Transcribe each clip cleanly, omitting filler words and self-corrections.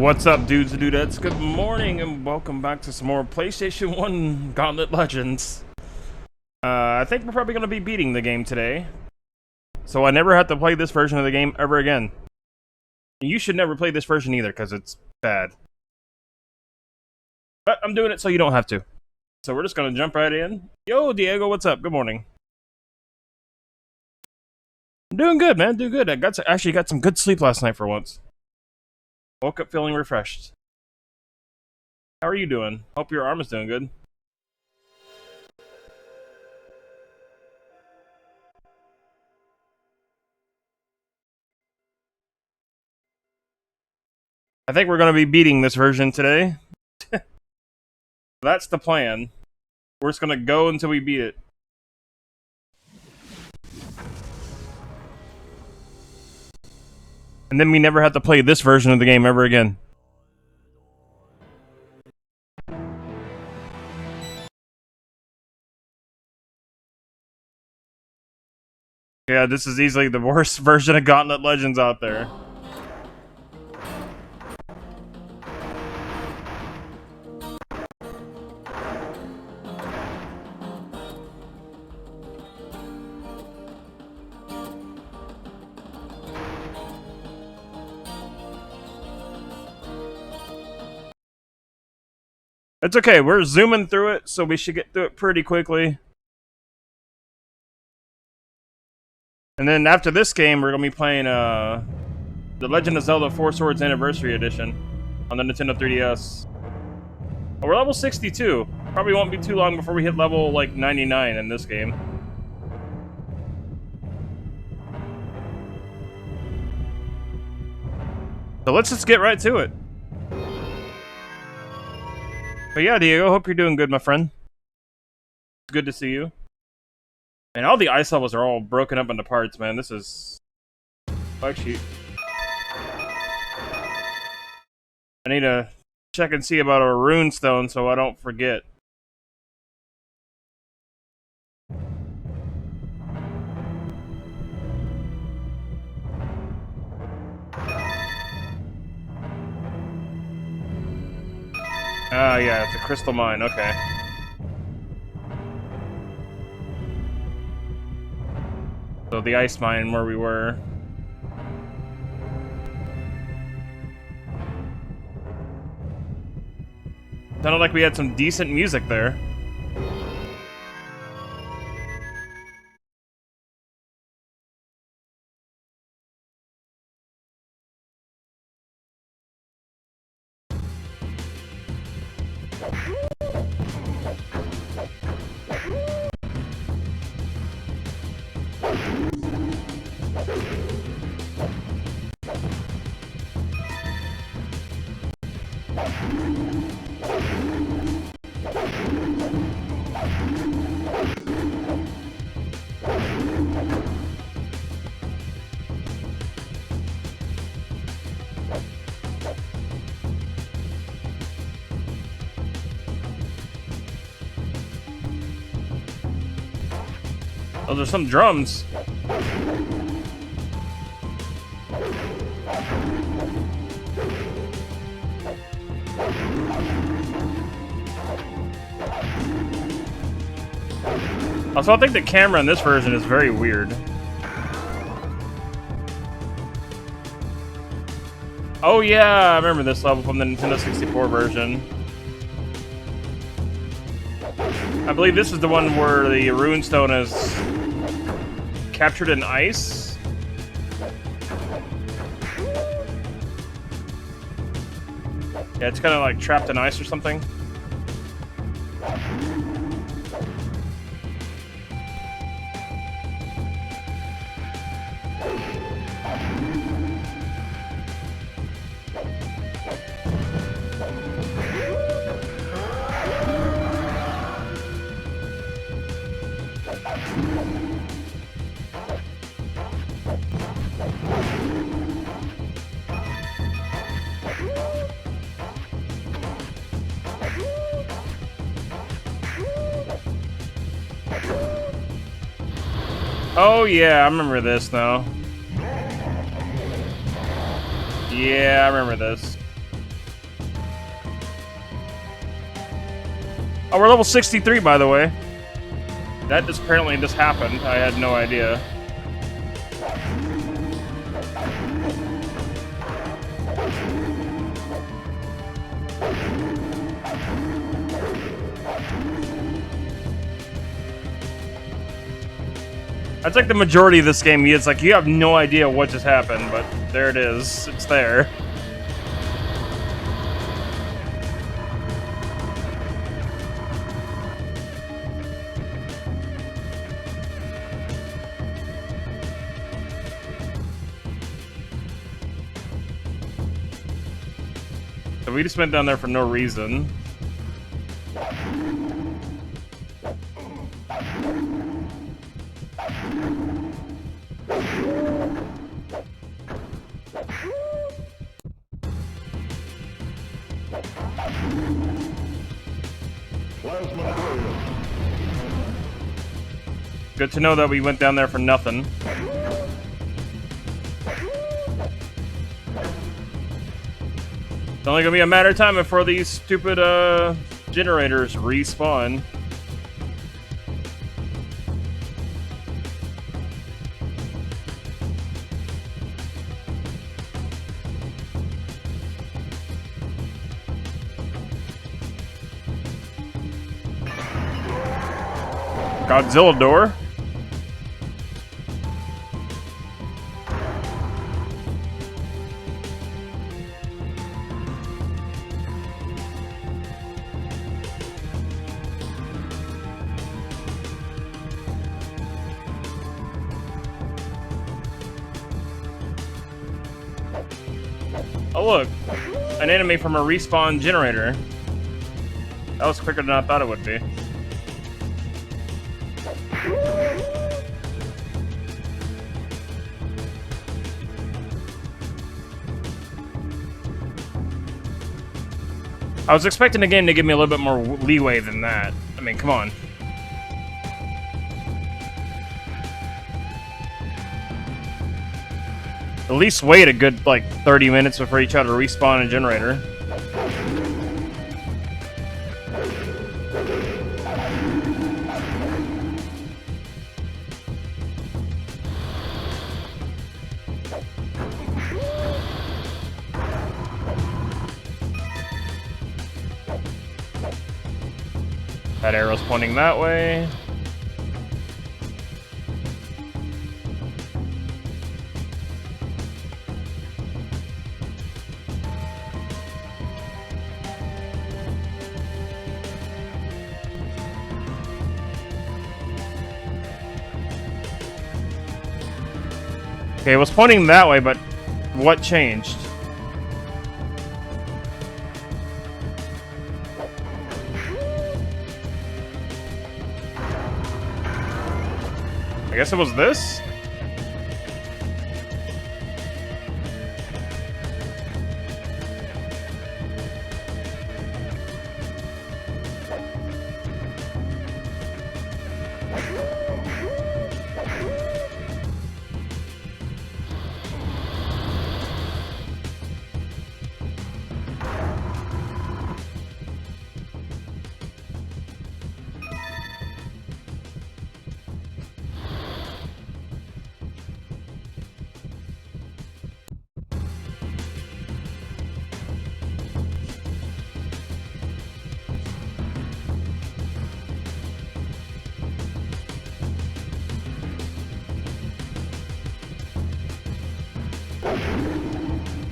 What's up, dudes and dudettes? Good morning and welcome back to some more PlayStation 1 Gauntlet Legends. I think we're probably going to be beating the game today. So I never have to play this version of the game ever again. You should never play this version either, because it's bad. But I'm doing it so you don't have to. So we're just going to jump right in. Yo, Diego, what's up? Good morning. I'm doing good, man. Doing good. Actually got some good sleep last night for once. Woke up feeling refreshed. How are you doing? Hope your arm is doing good. I think we're going to be beating this version today. That's the plan. We're just going to go until we beat it. And then we never have to play this version of the game ever again. Yeah, this is easily the worst version of Gauntlet Legends out there. It's okay, we're zooming through it, so we should get through it pretty quickly. And then after this game, we're going to be playing The Legend of Zelda 4 Swords Anniversary Edition on the Nintendo 3DS. Oh, we're level 62. Probably won't be too long before we hit level, like, 99 in this game. So let's just get right to it. But yeah, Diego, hope you're doing good, my friend. It's good to see you. And all the ice levels are all broken up into parts, man. This is... Actually... I need to check and see about a rune stone so I don't forget. Ah, yeah, it's a crystal mine, okay. So the ice mine where we were. Sounded like we had some decent music there. Oh, there's some drums. Also, I think the camera in this version is very weird. Oh yeah, I remember this level from the Nintendo 64 version. I believe this is the one where the runestone is captured in ice. Yeah, it's kind of like trapped in ice or something. Oh yeah, I remember this now. Yeah, I remember this. Oh, we're level 63, by the way. That just apparently just happened. I had no idea. That's like the majority of this game. It's like you have no idea what just happened, but there it is. It's there. So we just went down there for no reason. Good to know that we went down there for nothing. It's only gonna be a matter of time before these stupid generators respawn. Godzilla door. Oh look, an enemy from a respawn generator. That was quicker than I thought it would be. I was expecting the game to give me a little bit more leeway than that. I mean, come on. At least wait a good, like, 30 minutes before you try to respawn a generator. That arrow's pointing that way. Okay, it was pointing that way, but what changed? I guess it was this?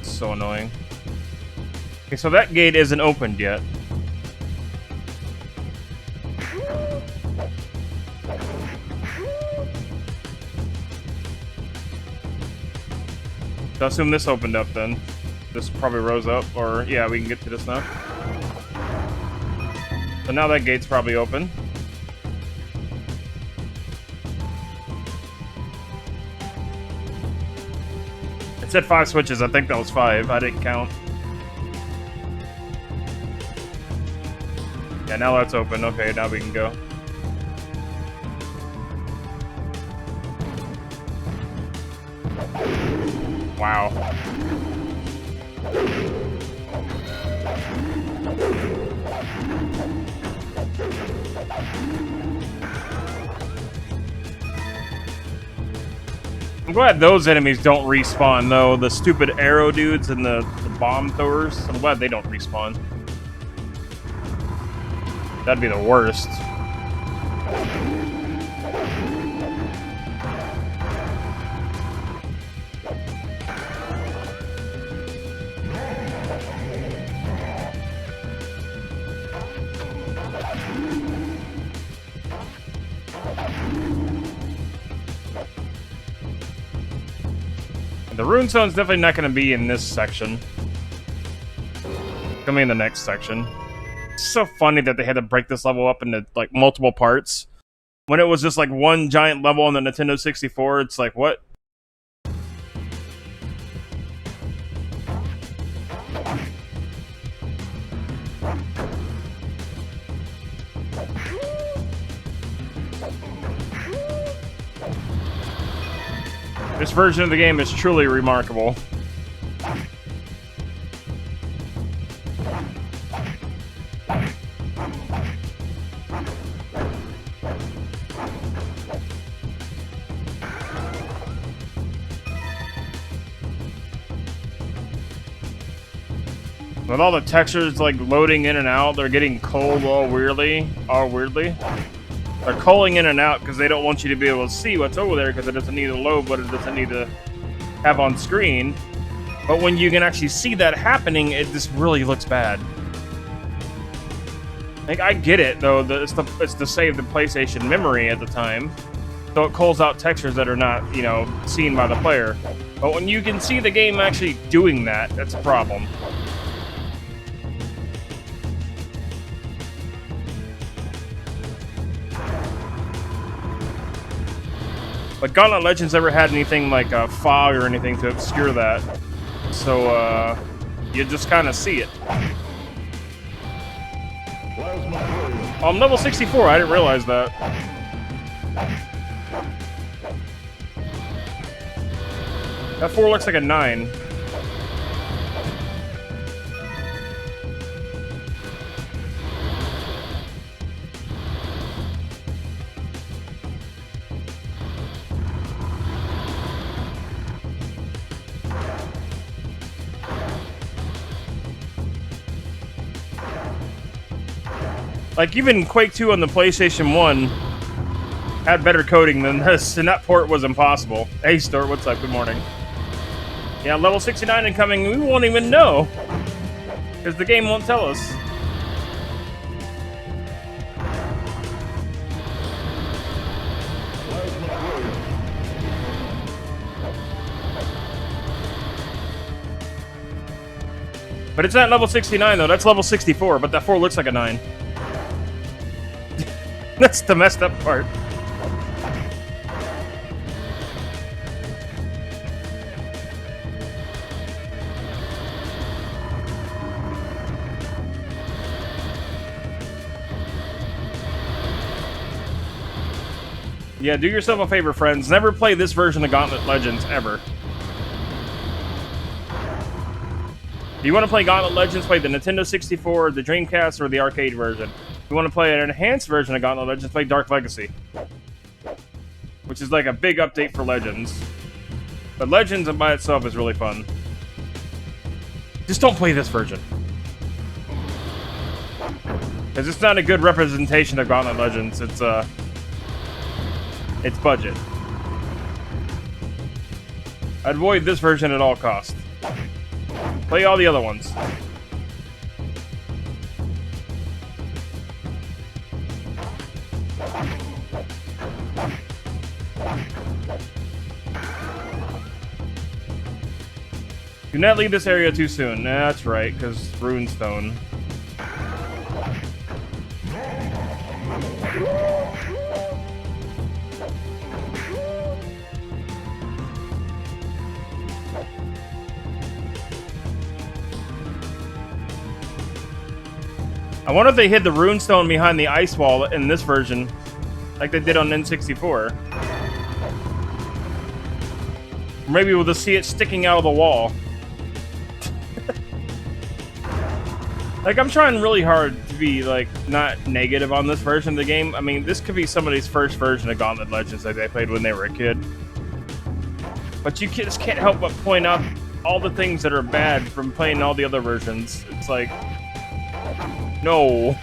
So annoying. Okay, so that gate isn't opened yet. So I assume this opened up then. This probably rose up, or yeah, we can get to this now. So now that gate's probably open. It said 5 switches. I think that was 5. I didn't count. Yeah, now that's open. Okay, now we can go. Wow. I'm glad those enemies don't respawn, though. The stupid arrow dudes and the bomb throwers. I'm glad they don't respawn. That'd be the worst. The rune stone's definitely not going to be in this section. It's gonna be in the next section. It's so funny that they had to break this level up into like multiple parts. When it was just like one giant level on the Nintendo 64, it's like, what? This version of the game is truly remarkable. With all the textures like loading in and out, they're getting cold all weirdly. They're culling in and out because they don't want you to be able to see what's over there because it doesn't need to load, but it doesn't need to have on screen. But when you can actually see that happening, it just really looks bad. Like, I get it, though. It's to save the PlayStation memory at the time. So it culls out textures that are not, you know, seen by the player. But when you can see the game actually doing that, that's a problem. But Gauntlet Legends never had anything like a fog or anything to obscure that. So, you just kind of see it. Oh, I'm level 64, I didn't realize that. That 4 looks like a 9. Like, even Quake 2 on the PlayStation 1 had better coding than this, and that port was impossible. Hey, Stuart, what's up? Good morning. Yeah, level 69 incoming, we won't even know. Because the game won't tell us. But it's not level 69, though. That's level 64, but that 4 looks like a 9. That's the messed up part. Yeah, do yourself a favor, friends. Never play this version of Gauntlet Legends, ever. If you want to play Gauntlet Legends, play the Nintendo 64, the Dreamcast, or the arcade version. If you want to play an enhanced version of Gauntlet Legends, play Dark Legacy. Which is like a big update for Legends. But Legends by itself is really fun. Just don't play this version. Because it's not a good representation of Gauntlet Legends. It's budget. I'd avoid this version at all costs. Play all the other ones. Do not leave this area too soon. That's right, because Runestone. I wonder if they hid the runestone behind the ice wall in this version, like they did on N64. Or maybe we'll just see it sticking out of the wall. Like, I'm trying really hard be like not negative on this version of the game. I mean, this could be somebody's first version of Gauntlet Legends that they played when they were a kid. But you just can't help but point out all the things that are bad from playing all the other versions. It's like, no.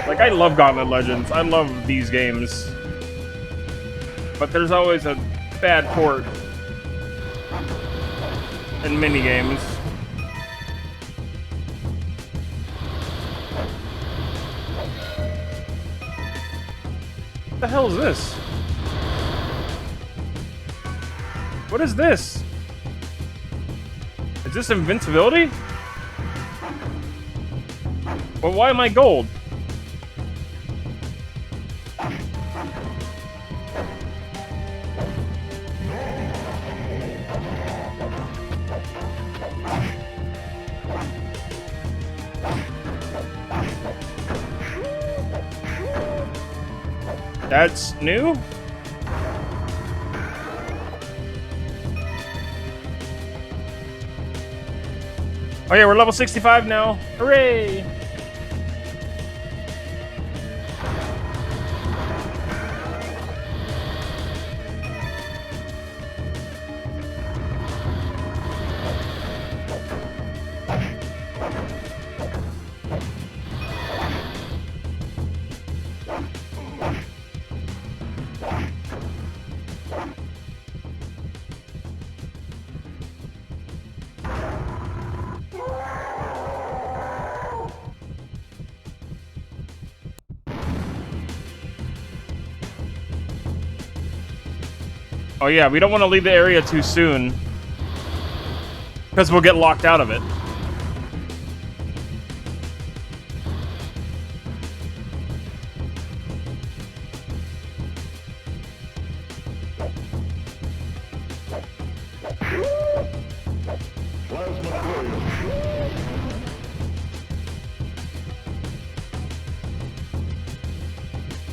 Like, I love Gauntlet Legends. I love these games. But there's always a bad port in minigames. What the hell is this? What is this? Is this invincibility? Well, why am I gold? That's new? Oh yeah, we're level 65 now. Hooray! Oh yeah, we don't want to leave the area too soon, because we'll get locked out of it.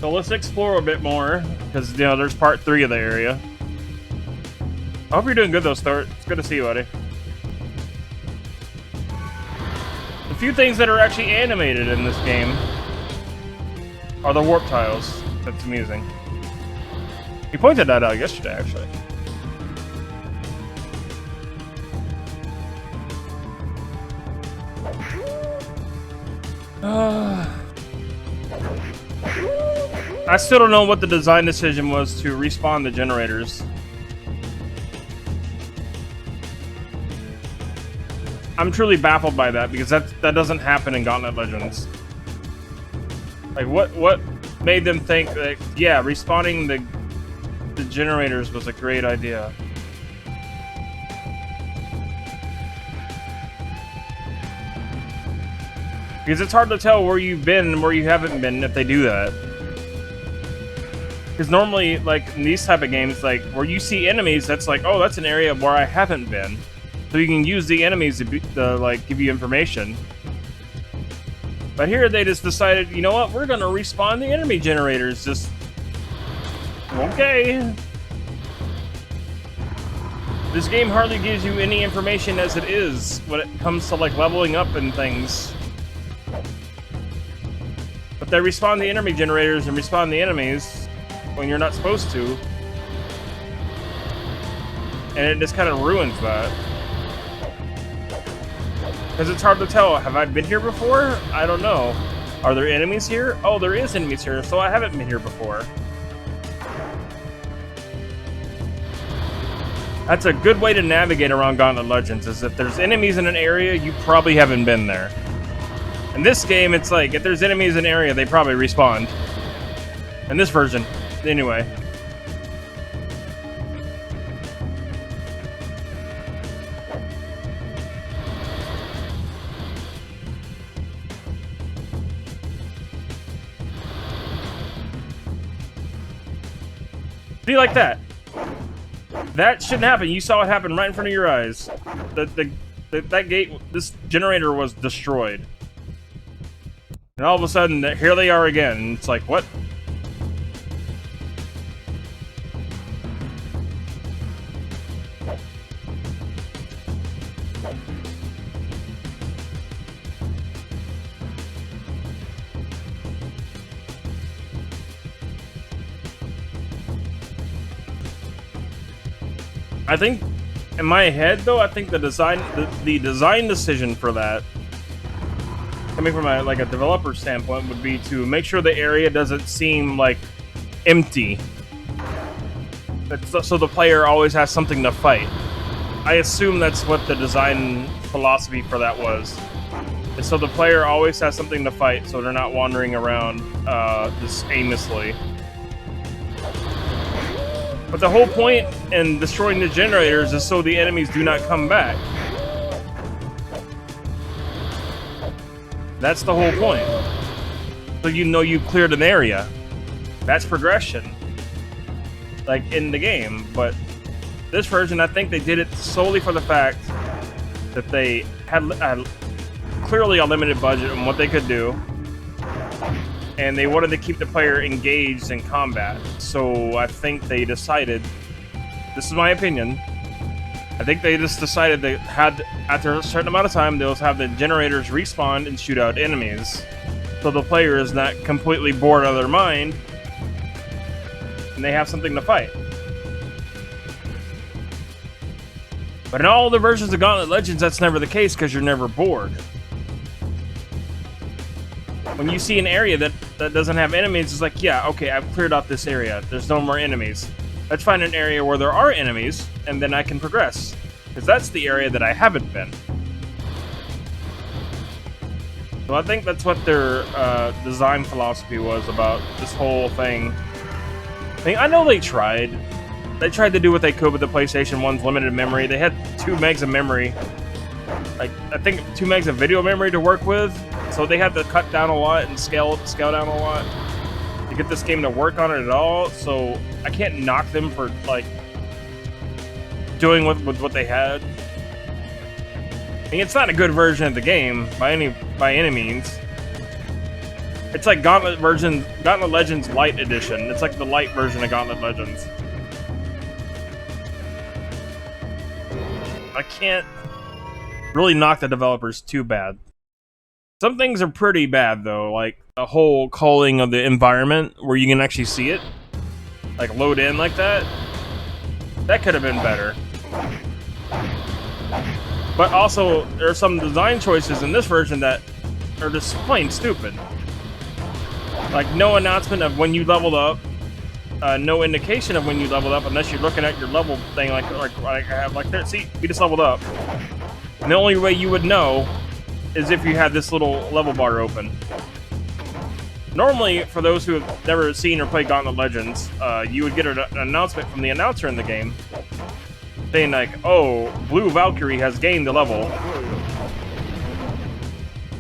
So let's explore a bit more, because, you know, there's part 3 of the area. I hope you're doing good though, Start. It's good to see you, buddy. The few things that are actually animated in this game are the warp tiles. That's amusing. He pointed that out yesterday, actually. I still don't know what the design decision was to respawn the generators. I'm truly baffled by that, because that doesn't happen in Gauntlet Legends. Like, what made them think that, yeah, respawning the generators was a great idea? Because it's hard to tell where you've been and where you haven't been if they do that. Because normally, like, in these type of games, like, where you see enemies, that's like, oh, that's an area where I haven't been. So you can use the enemies to like, give you information. But here they just decided, you know what, we're gonna respawn the enemy generators. Just... okay. This game hardly gives you any information as it is when it comes to, like, leveling up and things. But they respawn the enemy generators and respawn the enemies when you're not supposed to. And it just kind of ruins that. Because it's hard to tell. Have I been here before? I don't know. Are there enemies here? Oh, there is enemies here, so I haven't been here before. That's a good way to navigate around Gauntlet Legends, is if there's enemies in an area, you probably haven't been there. In this game, it's like, if there's enemies in an area, they probably respawned. In this version, anyway. Be like that. That shouldn't happen. You saw it happen right in front of your eyes. That gate, this generator was destroyed. And all of a sudden, here they are again. And it's like, what? I think, in my head though, I think the design decision for that, coming from a developer standpoint, would be to make sure the area doesn't seem like empty. So the player always has something to fight. I assume that's what the design philosophy for that was. And so the player always has something to fight, so they're not wandering around just aimlessly. But the whole point in destroying the generators is so the enemies do not come back. That's the whole point. So you know you cleared an area. That's progression. Like in the game. But this version, I think they did it solely for the fact that they had clearly a limited budget on what they could do. And they wanted to keep the player engaged in combat. So I think they decided, this is my opinion, I think they just decided they had, after a certain amount of time, they'll have the generators respawn and shoot out enemies. So the player is not completely bored out of their mind, and they have something to fight. But in all the versions of Gauntlet Legends, that's never the case because you're never bored. When you see an area that doesn't have enemies, it's like, yeah, okay, I've cleared out this area. There's no more enemies. Let's find an area where there are enemies, and then I can progress. Because that's the area that I haven't been. So I think that's what their design philosophy was about this whole thing. I mean, I know they tried. They tried to do what they could with the PlayStation 1's limited memory. They had 2 megs of memory. Like, I think 2 megs of video memory to work with. So they had to cut down a lot and scale down a lot to get this game to work on it at all. So I can't knock them for like doing with what they had. I mean, it's not a good version of the game by any means. It's like Gauntlet Legends Lite Edition. It's like the light version of Gauntlet Legends. I can't really knock the developers too bad. Some things are pretty bad though, like the whole culling of the environment where you can actually see it, like load in like that. That could have been better. But also, there are some design choices in this version that are just plain stupid. Like no announcement of when you leveled up, no indication of when you leveled up unless you're looking at your level thing, like I have like there. See, we just leveled up. And the only way you would know is if you had this little level bar open. Normally, for those who have never seen or played Gauntlet Legends, you would get an announcement from the announcer in the game saying like, oh, Blue Valkyrie has gained a level.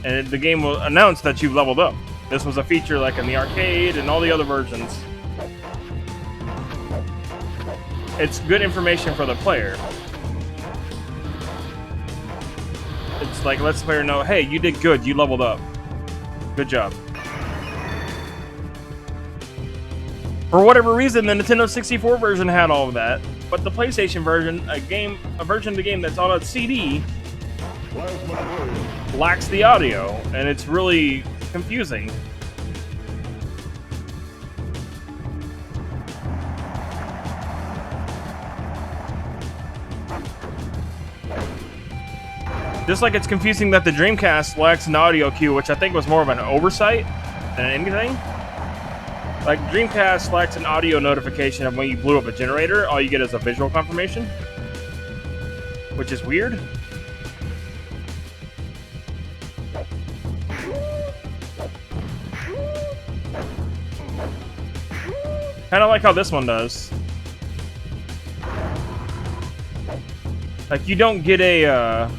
And the game will announce that you've leveled up. This was a feature like in the arcade and all the other versions. It's good information for the player. It's like, lets the player know, hey, you did good, you leveled up. Good job. For whatever reason, the Nintendo 64 version had all of that, but the PlayStation version, a version of the game that's on a CD, lacks the audio, and it's really confusing. Just like it's confusing that the Dreamcast lacks an audio cue, which I think was more of an oversight than anything. Like, Dreamcast lacks an audio notification of when you blew up a generator. All you get is a visual confirmation, which is weird. Kind of like how this one does. Like, you don't get a,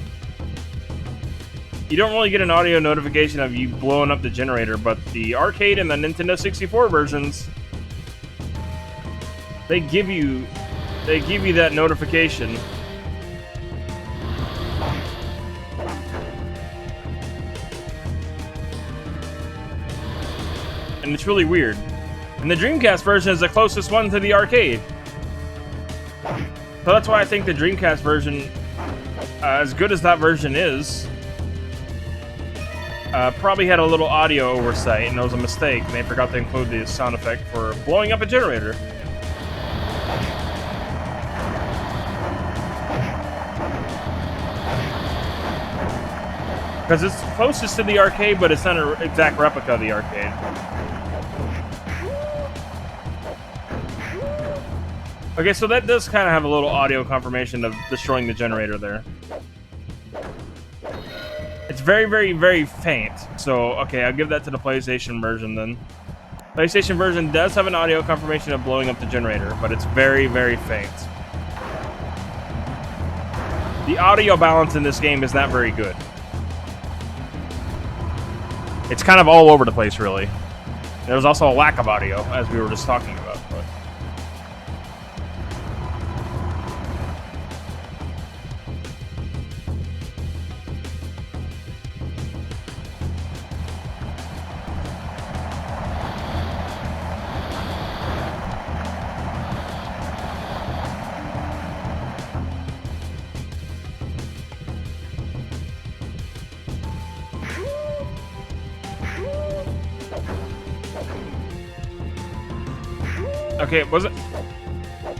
you don't really get an audio notification of you blowing up the generator, but the arcade and the Nintendo 64 versions, they give you that notification. And it's really weird. And the Dreamcast version is the closest one to the arcade. So that's why I think the Dreamcast version, as good as that version is, probably had a little audio oversight, and it was a mistake. They forgot to include the sound effect for blowing up a generator. Because it's closest to the arcade, but it's not an exact replica of the arcade. Okay, so that does kind of have a little audio confirmation of destroying the generator there. It's very, very, very faint. So, okay, I'll give that to the PlayStation version then. PlayStation version does have an audio confirmation of blowing up the generator, but it's very, very faint. The audio balance in this game is not very good. It's kind of all over the place, really. There's also a lack of audio, as we were just talking about. But. Okay, was it?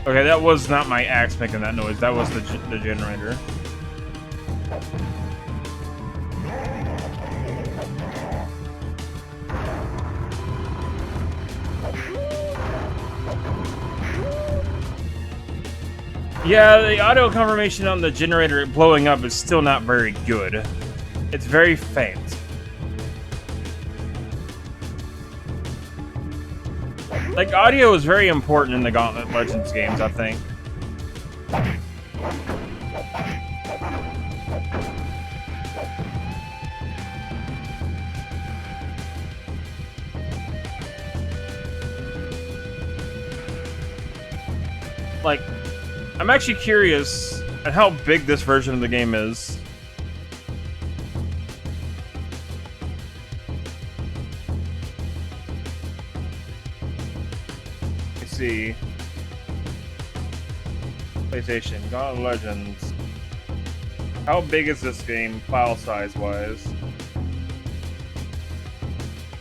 Okay, that was not my axe making that noise. That was the generator. Yeah, the audio confirmation on the generator blowing up is still not very good. It's very faint. Like, audio is very important in the Gauntlet Legends games, I think. Like, I'm actually curious at how big this version of the game is. See, PlayStation, Gauntlet Legends. How big is this game, file size wise?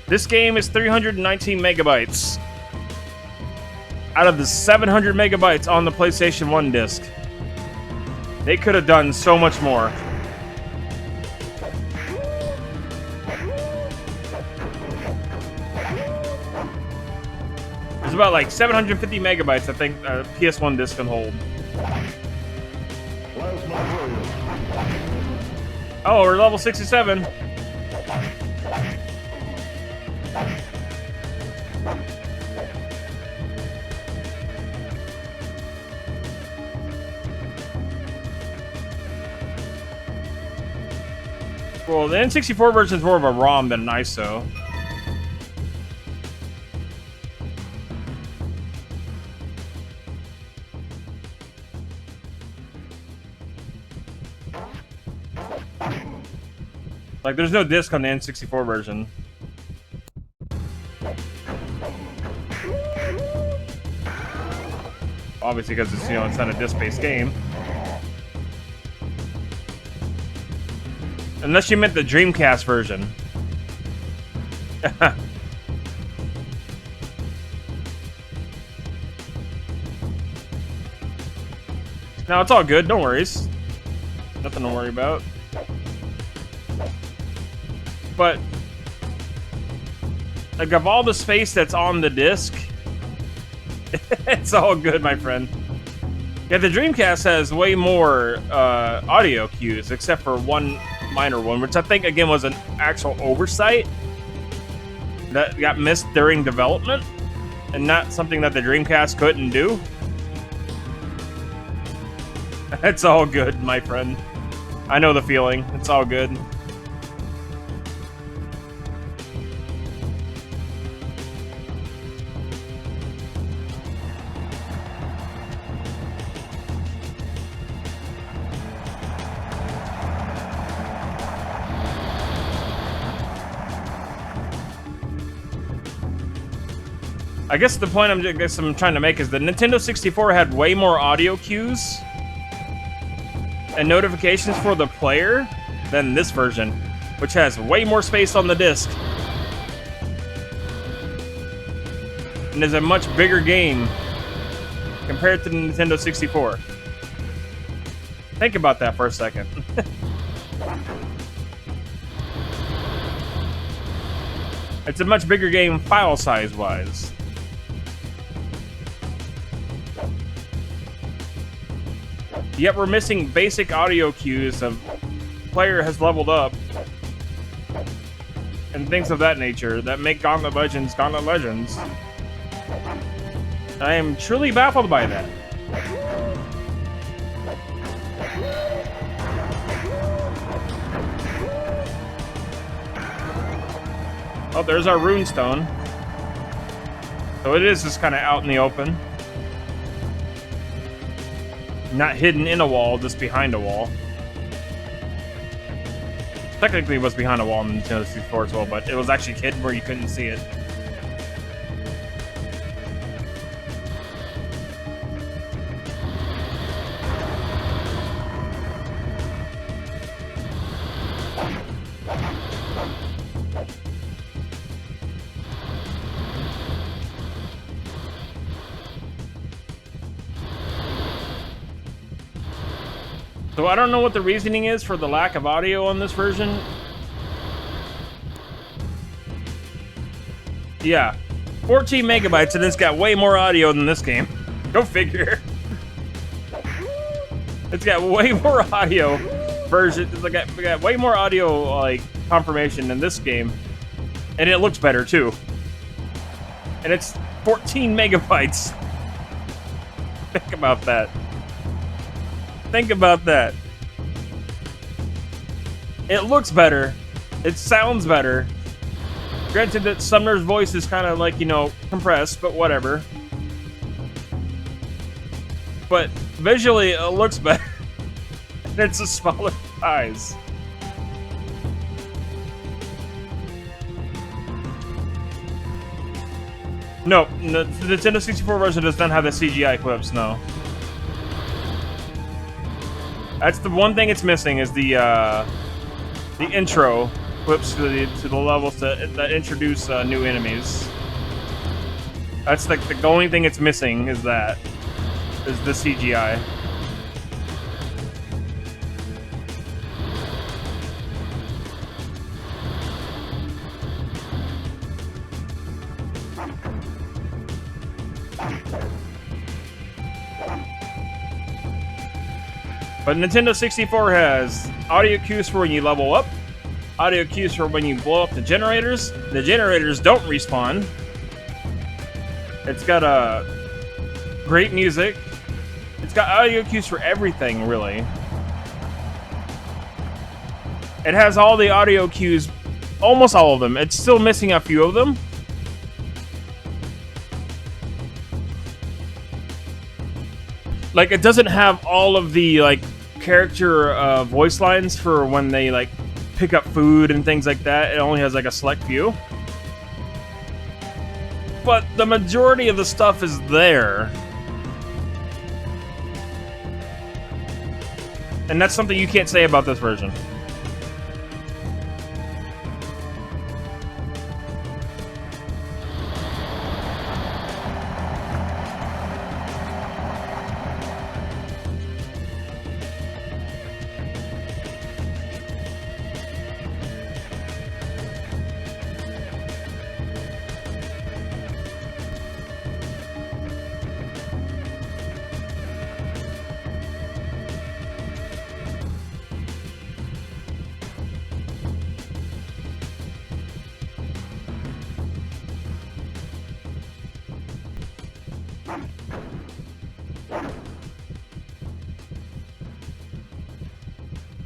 This game is 319 megabytes. Out of the 700 megabytes on the PlayStation 1 disc. They could have done so much more. There's about like 750 megabytes I think PS1 disc can hold. Oh, we're level 67. Well, the N64 version is more of a ROM than an ISO. Like, there's no disc on the N64 version. Obviously, because it's, you know, it's not a disc-based game. Unless you meant the Dreamcast version. No, it's all good. No worries. Nothing to worry about. But, like, of all the space that's on the disc, it's all good, my friend. Yeah, the Dreamcast has way more audio cues, except for one minor one, which I think, again, was an actual oversight that got missed during development, and not something that the Dreamcast couldn't do. It's all good, my friend. I know the feeling. It's all good. I guess the point I'm trying to make is the Nintendo 64 had way more audio cues and notifications for the player than this version, which has way more space on the disc. And is a much bigger game compared to the Nintendo 64. Think about that for a second. It's a much bigger game file size-wise. Yet we're missing basic audio cues of player has leveled up and things of that nature that make Gauntlet Legends Gauntlet Legends. I am truly baffled by that. Oh, there's our runestone. So it is just kind of out in the open. Not hidden in a wall, just behind a wall. Technically it was behind a wall in Nintendo 64 as well, but it was actually hidden where you couldn't see it. So I don't know what the reasoning is for the lack of audio on this version. Yeah, 14 megabytes and it's got way more audio than this game. Go figure. It's got way more audio version. It's got way more audio like confirmation than this game, and it looks better too. And it's 14 megabytes. Think about that. Think about that. It looks better. It sounds better. Granted that Sumner's voice is kind of like, you know, compressed, but whatever. But visually, it looks better. And it's a smaller size. No, the Nintendo 64 version does not have the CGI clips, no. That's the one thing it's missing is the intro clips to the levels that introduce new enemies. That's like the only thing it's missing is the CGI. But Nintendo 64 has audio cues for when you level up, audio cues for when you blow up the generators. The generators don't respawn. It's got great music. It's got audio cues for everything, really. It has all the audio cues, almost all of them. It's still missing a few of them. Like, it doesn't have all of the, like, character voice lines for when they, like, pick up food and things like that. It only has, like, a select few. But the majority of the stuff is there. And that's something you can't say about this version.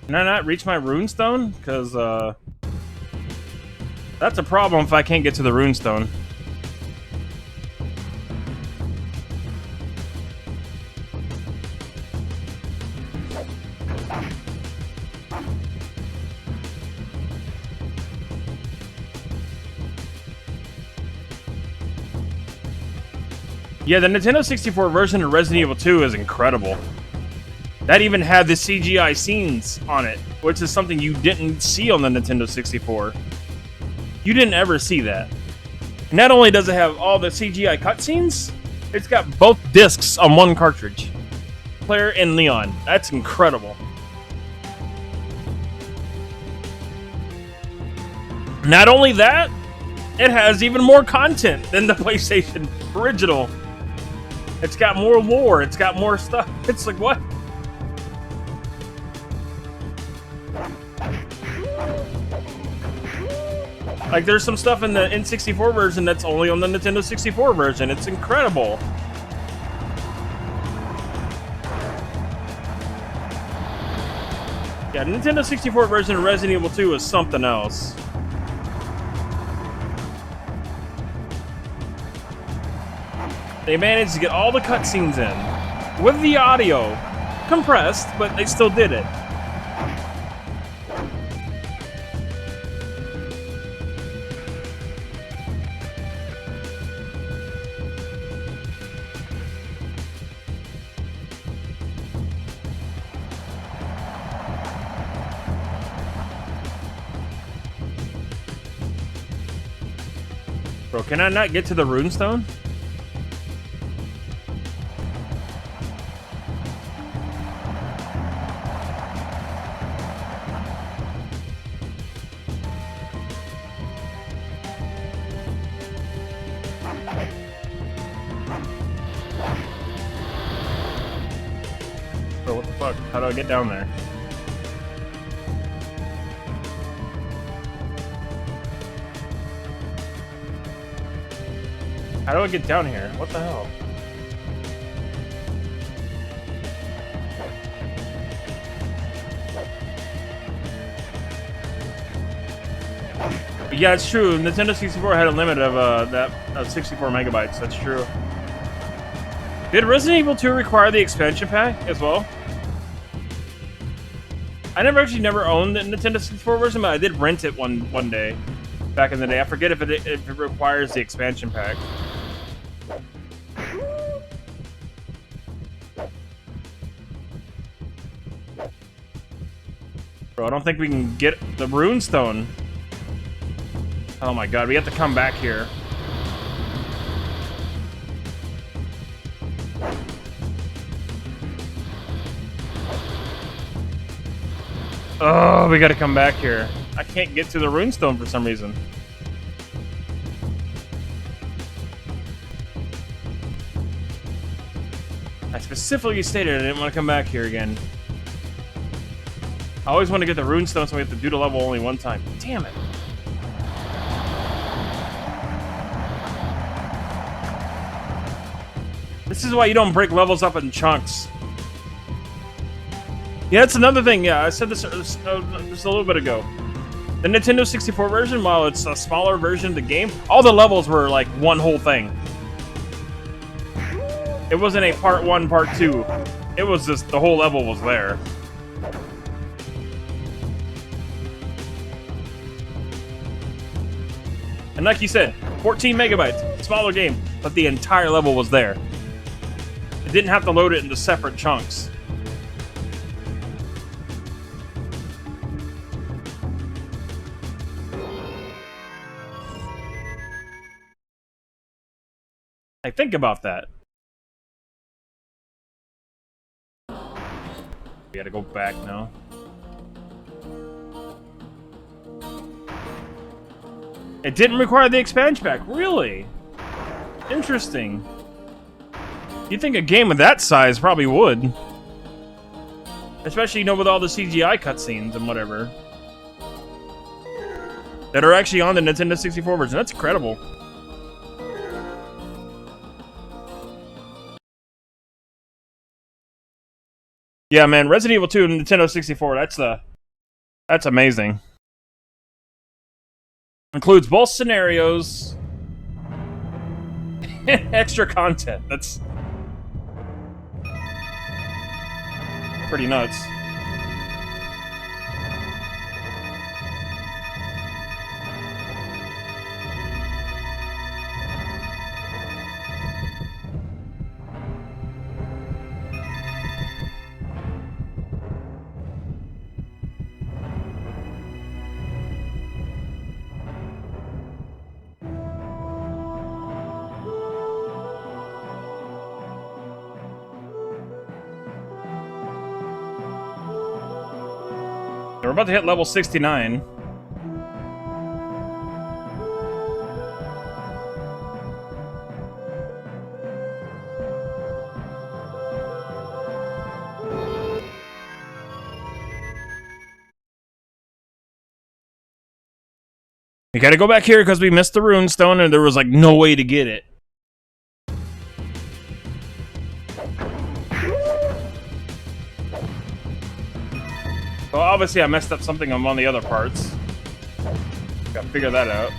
Can I not reach my runestone? Because, that's a problem if I can't get to the runestone. Yeah, the Nintendo 64 version of Resident Evil 2 is incredible. That even had the CGI scenes on it, which is something you didn't see on the Nintendo 64. You didn't ever see that. Not only does it have all the CGI cutscenes, it's got both discs on one cartridge. Claire and Leon. That's incredible. Not only that, It has even more content than the PlayStation original. It's got more lore. It's got more stuff. It's like, what? Like, there's some stuff in the N64 version that's only on the Nintendo 64 version. It's incredible. Yeah, the Nintendo 64 version of Resident Evil 2 is something else. They managed to get all the cutscenes in with the audio compressed, but they still did it. Bro, can I not get to the runestone? Bro, what the fuck? How do I get down there? How do I get down here? What the hell? Yeah, it's true. Nintendo 64 had a limit of 64 megabytes. That's true. Did Resident Evil 2 require the expansion pack as well? I never owned the Nintendo 64 version, but I did rent it one day back in the day. I forget if it requires the expansion pack. Bro, I don't think we can get the runestone. Oh my god, we have to come back here. Oh, we gotta come back here. I can't get to the runestone for some reason. I specifically stated I didn't want to come back here again. I always want to get the runestone, so we have to do the level only one time. Damn it. This is why you don't break levels up in chunks. Yeah, that's another thing. Yeah, I said this just a little bit ago. The Nintendo 64 version, while it's a smaller version of the game, all the levels were like one whole thing. It wasn't a part 1, part 2. It was just the whole level was there. And like you said, 14 megabytes, smaller game, but the entire level was there. It didn't have to load it into separate chunks. I think about that. We gotta go back now. It didn't require the expansion pack, really? Interesting. You'd think a game of that size probably would. Especially, you know, with all the CGI cutscenes and whatever. That are actually on the Nintendo 64 version. That's incredible. Yeah, man, Resident Evil 2 and Nintendo 64, that's amazing. Includes both scenarios and extra content. That's pretty nuts. We're about to hit level 69. We gotta go back here because we missed the runestone and there was like no way to get it. Well, obviously I messed up something on one of the other parts. Gotta figure that out.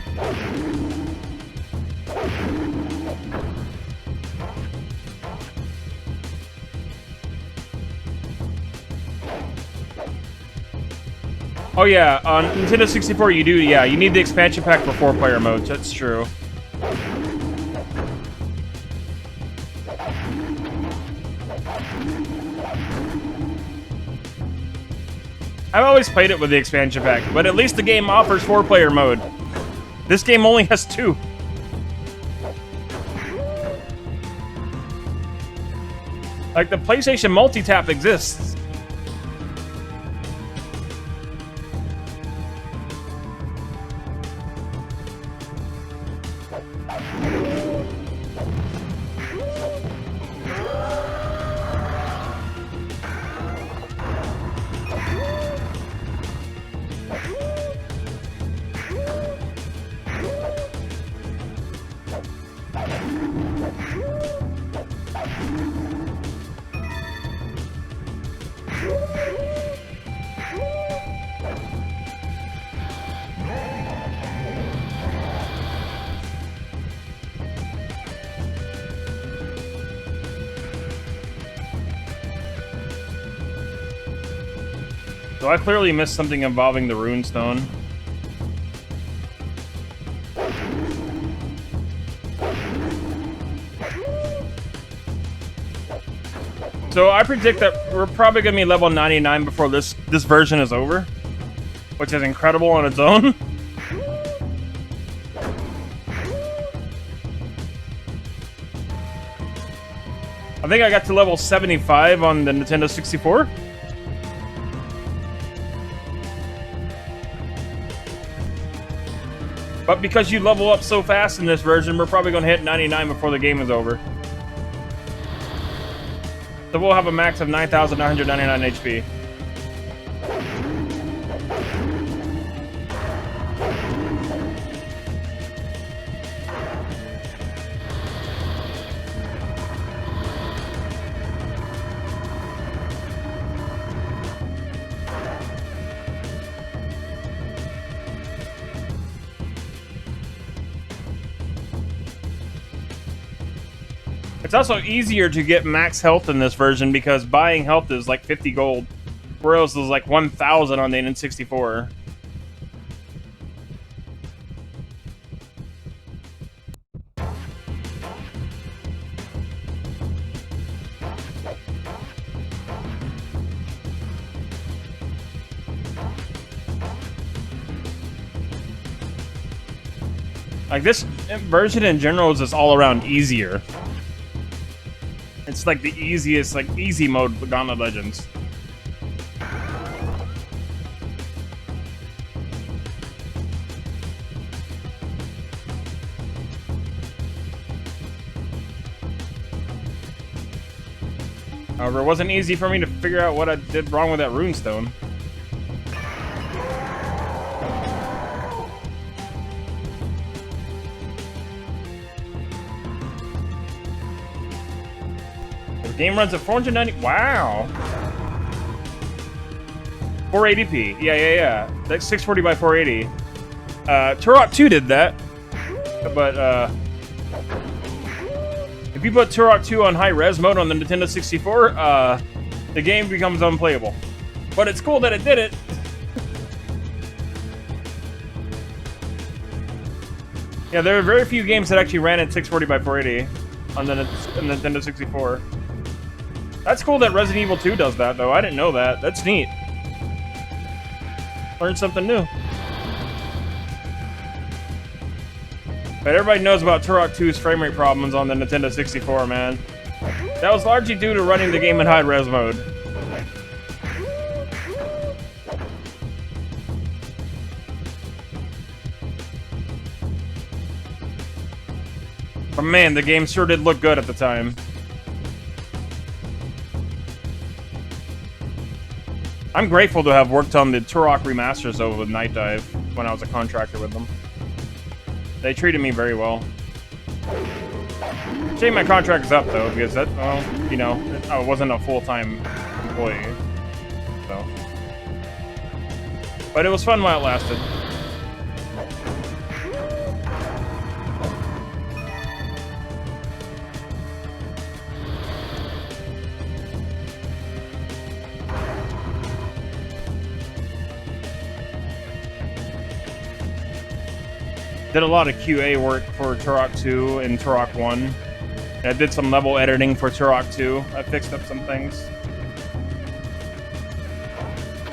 Oh yeah, on Nintendo 64 you do, yeah, you need the expansion pack for 4-player modes, that's true. I've always played it with the expansion pack, but at least the game offers 4-player mode. This game only has 2. Like, the PlayStation multi-tap exists. So I clearly missed something involving the runestone. So I predict that we're probably going to be level 99 before this version is over, which is incredible on its own. I think I got to level 75 on the Nintendo 64. But because you level up so fast in this version, we're probably going to hit 99 before the game is over. So we'll have a max of 9,999 HP. It's also easier to get max health in this version because buying health is like 50 gold, whereas it was like 1,000 on the N64. Like, this version in general is just all around easier. It's like the easiest, like, easy mode for Gauntlet Legends. However, it wasn't easy for me to figure out what I did wrong with that runestone. Game runs at 490. Wow. 480p. Yeah. That's 640 by 480. Turok 2 did that. But, if you put Turok 2 on high res mode on the Nintendo 64, the game becomes unplayable. But it's cool that it did it. Yeah, there are very few games that actually ran at 640 by 480 on the Nintendo 64. That's cool that Resident Evil 2 does that, though. I didn't know that. That's neat. Learned something new. But everybody knows about Turok 2's frame rate problems on the Nintendo 64, man. That was largely due to running the game in high-res mode. But man, the game sure did look good at the time. I'm grateful to have worked on the Turok remasters over with Night Dive when I was a contractor with them. They treated me very well. Shame my contract's up though, because that, well, you know, I wasn't a full-time employee. So, but it was fun while it lasted. Did a lot of QA work for Turok 2 and Turok 1. I did some level editing for Turok 2. I fixed up some things.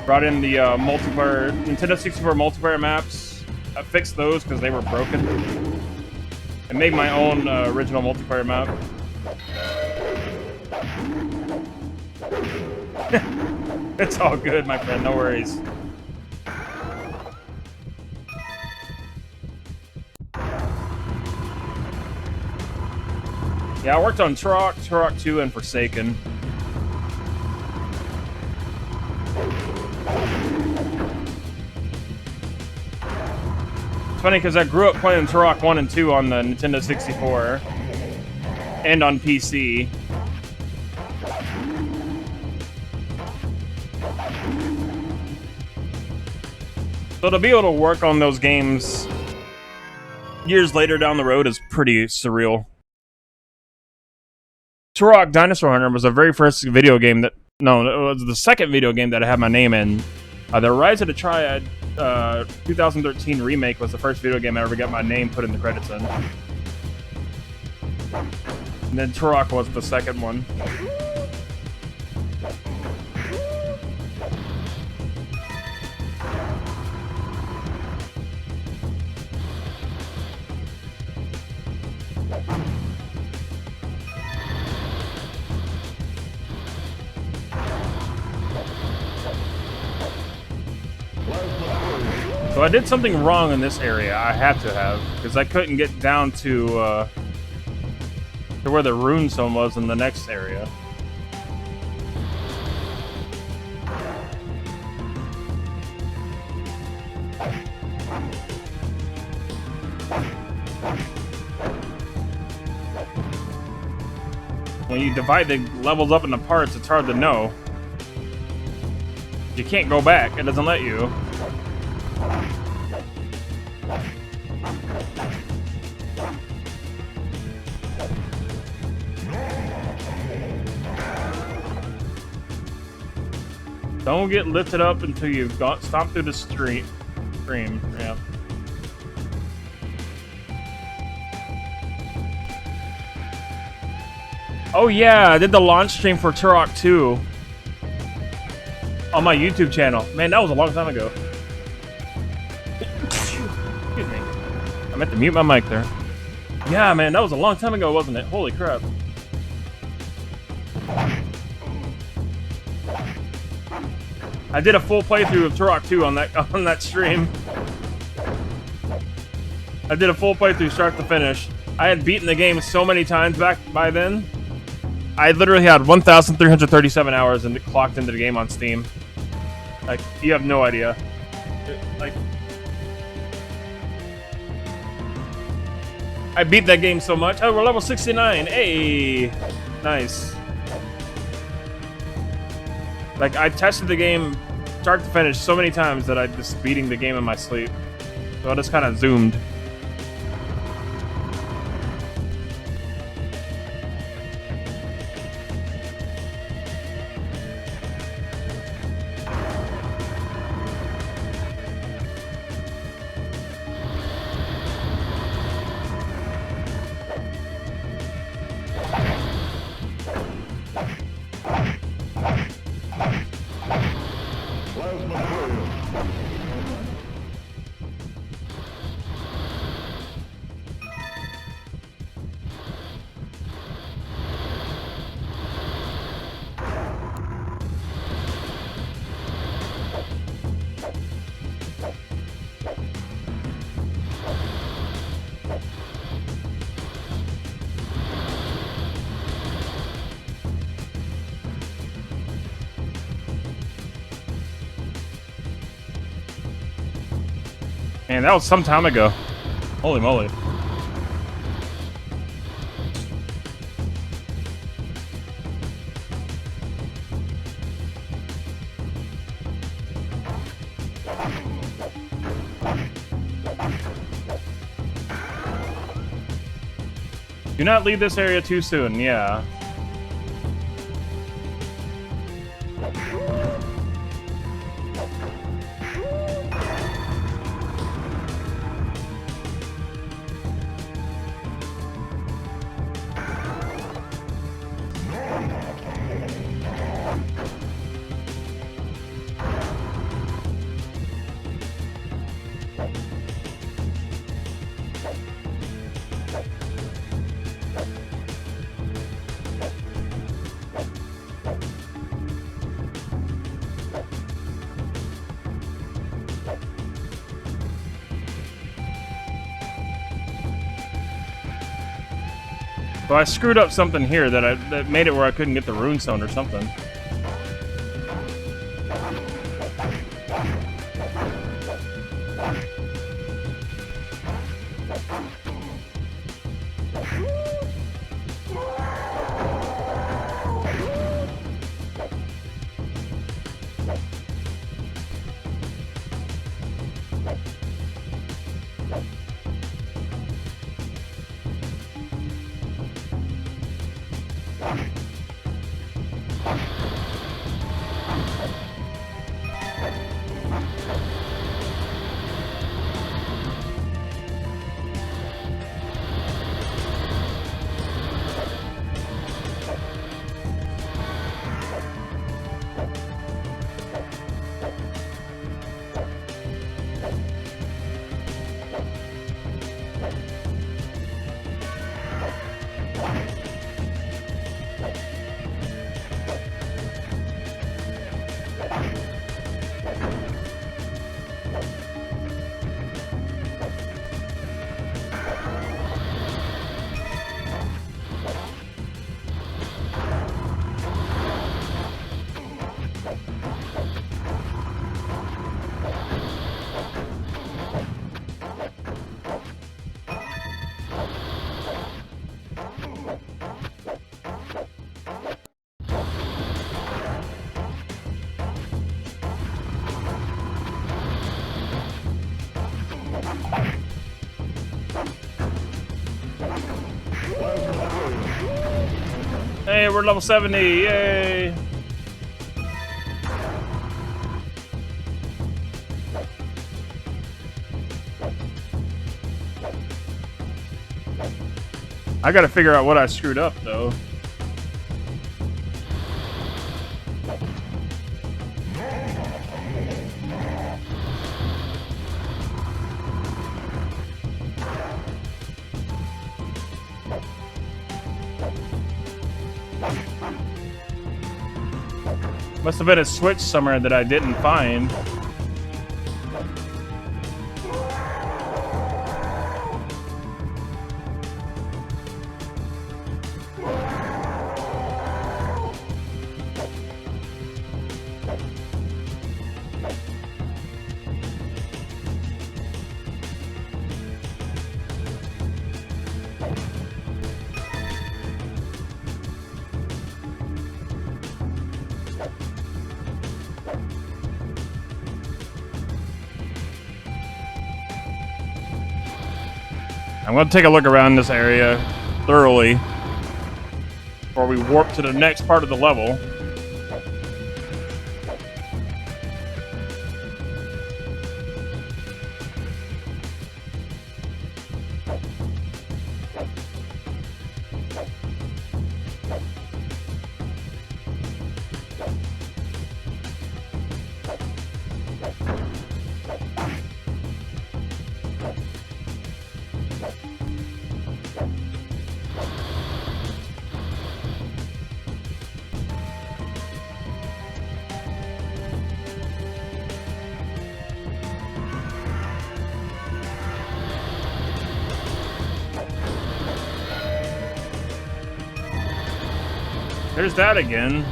Brought in the multiplayer, Nintendo 64 multiplayer maps. I fixed those because they were broken. And made my own original multiplayer map. It's all good, my friend. No worries. Yeah, I worked on Turok, Turok 2, and Forsaken. It's funny because I grew up playing Turok 1 and 2 on the Nintendo 64 and on PC. So to be able to work on those games years later down the road is pretty surreal. Turok Dinosaur Hunter was the very first video game that... No, it was the second video game that I had my name in. The Rise of the Triad 2013 remake was the first video game I ever got my name put in the credits in. And then Turok was the second one. So I did something wrong in this area. I had to have, because I couldn't get down to where the rune stone was in the next area. When you divide the levels up into parts, it's hard to know. You can't go back. It doesn't let you. Don't get lifted up until you've stomped through the stream. Yeah. Oh yeah, I did the launch stream for Turok 2 on my YouTube channel. Man, that was a long time ago. Excuse me. I meant to mute my mic there. Yeah, man, that was a long time ago, wasn't it? Holy crap. I did a full playthrough of Turok 2 on that stream. I did a full playthrough start to finish. I had beaten the game so many times back by then. I literally had 1,337 hours and clocked into the game on Steam. Like, you have no idea. Like, I beat that game so much. Oh, we're level 69. Hey, nice. Like, I tested the game start to finish so many times that I just beating the game in my sleep. So I just kind of zoomed. Man, that was some time ago. Holy moly. Do not leave this area too soon, yeah. So I screwed up something here that made it where I couldn't get the runestone or something. Hey, we're level 70, yay! I gotta figure out what I screwed up, though. Must have been a switch somewhere that I didn't find. I'm going to take a look around this area thoroughly before we warp to the next part of the level. There's that again.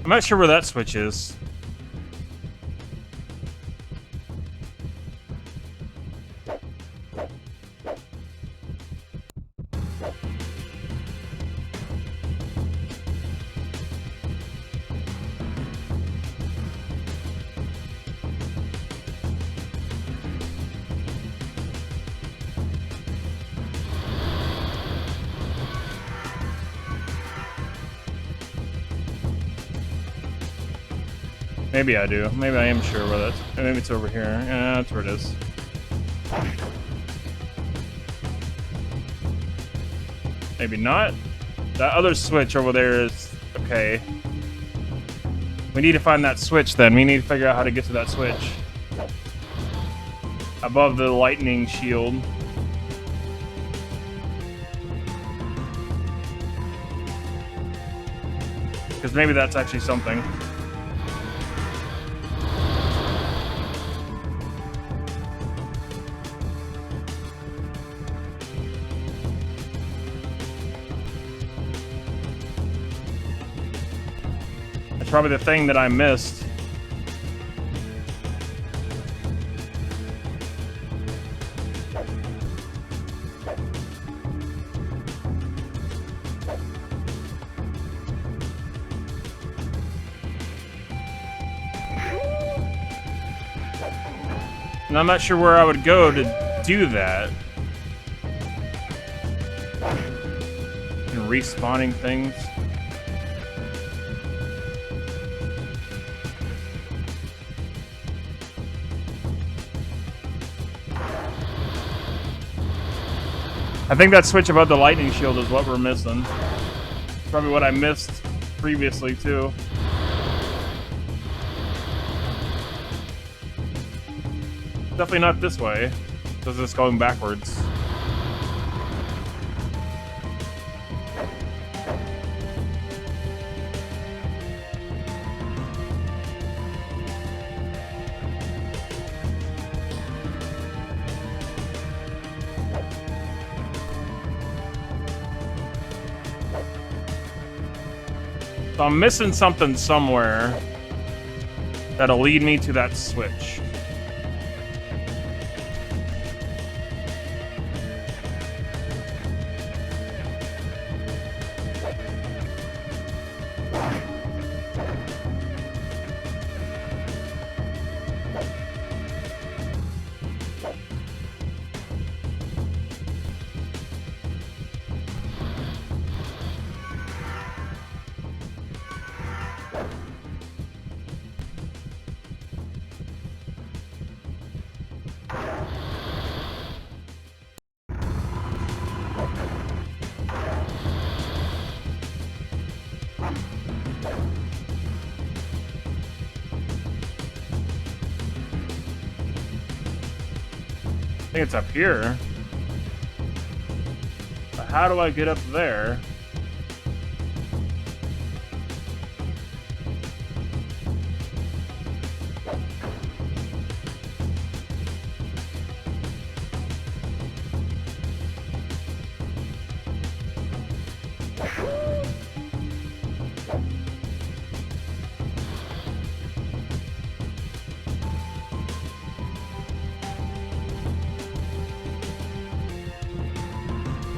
I'm not sure where that switch is. Maybe I do. Maybe I am sure where that's... Maybe it's over here. Yeah, that's where it is. Maybe not. That other switch over there is... Okay. We need to find that switch then. We need to figure out how to get to that switch. Above the lightning shield. Because maybe that's actually something. Probably the thing that I missed. And I'm not sure where I would go to do that. And respawning things. I think that switch above the lightning shield is what we're missing. Probably what I missed previously, too. Definitely not this way, because it's going backwards. So I'm missing something somewhere that'll lead me to that switch. I think it's up here. But how do I get up there?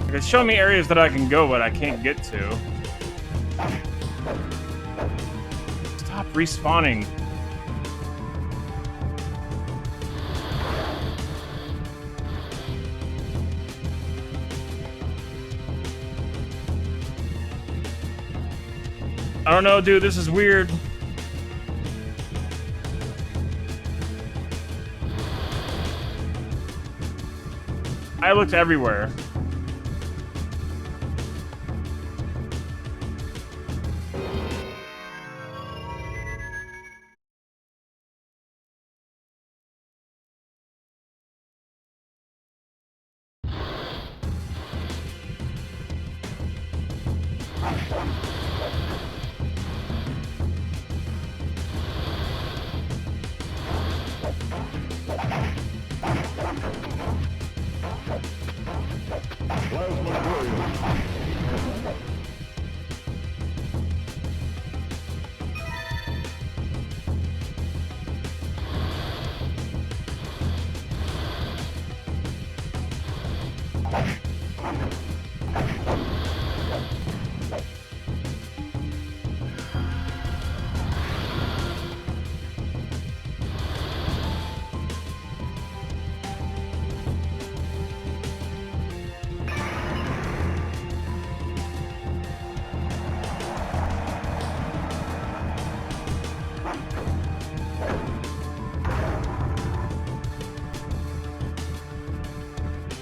It's showing me areas that I can go, but I can't get to. Stop respawning. I don't know, dude. This is weird. I looked everywhere.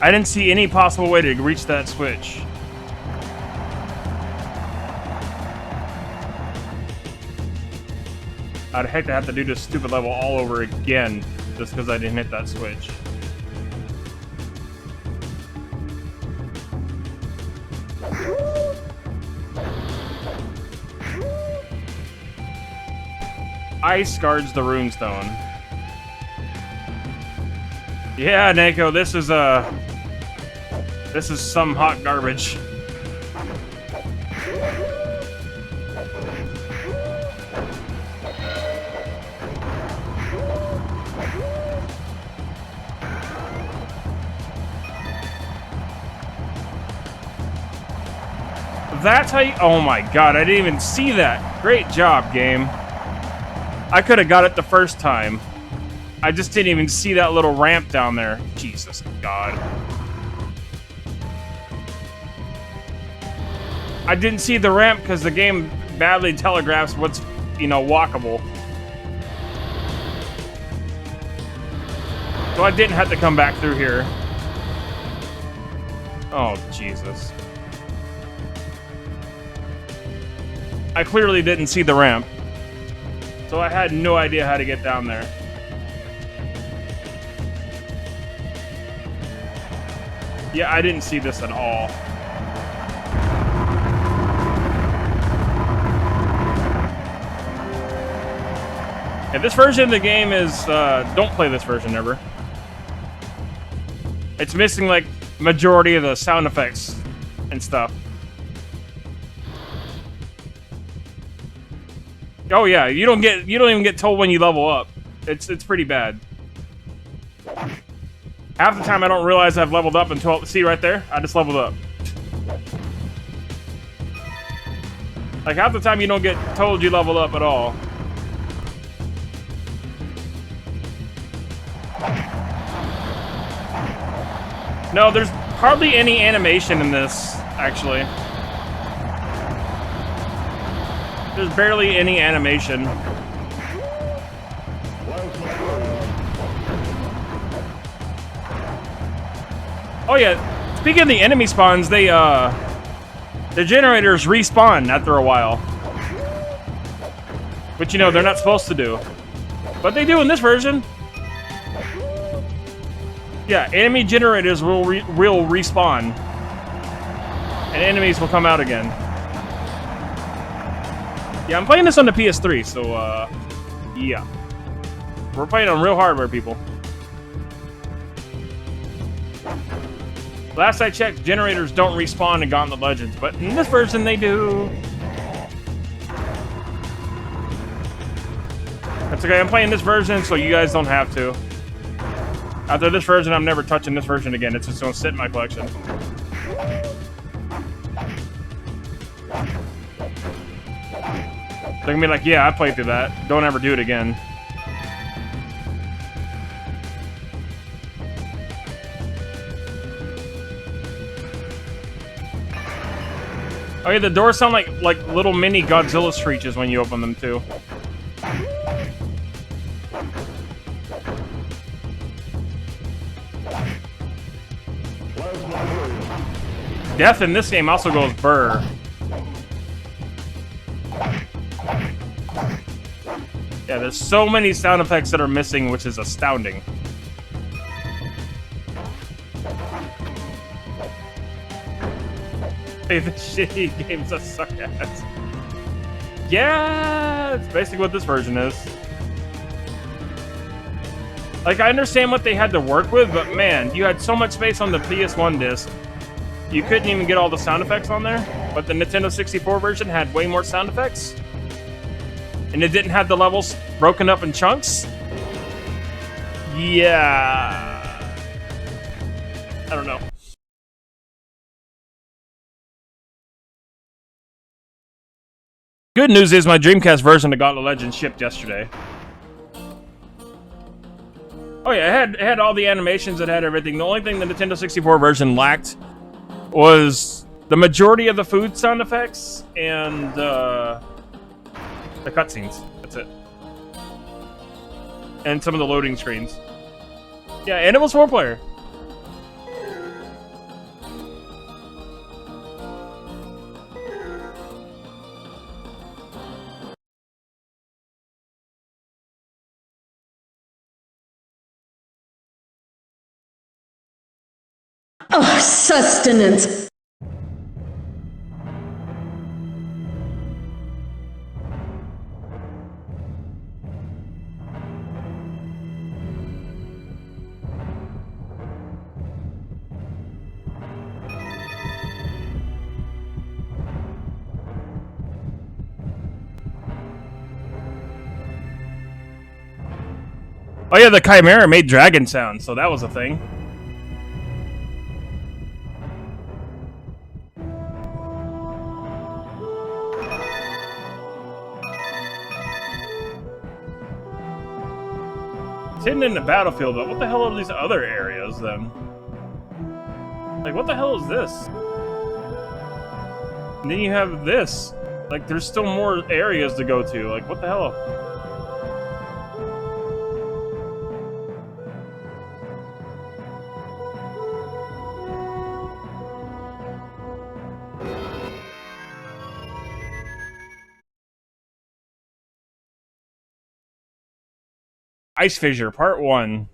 I didn't see any possible way to reach that switch. I'd hate to have to do this stupid level all over again just because I didn't hit that switch. Ice guards the runestone. Yeah, Neko, this is some hot garbage. That's how you... Oh my god, I didn't even see that. Great job, game. I could have got it the first time. I just didn't even see that little ramp down there. Jesus God. I didn't see the ramp because the game badly telegraphs what's, you know, walkable. So I didn't have to come back through here. Oh, Jesus. I clearly didn't see the ramp. So I had no idea how to get down there. Yeah, I didn't see this at all. Yeah, this version of the game is, don't play this version ever. It's missing, like, majority of the sound effects and stuff. Oh yeah, you don't even get told when you level up. It's pretty bad. Half the time I don't realize I've leveled up until, see right there? I just leveled up. Like half the time you don't get told you leveled up at all. No, there's hardly any animation in this, actually. There's barely any animation. Oh yeah, speaking of the enemy spawns, they the generators respawn after a while. But you know, they're not supposed to do. But they do in this version. Yeah, enemy generators will respawn. And enemies will come out again. Yeah, I'm playing this on the PS3, so, yeah. We're playing on real hardware, people. Last I checked, generators don't respawn in Gauntlet Legends, but in this version, they do. That's okay, I'm playing this version, so you guys don't have to. After this version, I'm never touching this version again. It's just gonna sit in my collection. They're gonna be like, yeah, I played through that. Don't ever do it again. Oh yeah, the doors sound like little mini Godzilla screeches when you open them too. Death in this game also goes burr. Yeah, there's so many sound effects that are missing, which is astounding. Hey, the shitty games that suck ass. Yeah, it's basically what this version is. Like, I understand what they had to work with, but man, you had so much space on the PS1 disc. you couldn't even get all the sound effects on there, but the Nintendo 64 version had way more sound effects. And it didn't have the levels broken up in chunks. Yeah. I don't know. Good news is my Dreamcast version of Gauntlet Legends shipped yesterday. Oh yeah, it had all the animations, it had everything. The only thing the Nintendo 64 version lacked was the majority of the food sound effects and the cutscenes. That's it. And some of the loading screens. Yeah, and it was 4-player. Oh, sustenance. Oh yeah, the Chimera made dragon sounds, so that was a thing. It's hidden in the battlefield, but what the hell are these other areas then? Like, what the hell is this? And then you have this. Like, there's still more areas to go to. Like, what the hell? Ice Fissure, Part 1.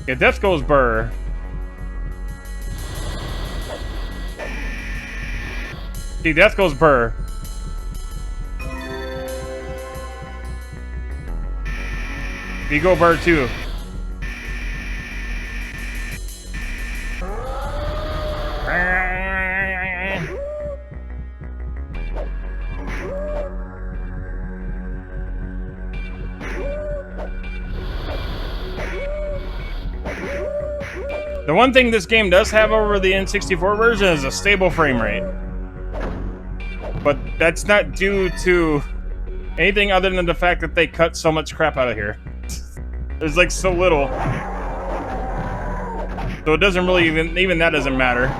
Yeah, death goes burr. See, death goes burr. You go burr too. The one thing this game does have over the N64 version is a stable frame rate. But that's not due to anything other than the fact that they cut so much crap out of here. There's like so little. So it doesn't really even that doesn't matter.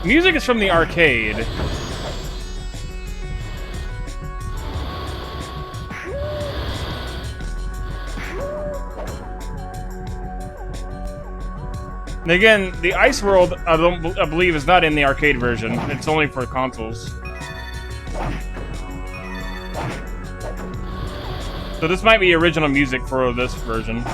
Music is from the arcade. And again, the Ice World, I believe, is not in the arcade version. It's only for consoles. So this might be original music for this version.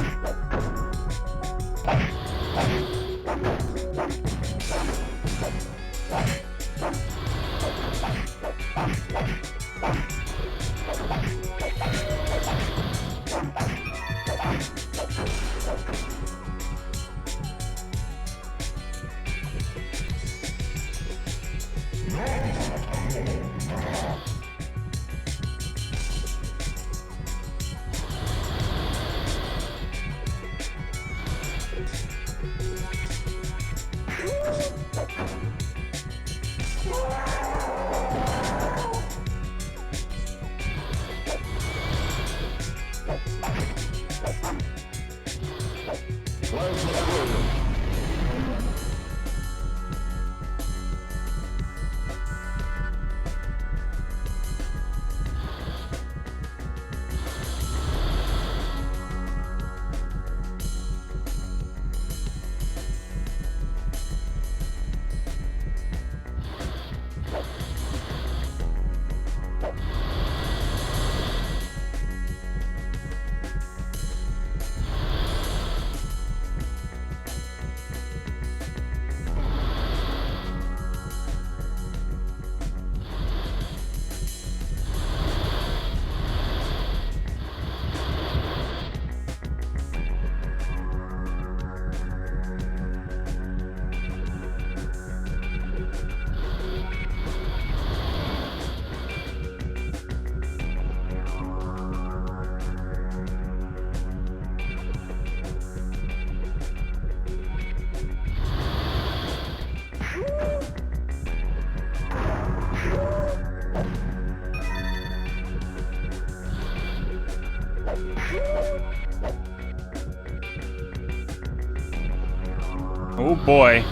Oh boy.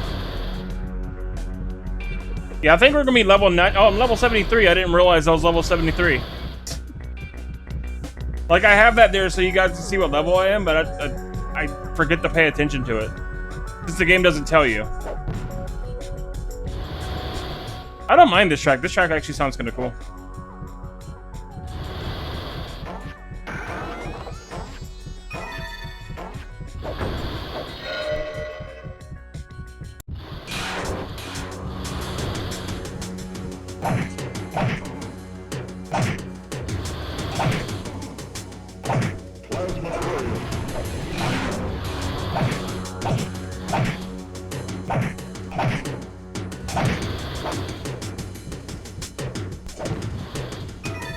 Yeah, I think we're gonna be level 9. Oh, I'm level 73. I didn't realize I was level 73. Like, I have that there so you guys can see what level I am, but I forget to pay attention to it. Since the game doesn't tell you. I don't mind this track. This track actually sounds kind of cool.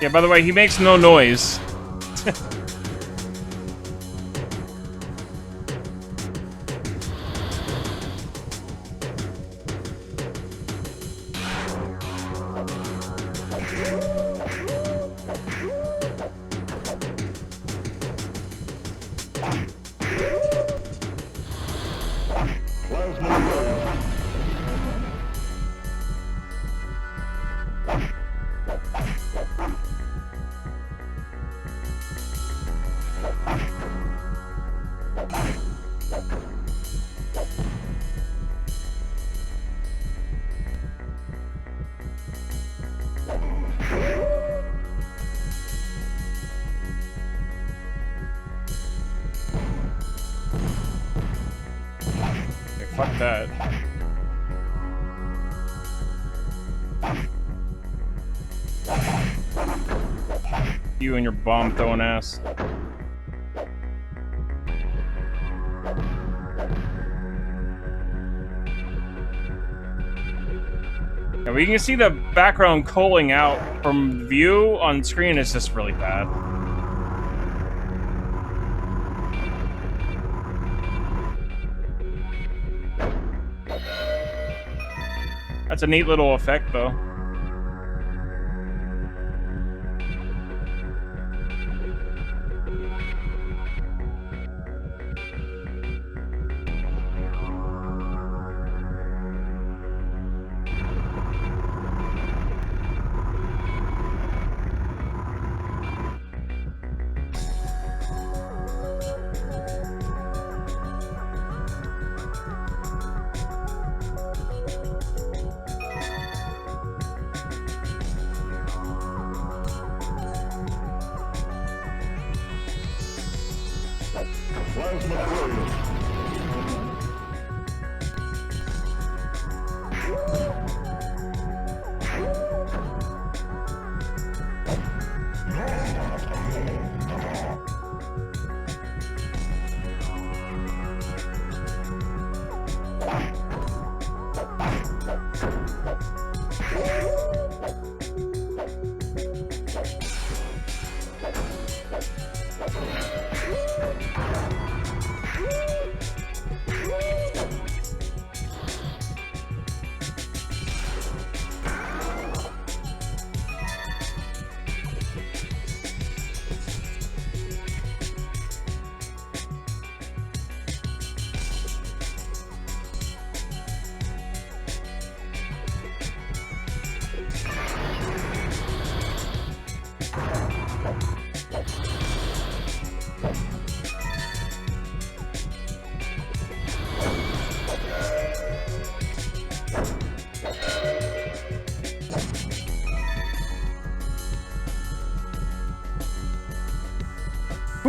Yeah, by the way, he makes no noise. Fuck that. You and your bomb throwing ass. And we can see the background culling out from view on screen. It's just really bad. That's a neat little effect, though.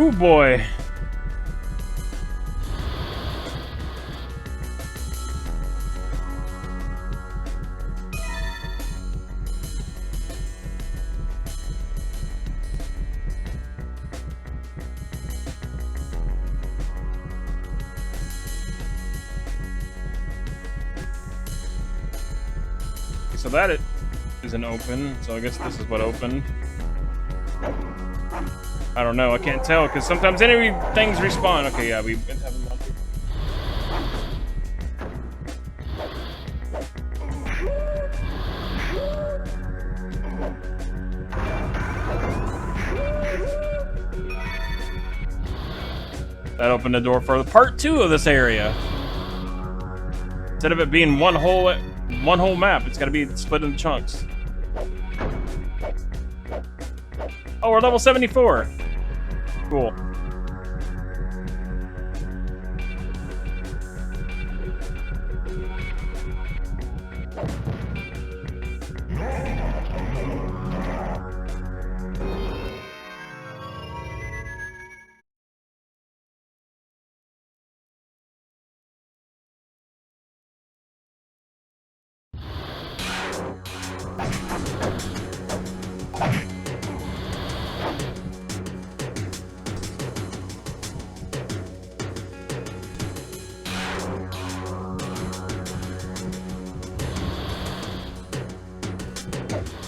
Ooh boy. So that it isn't open, so I guess this is what opened. I don't know, I can't tell, because sometimes enemy things respawn. Okay, yeah, we've been having one. That opened the door for the part 2 of this area. Instead of it being one whole map, it's got to be split into chunks. Oh, we're level 74. Cool.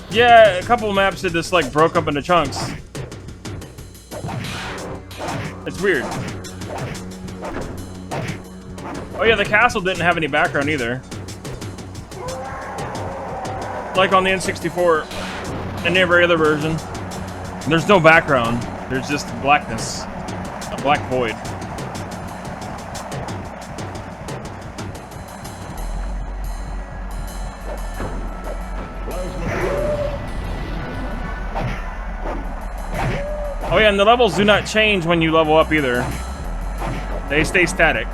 Yeah, a couple maps that just like broke up into chunks. It's weird. Oh yeah, the castle didn't have any background either. Like on the N64 and every other version. There's no background. There's just blackness. A black void. Oh yeah, and the levels do not change when you level up either. They stay static.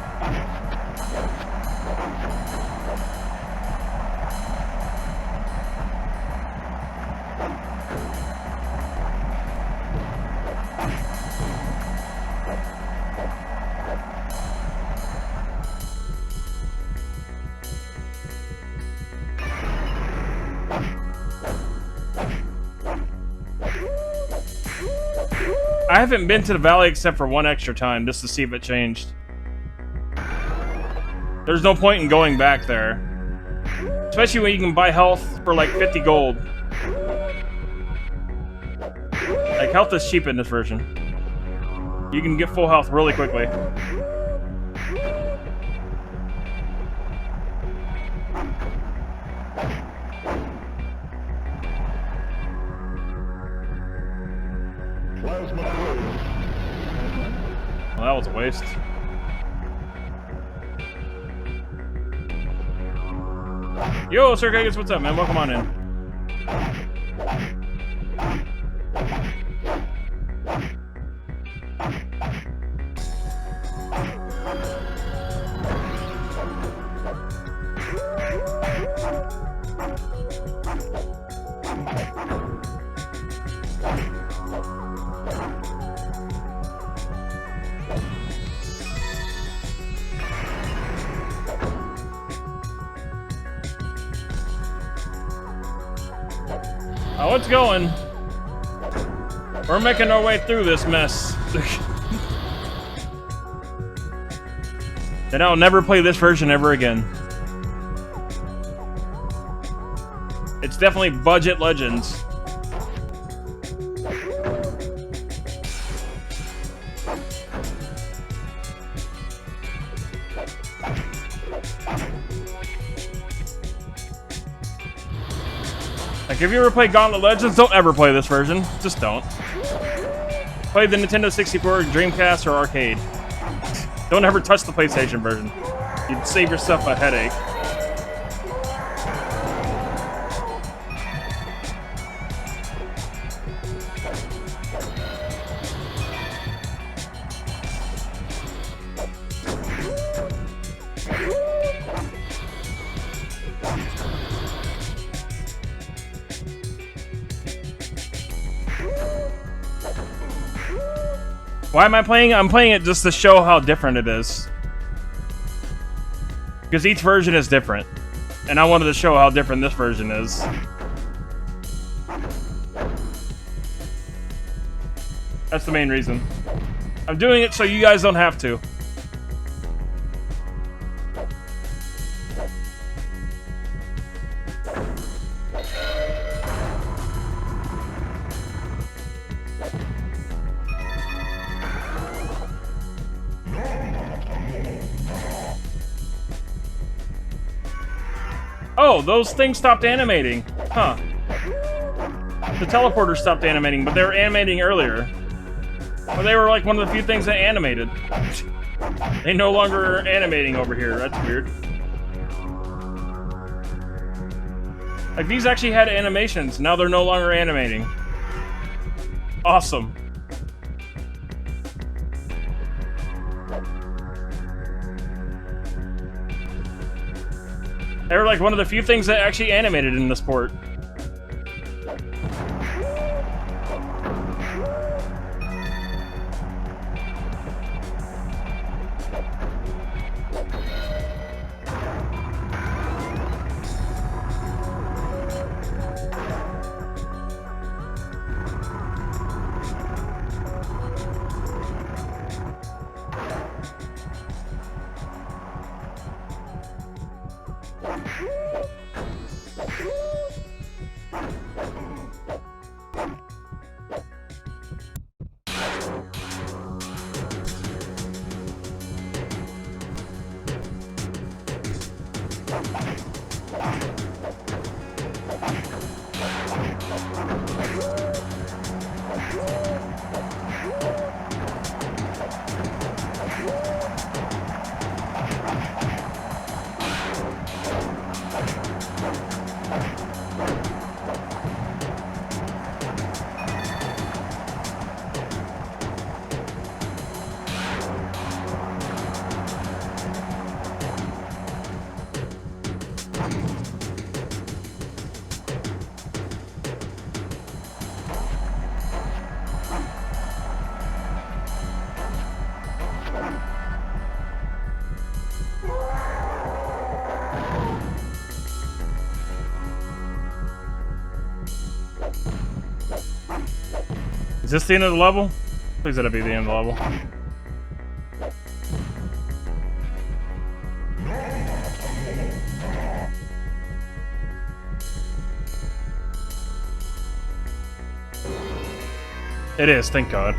I haven't been to the valley except for one extra time, just to see if it changed. There's no point in going back there. Especially when you can buy health for like 50 gold. Like, health is cheap in this version. You can get full health really quickly. Well, that was a waste. Yo, Sir Gagus, what's up, man? Welcome on in. Oh, it's going. We're making our way through this mess. Then I'll never play this version ever again. It's definitely budget Legends. Like, if you ever play Gauntlet Legends, don't ever play this version. Just don't. Play the Nintendo 64, Dreamcast, or Arcade. Don't ever touch the PlayStation version. You'd save yourself a headache. Why am I playing it? I'm playing it just to show how different it is. Because each version is different. And I wanted to show how different this version is. That's the main reason. I'm doing it so you guys don't have to. Oh, those things stopped animating. Huh. The teleporters stopped animating, but they were animating earlier. Well, they were like one of the few things that animated. They no longer are animating over here. That's weird. Like, these actually had animations. Now they're no longer animating. Awesome. They were like one of the few things that actually animated in this port. Is this the end of the level? Please let it be the end of the level. It is, thank God.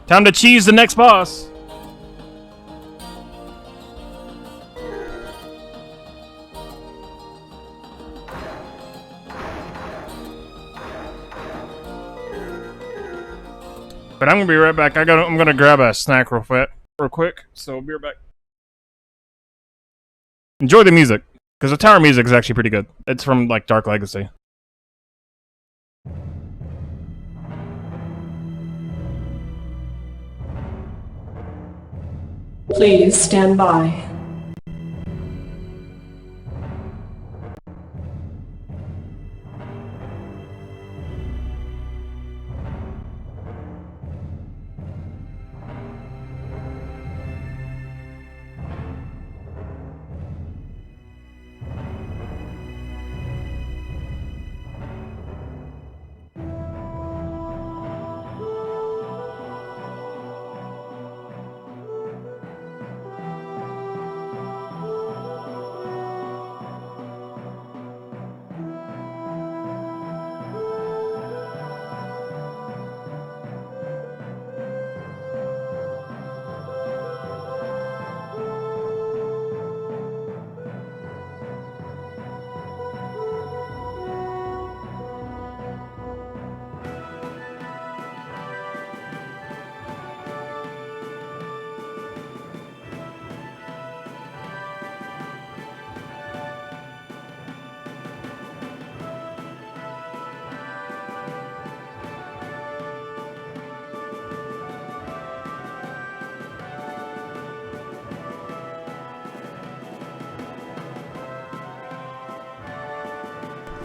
Time to cheese the next boss. But I'm gonna be right back. I'm gonna grab a snack real quick. So I'll be right back. Enjoy the music, because the tower music is actually pretty good. It's from like Dark Legacy. Please stand by.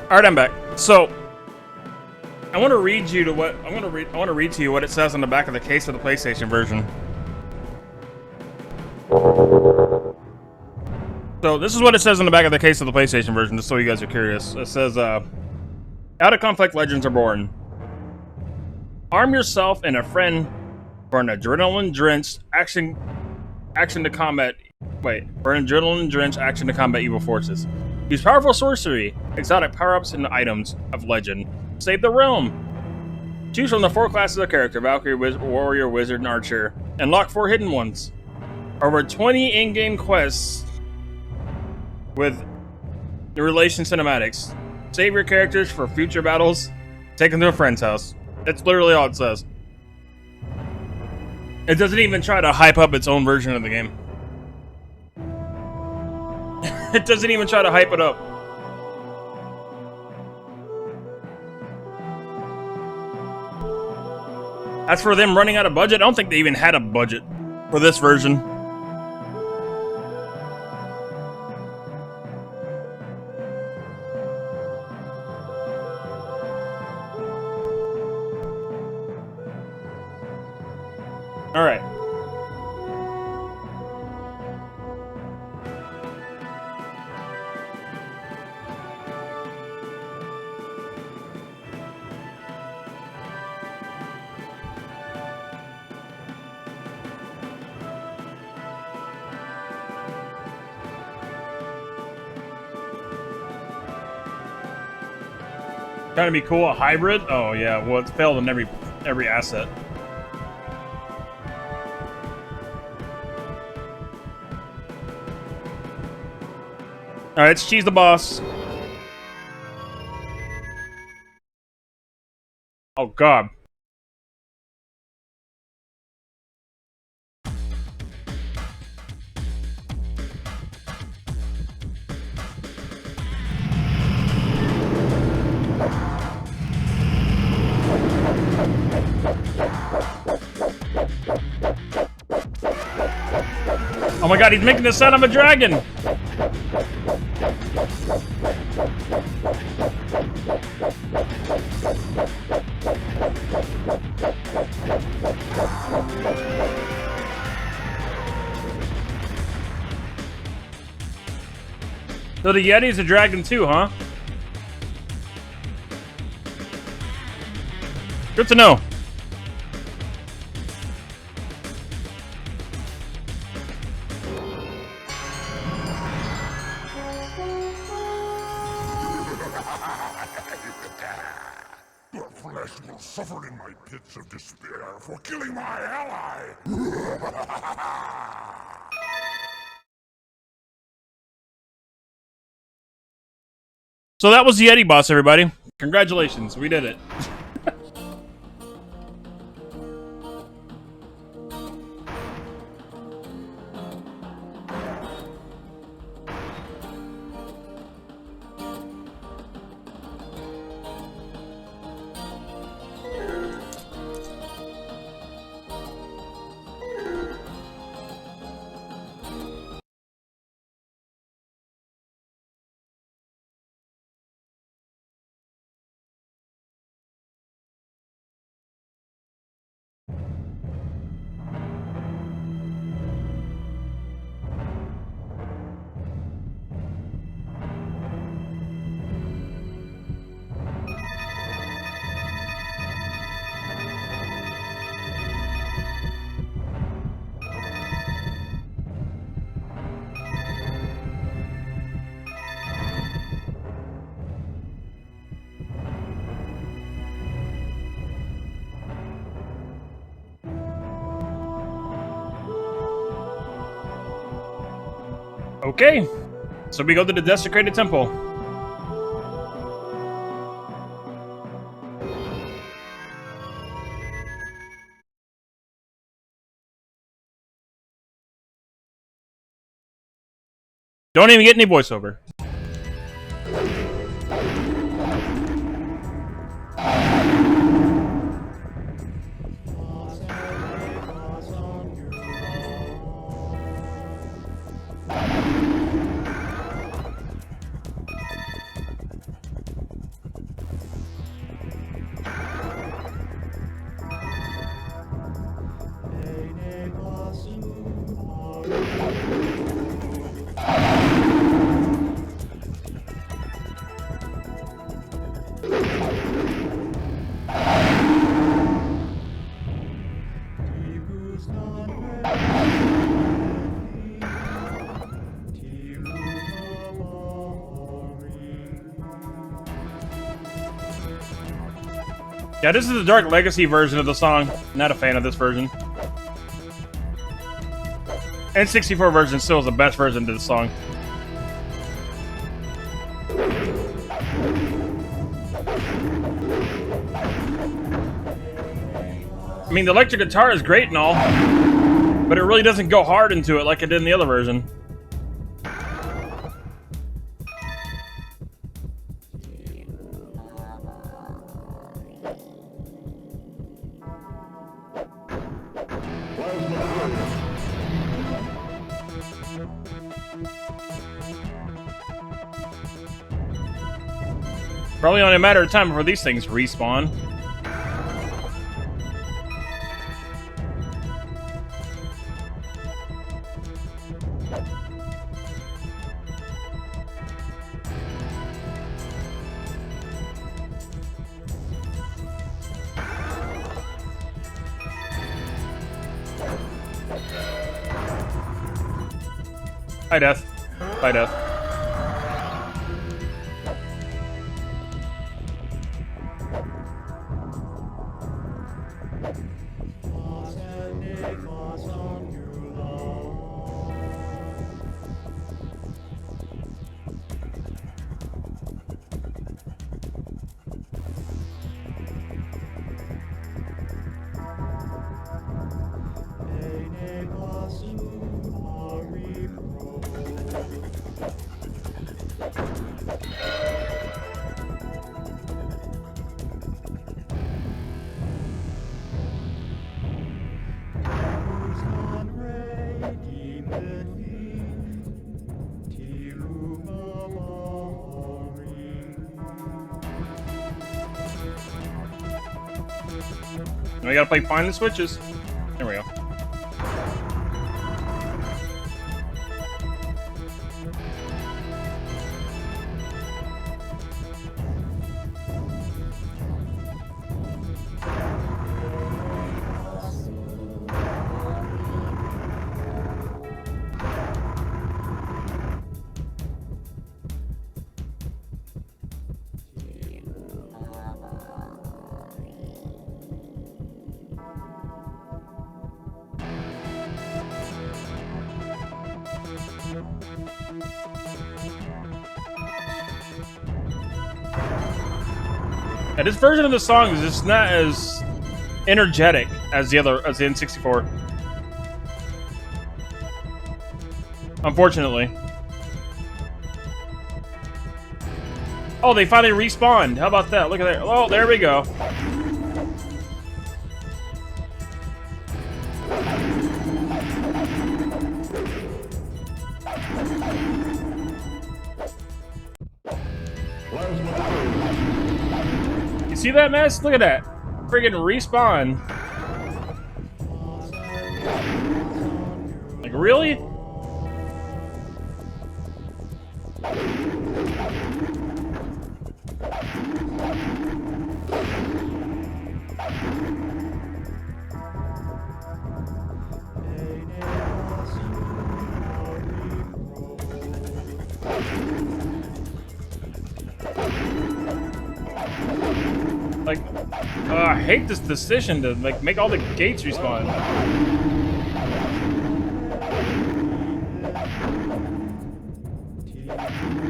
All right, I'm back. So, I want to read you to what I want to read to you what it says on the back of the case of the PlayStation version. So, this is what it says on the back of the case of the PlayStation version, just so you guys are curious. It says, "Out of conflict, legends are born. Arm yourself and a friend for an adrenaline-drenched action to combat. For an adrenaline-drenched action to combat evil forces. Use powerful sorcery, exotic power-ups, and items of legend. Save the realm. Choose from the 4 classes of character: Valkyrie, Warrior, Wizard, and Archer. Unlock 4 hidden ones. Over 20 in-game quests with the relation cinematics. Save your characters for future battles. Take them to a friend's house." That's literally all it says. It doesn't even try to hype up its own version of the game. It doesn't even try to hype it up. As for them running out of budget, I don't think they even had a budget for this version. All right. Trying to be cool, a hybrid? Oh yeah, well it's failed in every asset. Alright, let's cheese the boss. Oh god. Oh my god, he's making the sound of a dragon! So the Yeti's a dragon too, huh? Good to know. Your flesh will suffer in my pits of despair for killing my ally! So that was the Yeti boss, everybody. Congratulations, we did it. Okay, so we go to the desecrated temple. Don't even get any voiceover. Yeah, this is the Dark Legacy version of the song. Not a fan of this version. N64 version still is the best version of the song. I mean, the electric guitar is great and all, but it really doesn't go hard into it like it did in the other version. Probably only a matter of time before these things respawn. Hi, Death. Bye, Death. We gotta play Find the Switches. There we go. Yeah, this version of the song is just not as energetic as the N64. Unfortunately. Oh, they finally respawned. How about that? Look at that. Oh, there we go. You see that mess? Look at that. Friggin' respawn. Like, really? Like, I hate this decision to like make all the gates respawn.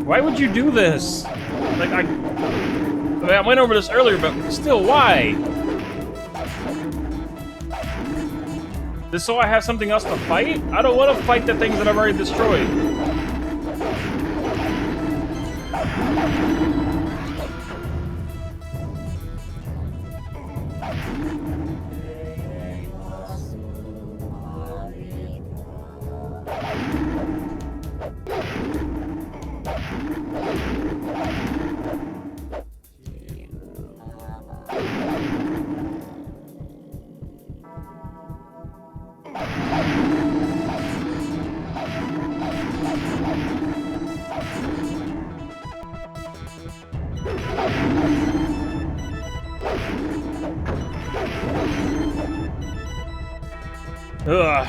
Why would you do this? Like, I went over this earlier, but still, why? Just so I have something else to fight? I don't want to fight the things that I've already destroyed. Ugh.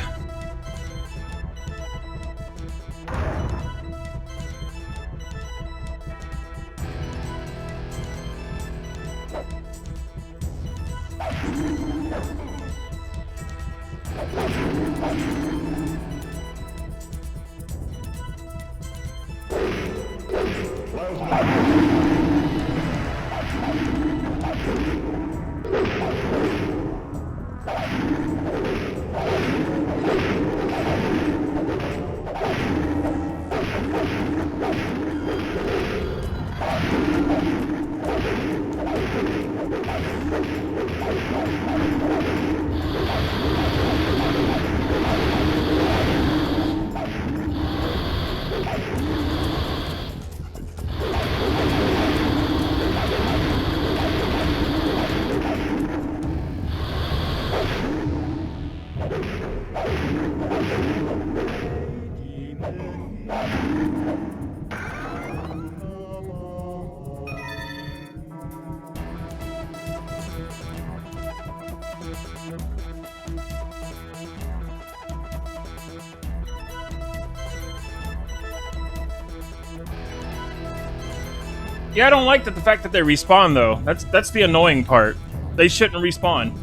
Yeah, I don't like the fact that they respawn though. That's the annoying part. They shouldn't respawn.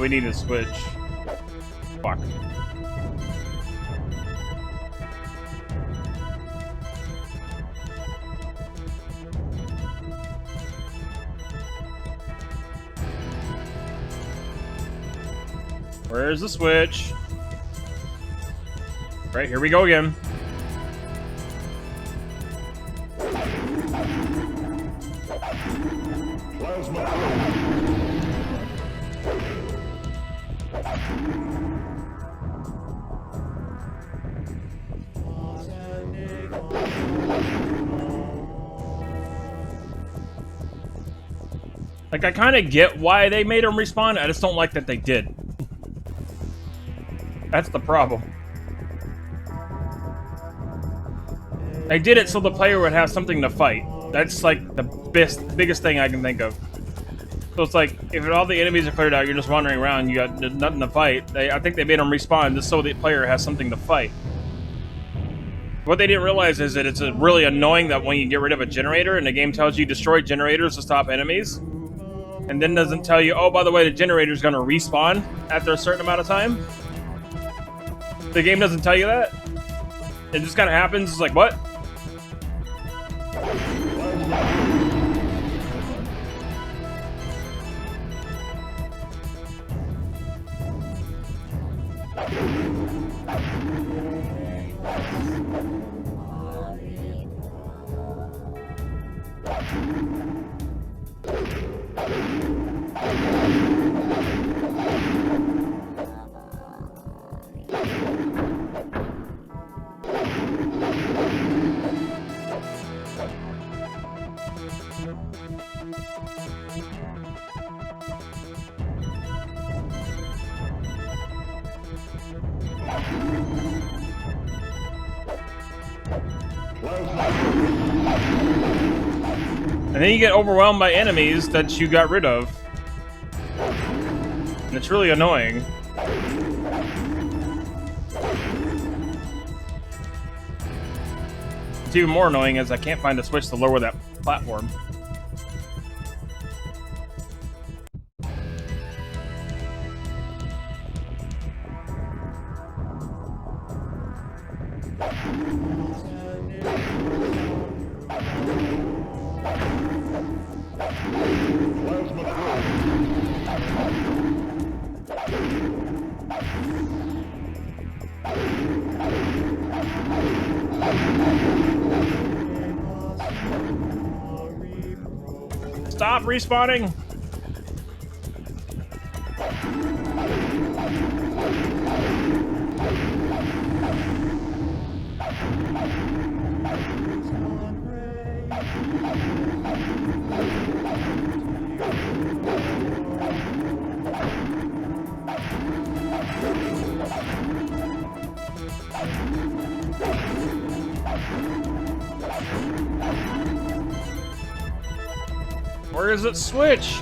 We need to switch. Fuck. Where's the switch? Right, here we go again. Like, I kind of get why they made him respawn, I just don't like that they did. That's the problem. They did it so the player would have something to fight. That's, like, the biggest thing I can think of. So it's like, if all the enemies are cleared out, you're just wandering around, you got nothing to fight. I think they made them respawn just so the player has something to fight. What they didn't realize is that it's really annoying that when you get rid of a generator and the game tells you destroy generators to stop enemies, and then doesn't tell you, oh, by the way, the generator's gonna respawn after a certain amount of time. The game doesn't tell you that. It just kind of happens. It's like, what? And then you get overwhelmed by enemies that you got rid of. And it's really annoying. It's even more annoying as I can't find a switch to lower that platform. Stop respawning! Where is it switch?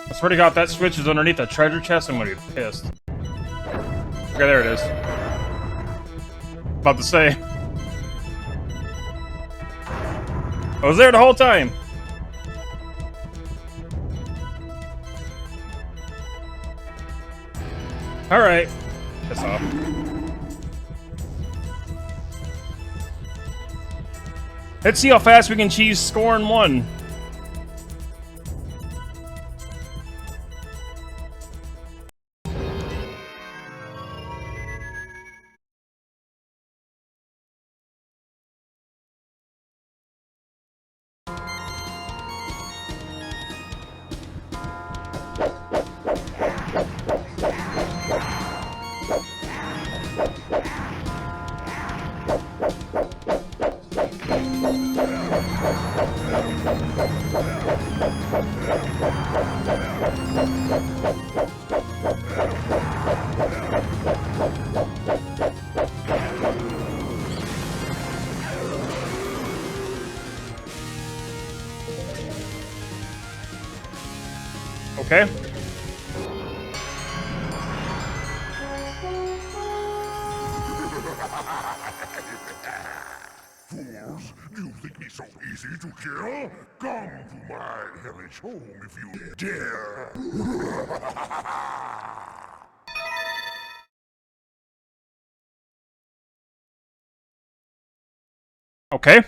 I swear to God, if that switch is underneath a treasure chest, I'm gonna be pissed. Okay, there it is. About to say. I was there the whole time! Alright. Piss off. Let's see how fast we can cheese score in one. Okay. Fools, do you think me so easy to kill? Come to my hellish home if you dare. Okay.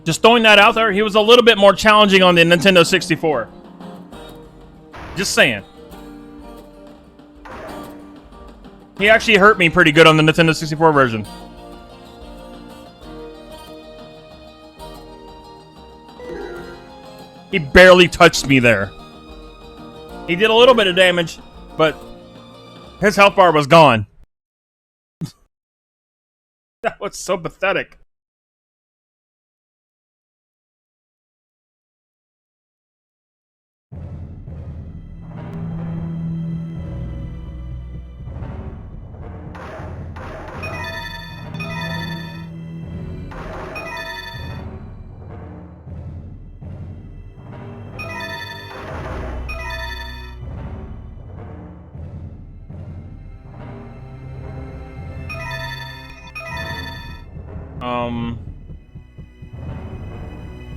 Just throwing that out there, he was a little bit more challenging on the Nintendo 64. Just saying. He actually hurt me pretty good on the Nintendo 64 version. He barely touched me there. He did a little bit of damage, but his health bar was gone. That was so pathetic.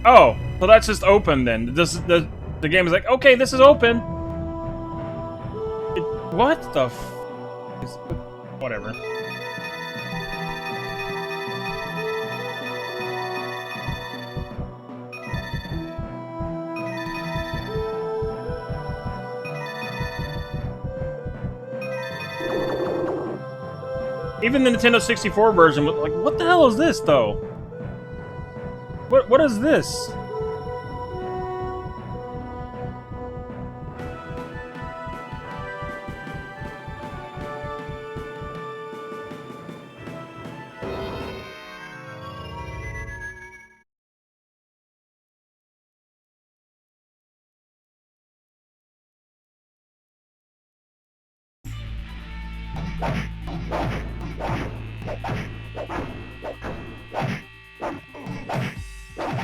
Oh, so that's just open then. The game is like, okay, this is open. What the whatever. Even the Nintendo 64 version was like, what the hell is this though? What is this?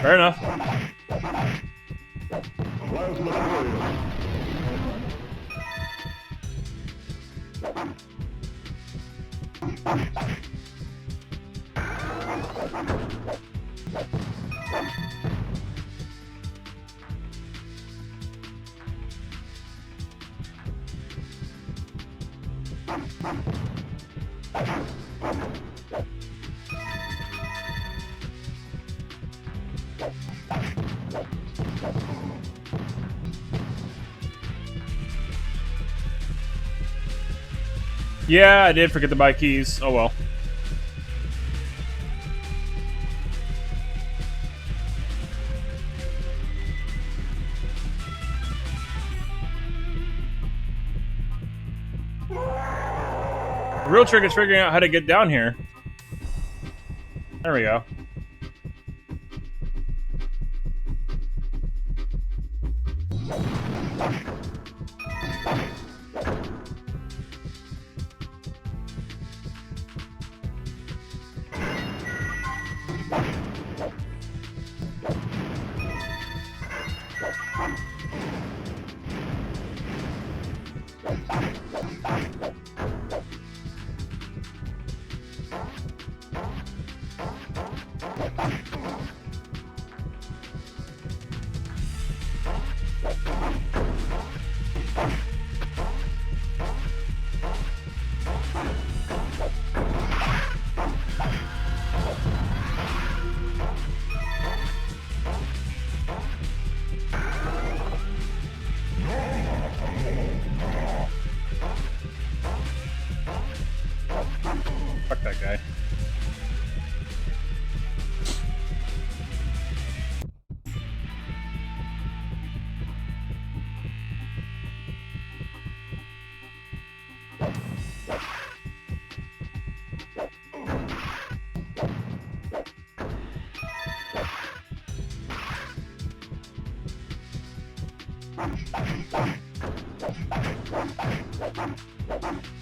Fair enough. Yeah, I did forget to buy keys. Oh well. The real trick is figuring out how to get down here. There we go.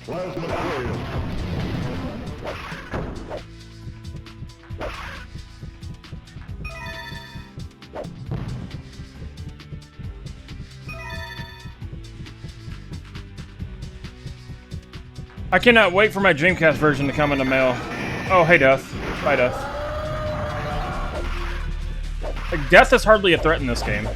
Plasma trail. I cannot wait for my Dreamcast version to come in the mail. Oh, hey, Death. Bye, Death. Like, Death is hardly a threat in this game.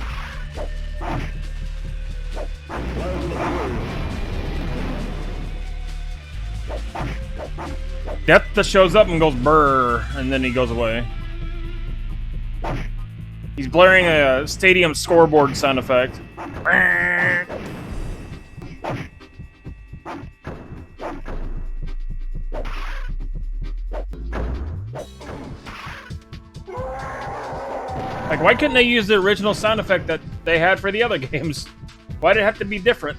Death just shows up and goes brrr, and then he goes away. He's blaring a stadium scoreboard sound effect. Like, why couldn't they use the original sound effect that they had for the other games? Why did it have to be different?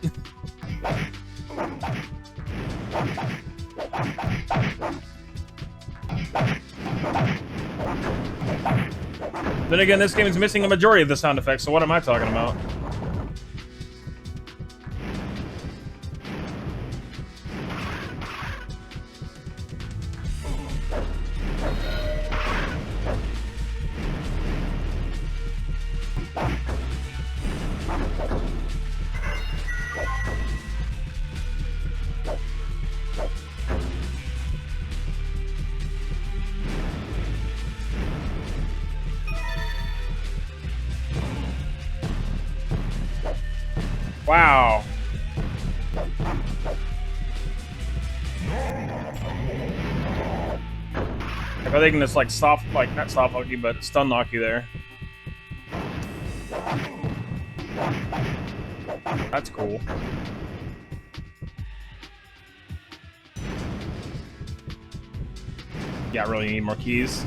Then again, this game is missing a majority of the sound effects, so what am I talking about? Wow. I bet they can just like soft, like not soft lock you, but stun lock you there. That's cool. Yeah, I really need more keys.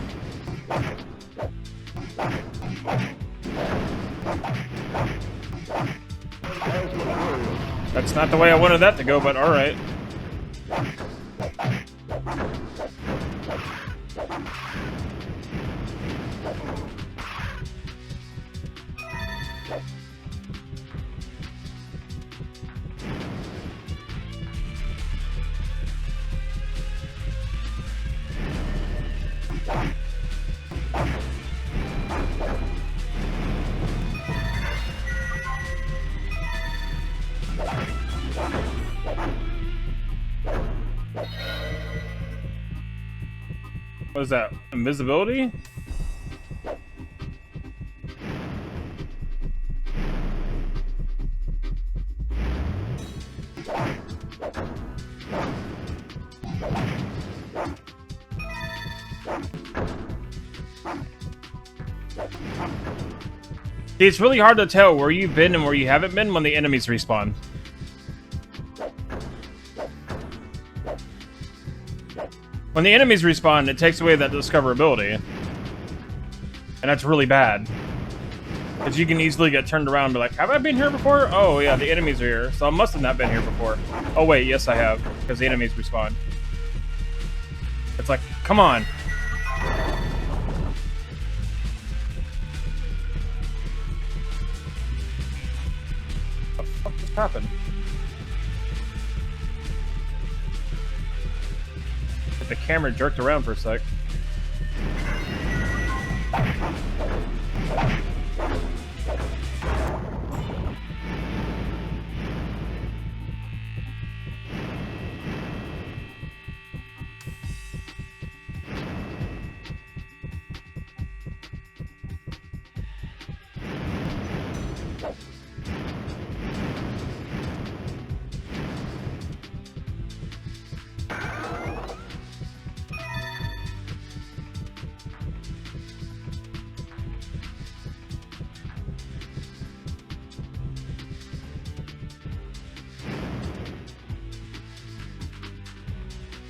That's not the way I wanted that to go, but alright. What is that? Invisibility? See, it's really hard to tell where you've been and where you haven't been when the enemies respawn. When the enemies respawn, it takes away that discoverability. And that's really bad. Because you can easily get turned around and be like, have I been here before? Oh yeah, the enemies are here. So I must have not been here before. Oh wait, yes I have. Because the enemies respawn. It's like, come on. What the fuck just happened? The camera jerked around for a sec.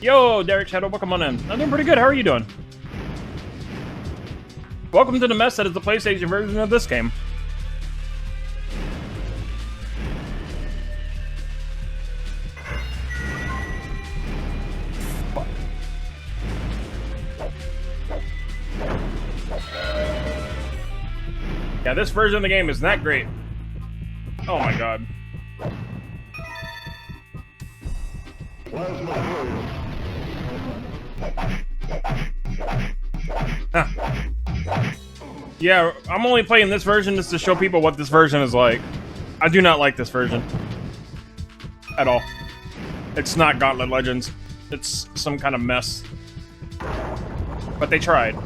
Yo, Derek Shadow, welcome on in. I'm doing pretty good. How are you doing? Welcome to the mess that is the PlayStation version of this game. Yeah, this version of the game is not great. Oh my god. Yeah, I'm only playing this version just to show people what this version is like. I do not like this version. At all. It's not Gauntlet Legends. It's some kind of mess. But they tried.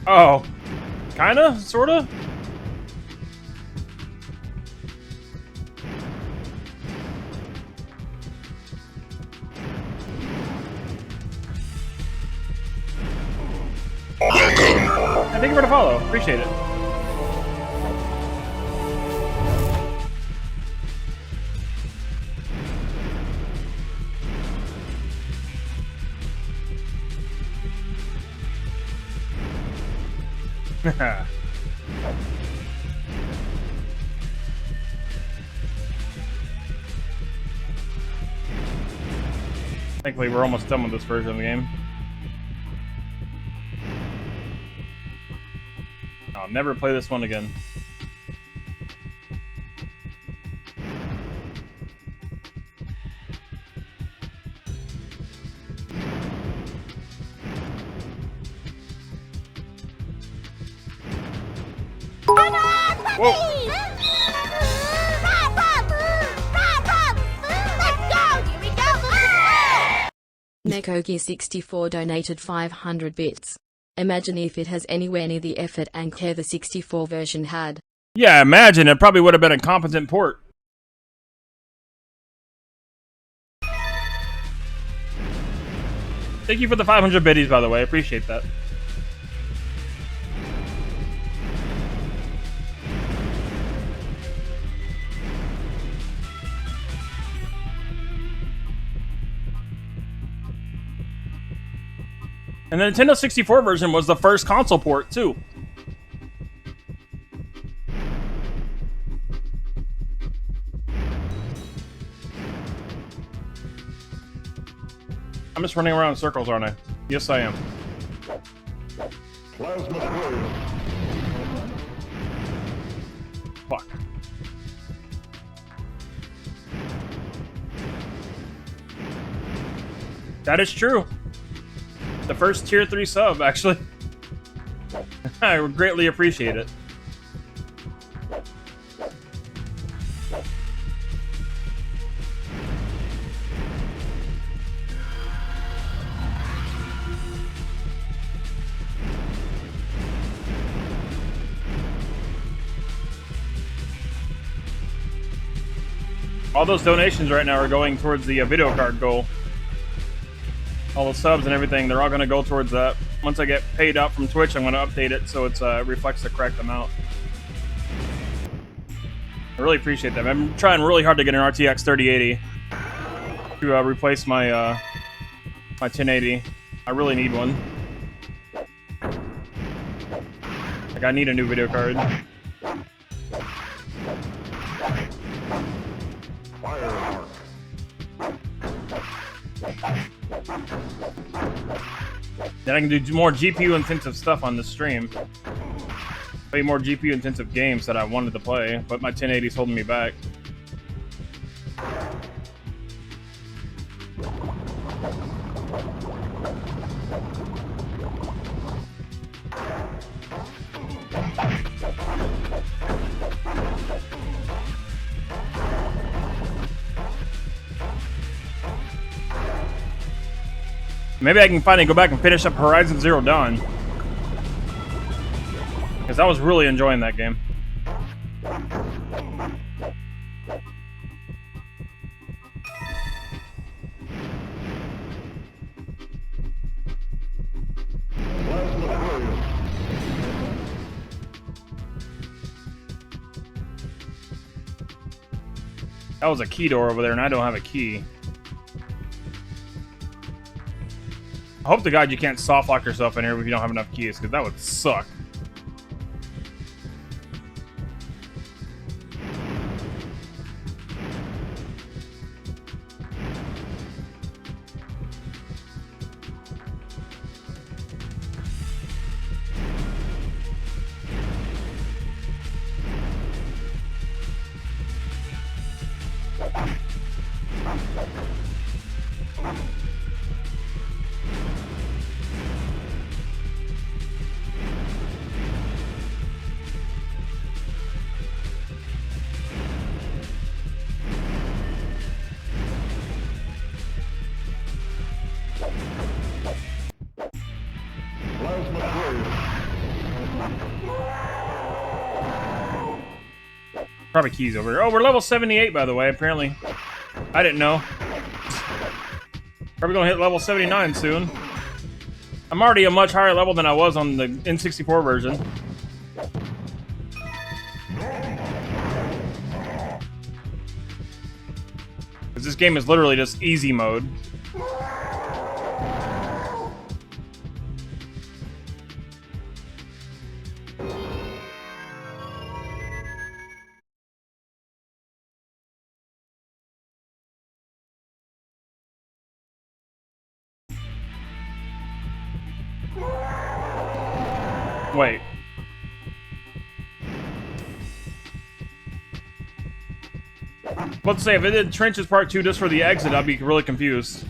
Oh. Kinda? Sorta? Thank you for the follow. Appreciate it. Thankfully, we're almost done with this version of the game. I'll never play this one again. Whoa! Nekogi64 donated 500 bits. Imagine if it has anywhere near the effort and care the 64 version had. Yeah, imagine. It probably would have been a competent port. Thank you for the 500 biddies, by the way. I appreciate that. And the Nintendo 64 version was the first console port, too. I'm just running around in circles, aren't I? Yes, I am. Fuck. That is true. The first tier 3 sub, actually. I would greatly appreciate it. All those donations right now are going towards the video card goal. All the subs and everything, they're all going to go towards that. Once I get paid out from Twitch, I'm going to update it so it reflects the correct amount. I really appreciate that. I'm trying really hard to get an RTX 3080 to replace my my 1080. I really need one. Like, I need a new video card. Then I can do more GPU-intensive stuff on this stream. Play more GPU-intensive games that I wanted to play, but my 1080's holding me back. Maybe I can finally go back and finish up Horizon Zero Dawn. Because I was really enjoying that game. That was a key door over there, and I don't have a key. I hope to God you can't soft lock yourself in here if you don't have enough keys, because that would suck. Probably keys over here. Oh, we're level 78, by the way, apparently. I didn't know. Probably gonna hit level 79 soon. I'm already a much higher level than I was on the N64 version. Because this game is literally just easy mode. Wait. Let's say if it did Trenches Part 2 just for the exit, I'd be really confused.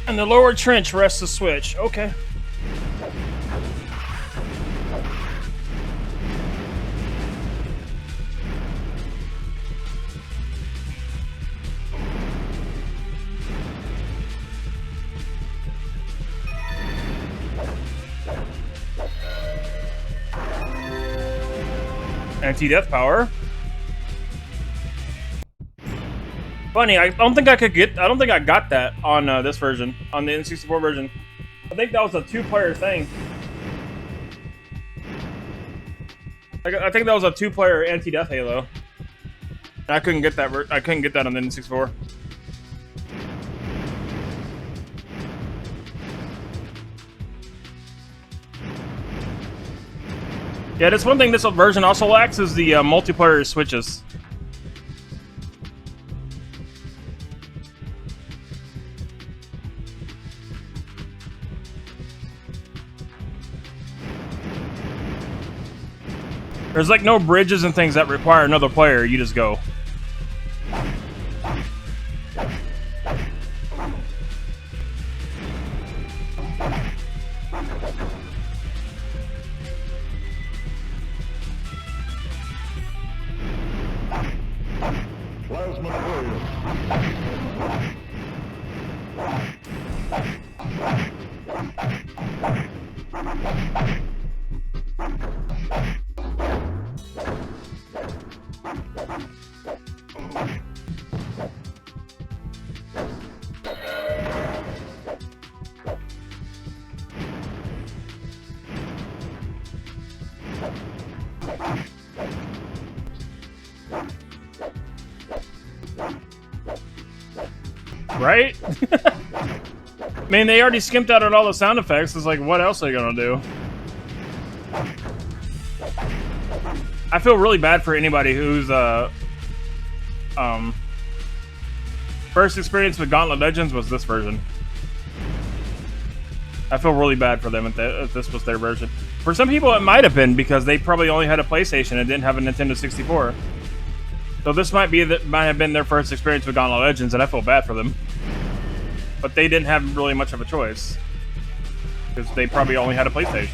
And the lower trench rests the switch. Okay. Anti-death power. Funny, I don't think I got that on this version, on the N64 version. I think that was a two-player thing. I think that was a two-player anti-death Halo. And I couldn't get that. I couldn't get that on the N64. Yeah, that's one thing this version also lacks is the multiplayer switches. There's like no bridges and things that require another player, you just go. Right? I mean, they already skimped out on all the sound effects. It's like, what else are they gonna do? I feel really bad for anybody who's for first experience with Gauntlet Legends was this version. I feel really bad for them if this was their version. For some people, it might have been because they probably only had a PlayStation and didn't have a Nintendo 64. So this might have been their first experience with Gauntlet Legends, and I feel bad for them. But they didn't have really much of a choice because they probably only had a PlayStation.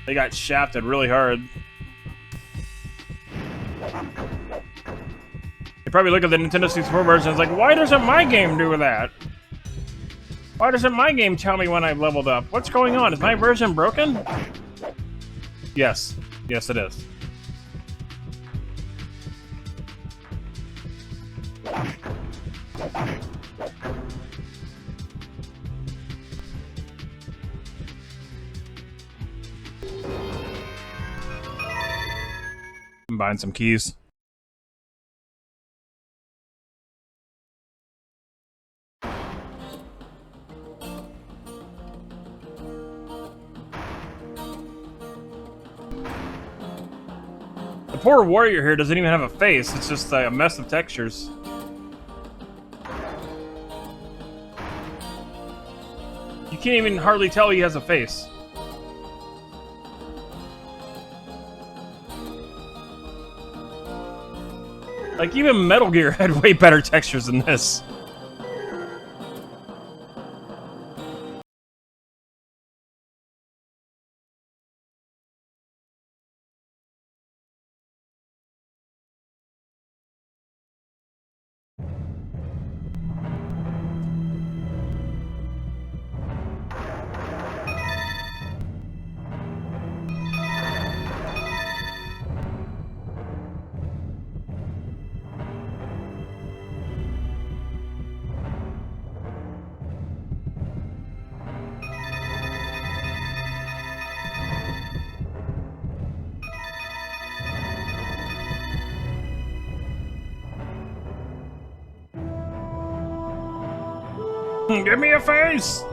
They got shafted really hard. You probably look at the Nintendo 64 version and it's like, why doesn't my game do that? Why doesn't my game tell me when I've leveled up? What's going on? Is my version broken? Yes. Yes, it is. I'm buying some keys. The poor warrior here doesn't even have a face, it's just a mess of textures. You can't even hardly tell he has a face. Like, even Metal Gear had way better textures than this. Give me a face!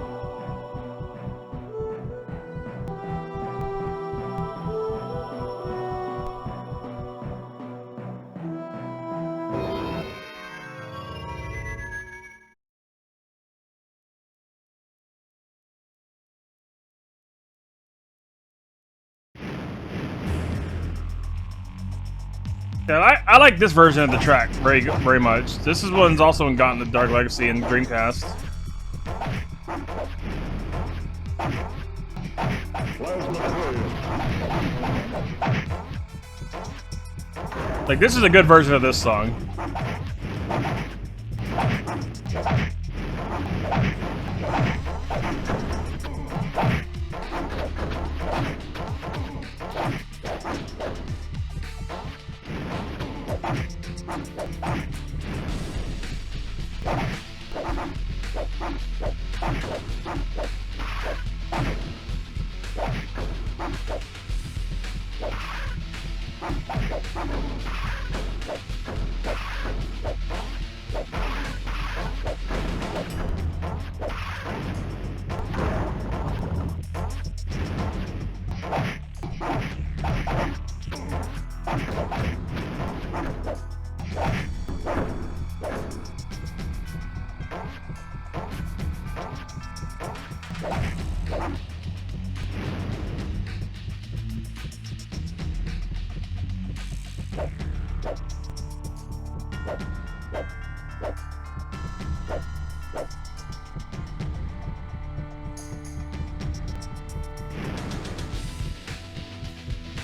Yeah, I like this version of the track very much. This is one's also in Gauntlet Dark Legacy and Dreamcast. Like, this is a good version of this song.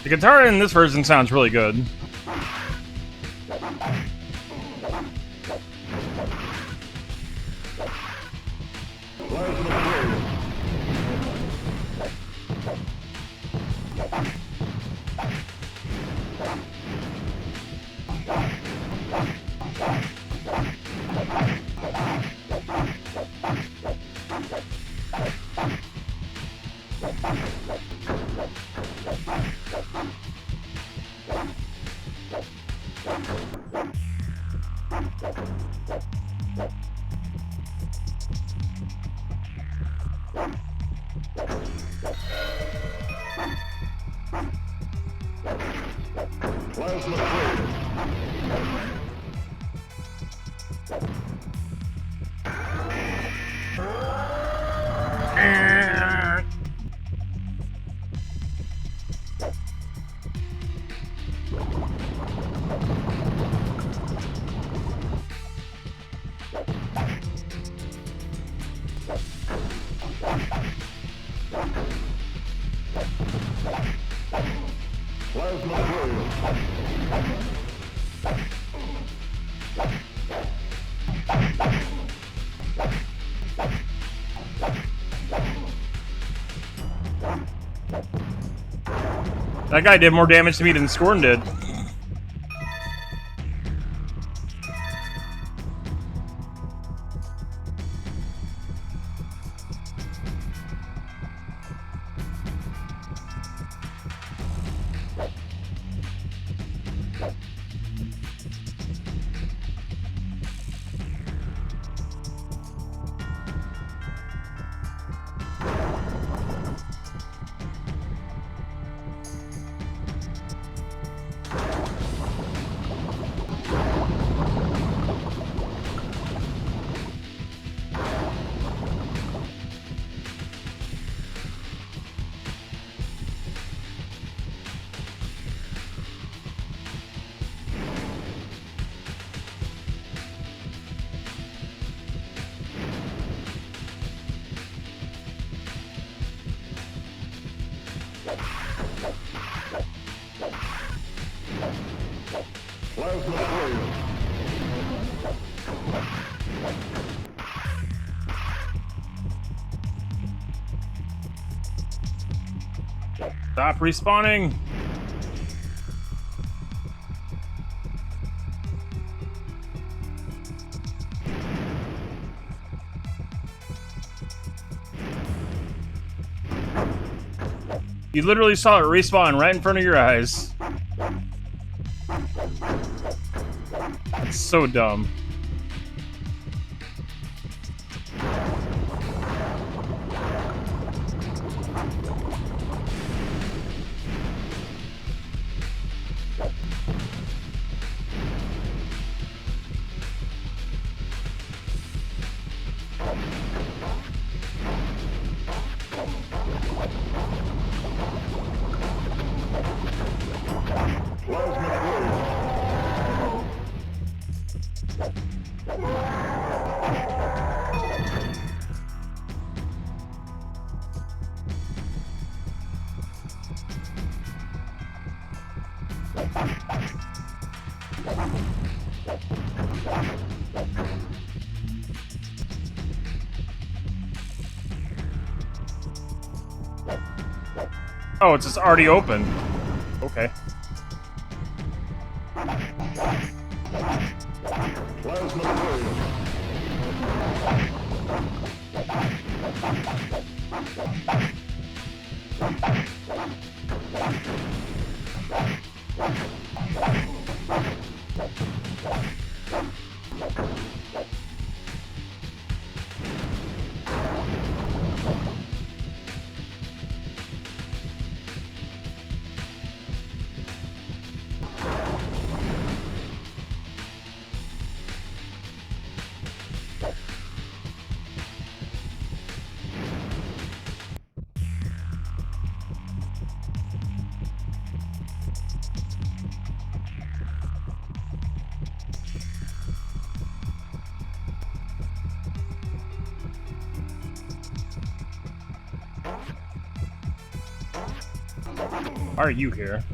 The guitar in this version sounds really good. Plasma That guy did more damage to me than Scorn did. Stop respawning! You literally saw it respawn right in front of your eyes. That's so dumb. Oh, it's just already open. Okay. Why are you here?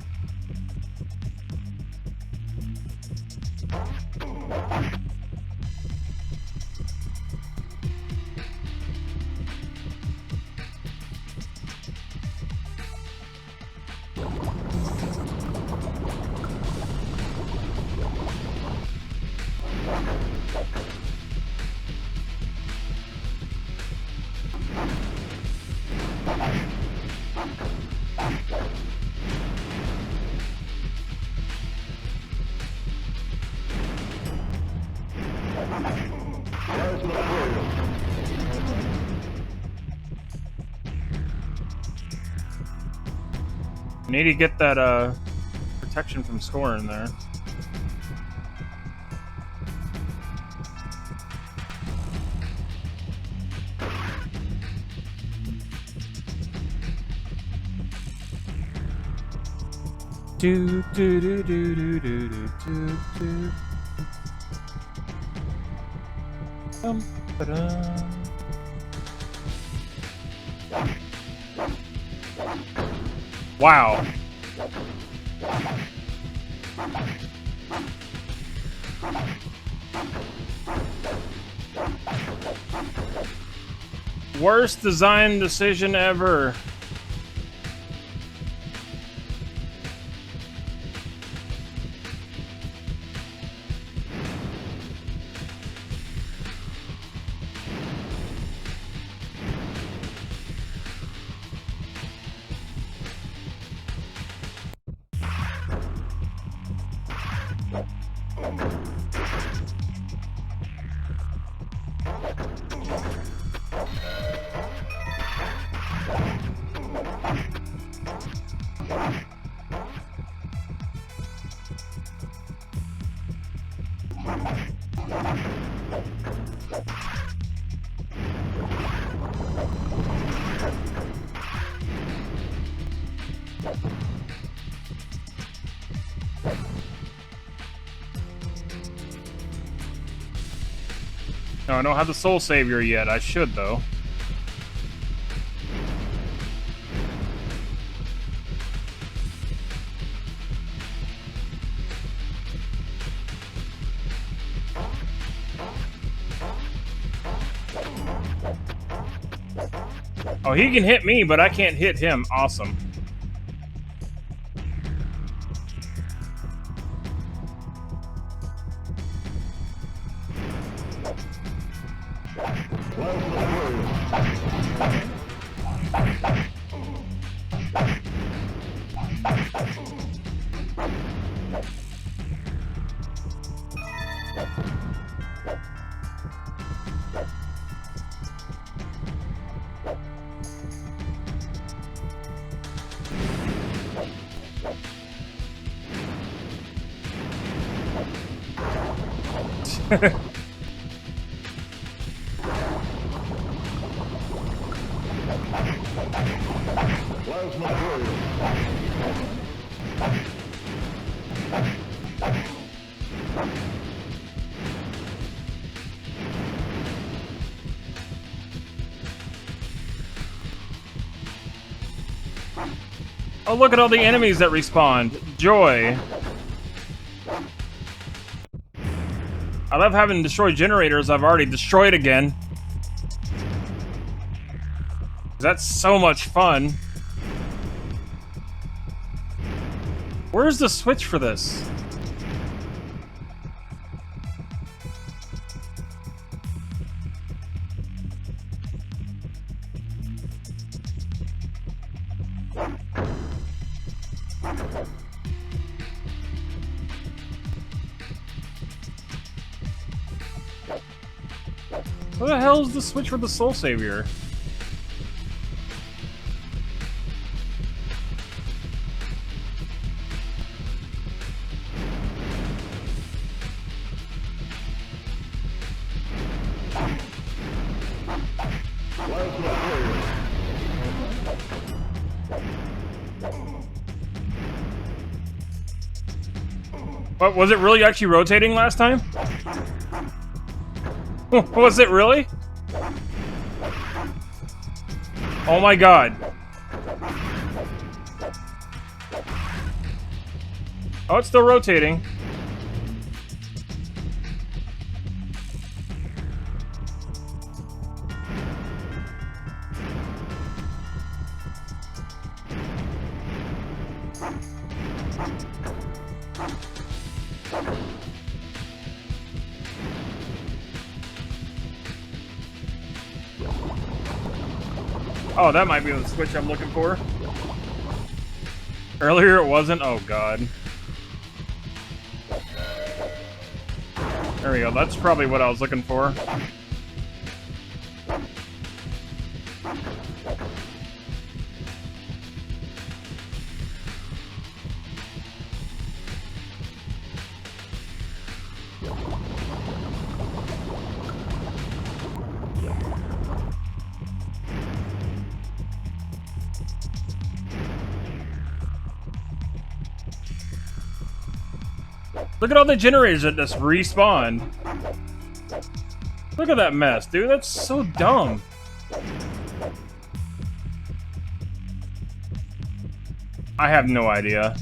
Need to get that protection from scoring there. Do do do do do do do do do. Ba-dum. Wow. Worst design decision ever. No, I don't have the Soul Savior yet. I should, though. Oh, he can hit me, but I can't hit him. Awesome. Oh, look at all the enemies that respawned. Joy. I love having destroyed generators I've already destroyed again. That's so much fun. Where's the switch for this? Where the hell is the switch for the Soul Savior? What, was it really actually rotating last time? Was it really? Oh my god. Oh, it's still rotating. Oh, that might be the switch I'm looking for. Earlier it wasn't? Oh god. There we go, that's probably what I was looking for. Look at all the generators that just respawn. Look at that mess, dude. That's so dumb. I have no idea.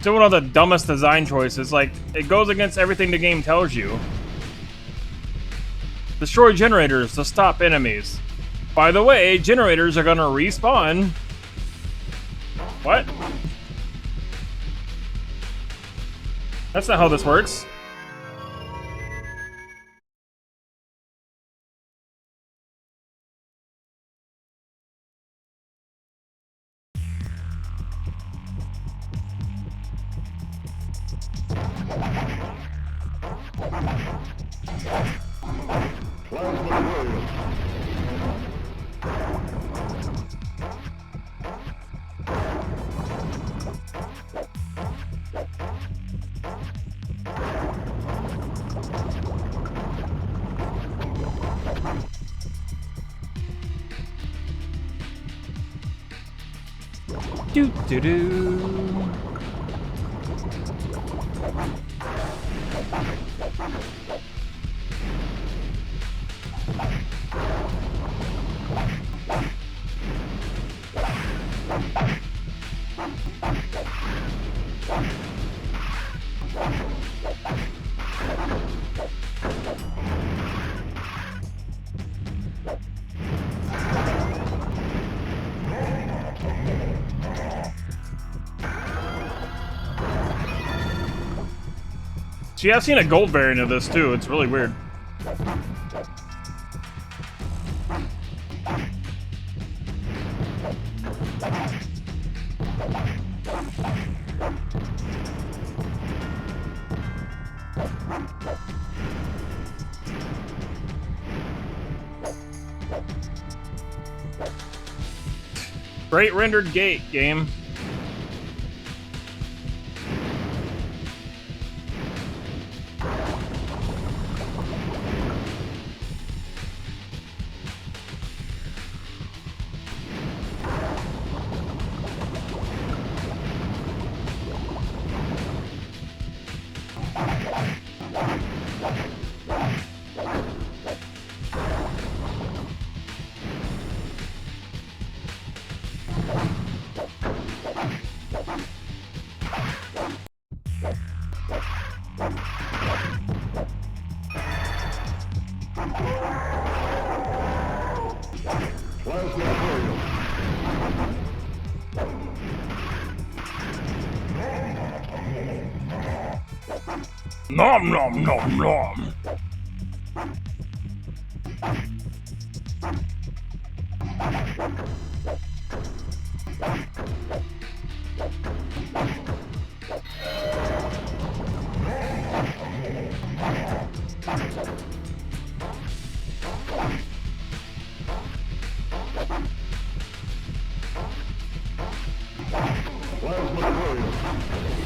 Still one of the dumbest design choices. Like, it goes against everything the game tells you. Destroy generators to stop enemies. By the way, generators are gonna respawn. What? That's not how this works. Do do do. See, I've seen a gold variant of this too. It's really weird. Great rendered gate, game. Nom nom nom nom.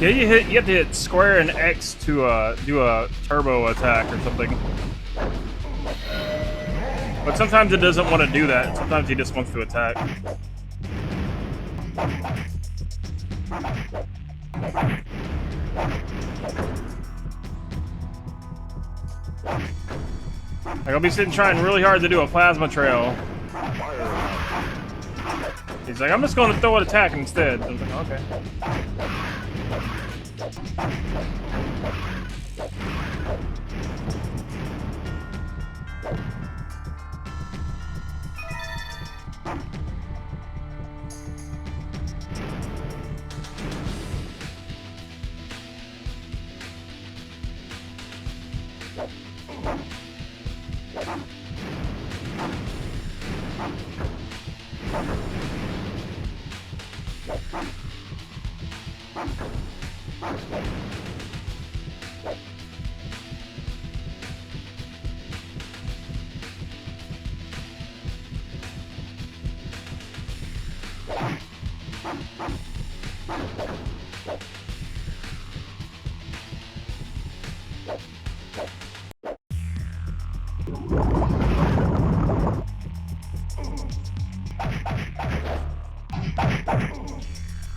Yeah, you have to hit square and X to do a turbo attack or something. But sometimes it doesn't want to do that. Sometimes he just wants to attack. Like, I'll be sitting trying really hard to do a plasma trail. He's like, I'm just going to throw an attack instead. I'm like, okay.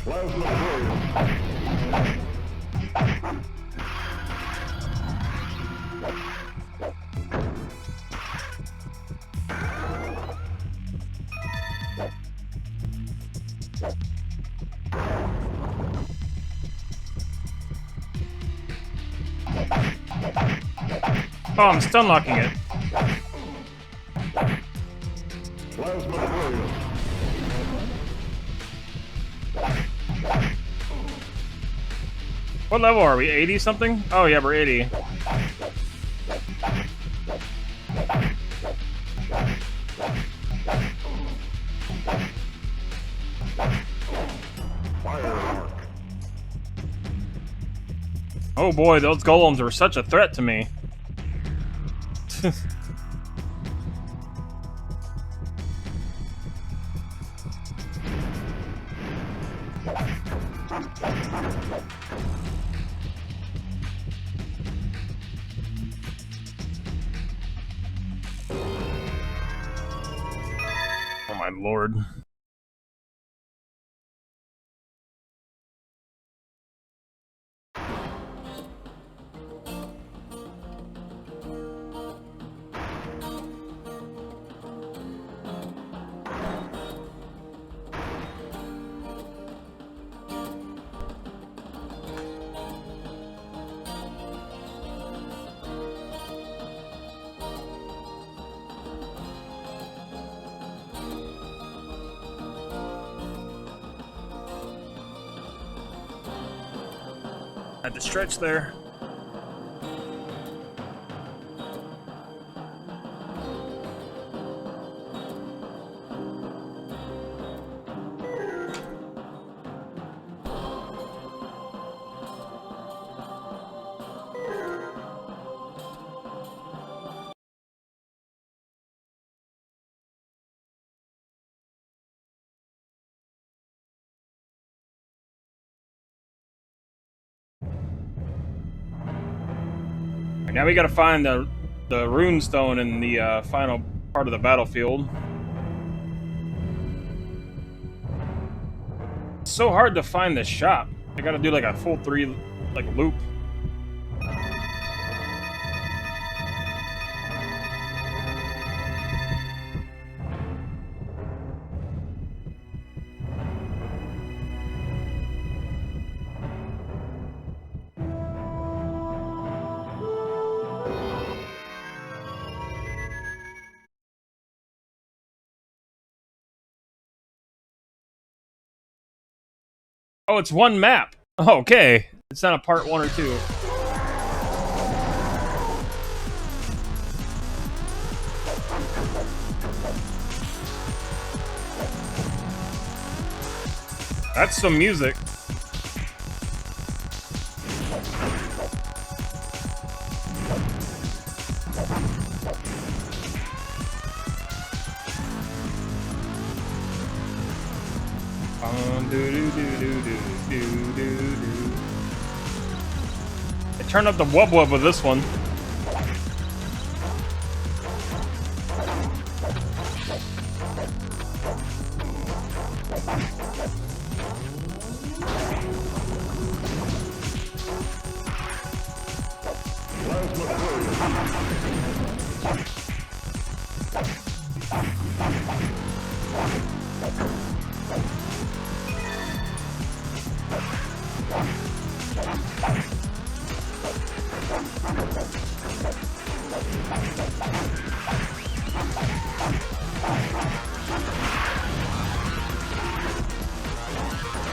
Plasma Warrior. Oh, I'm stun locking it. Plasma Warrior. What level are we? 80 something? Oh yeah, we're 80. Fire Arc. Oh boy, those golems were such a threat to me. Oh my lord. Had to stretch there. Now we gotta find the rune stone in the final part of the battlefield. It's so hard to find the shop. I gotta do like a full 3 loop. Oh, it's one map. Oh, okay. It's not a part 1 or 2. That's some music. They turned up the wub wub with this one.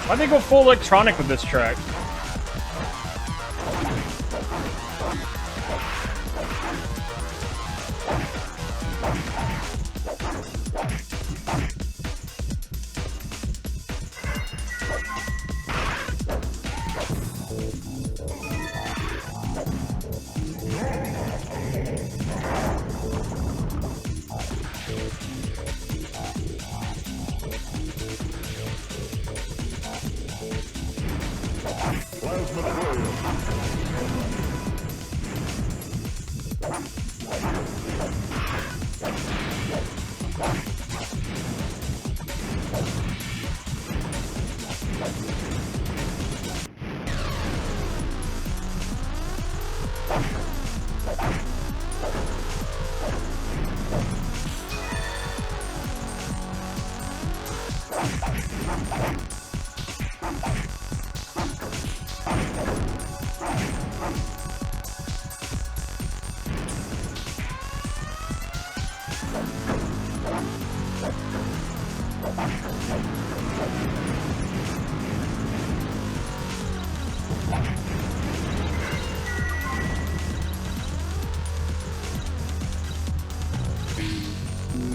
Why'd they go full electronic with this track? Plasma probe.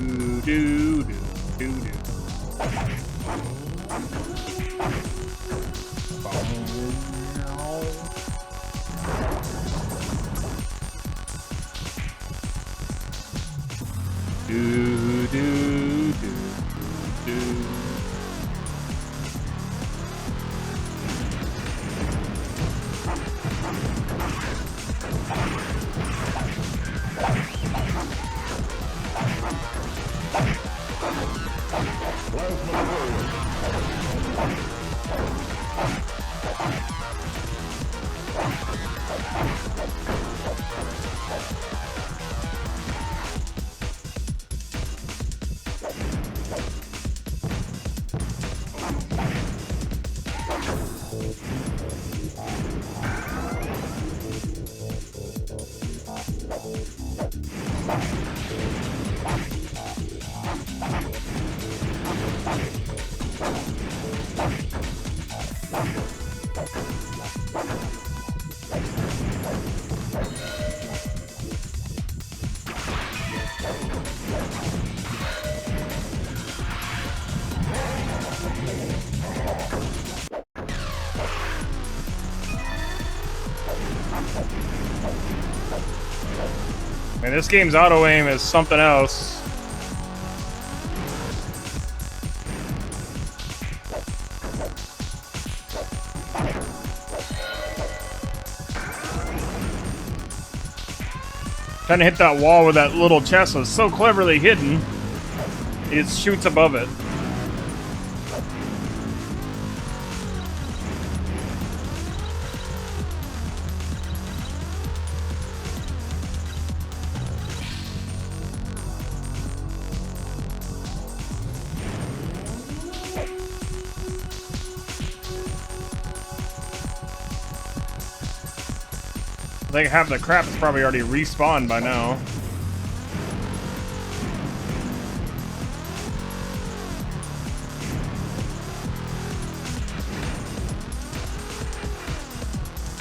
Do, do, do, do. Do, do, do, do. Man, this game's auto aim is something else. Trying to hit that wall with that little chest was so cleverly hidden. It shoots above it. I think half the crap is probably already respawned by now.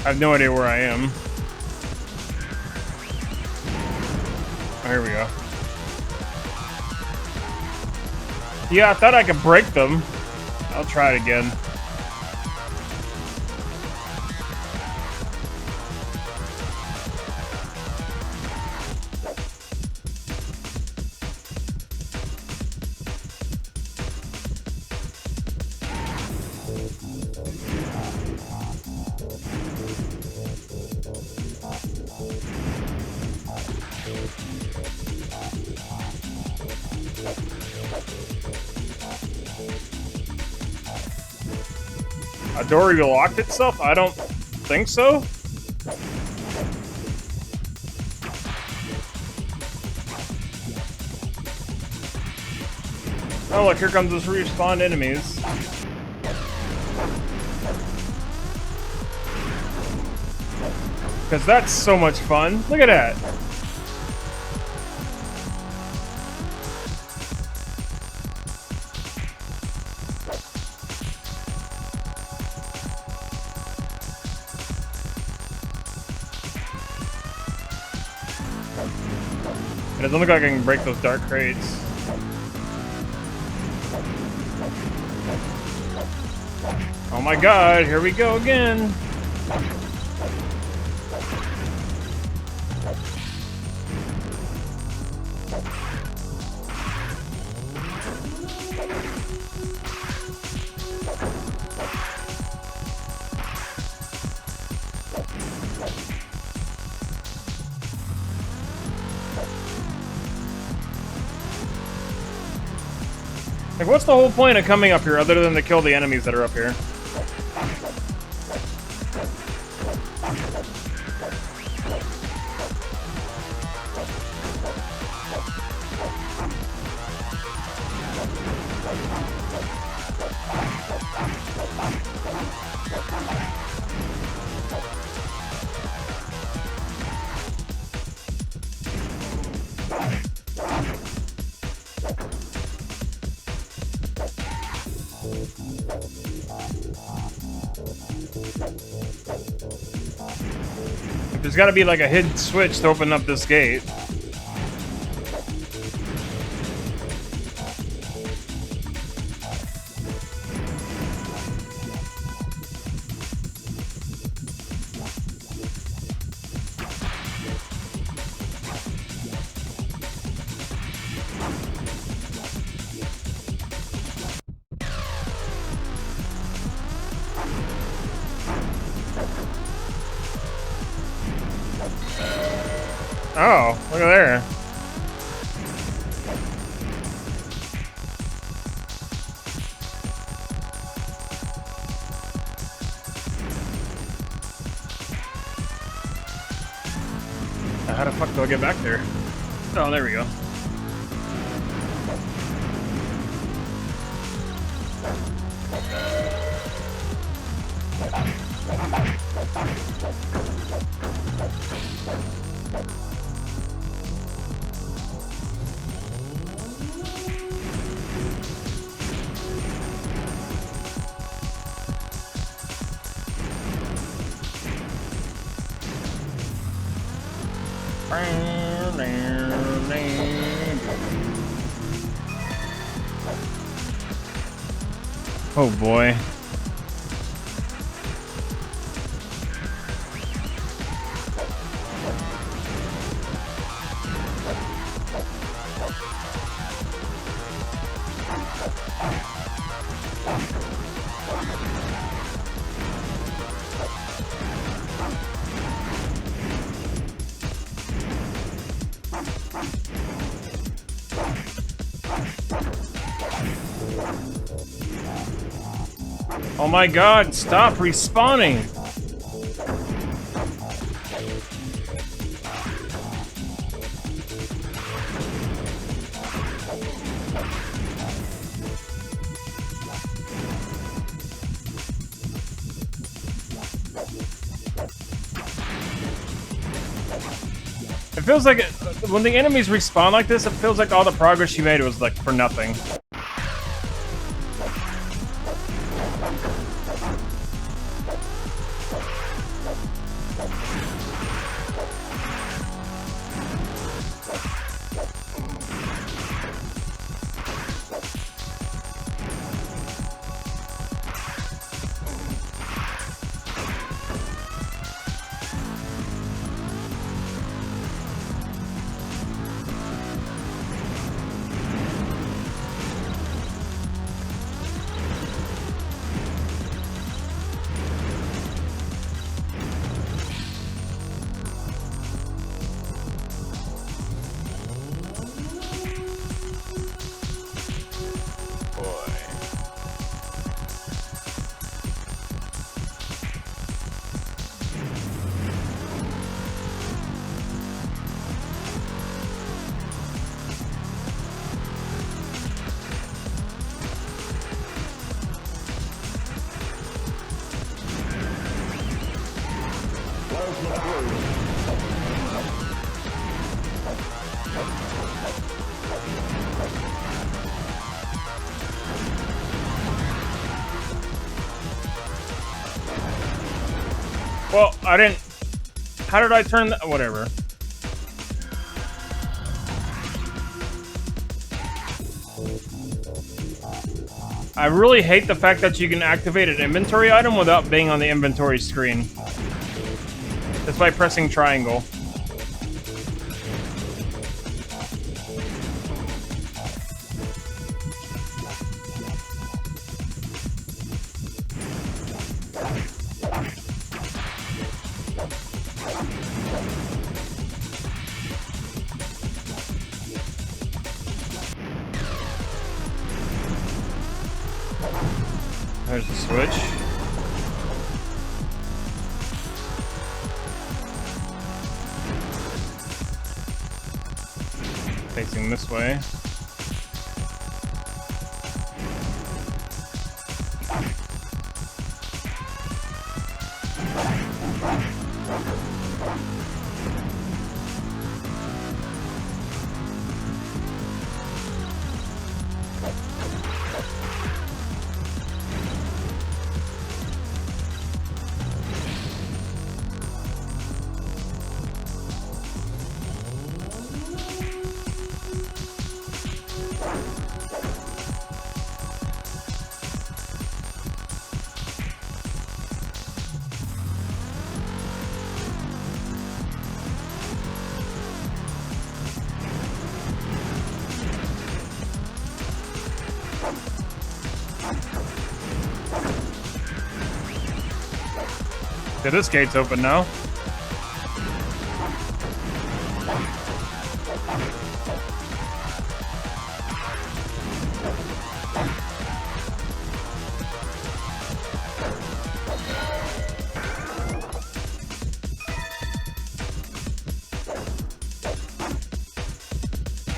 I have no idea where I am. Oh, here we go. Yeah, I thought I could break them. I'll try it again. A door locked itself? I don't think so. Oh look, here comes this respawned enemies. Because that's so much fun. Look at that. It doesn't look like I can break those dark crates. Oh my god, here we go again. Like, what's the whole point of coming up here other than to kill the enemies that are up here? There's gotta be like a hidden switch to open up this gate. Oh, look at there. How the fuck do I get back there? Oh, there we go. Oh boy. Oh my god, stop respawning! It feels like when the enemies respawn like this, it feels like all the progress you made was like for nothing. Well, I didn't... How did I turn that? Whatever. I really hate the fact that you can activate an inventory item without being on the inventory screen. Just by pressing triangle. There's the switch. Facing this way. Yeah, this gate's open now.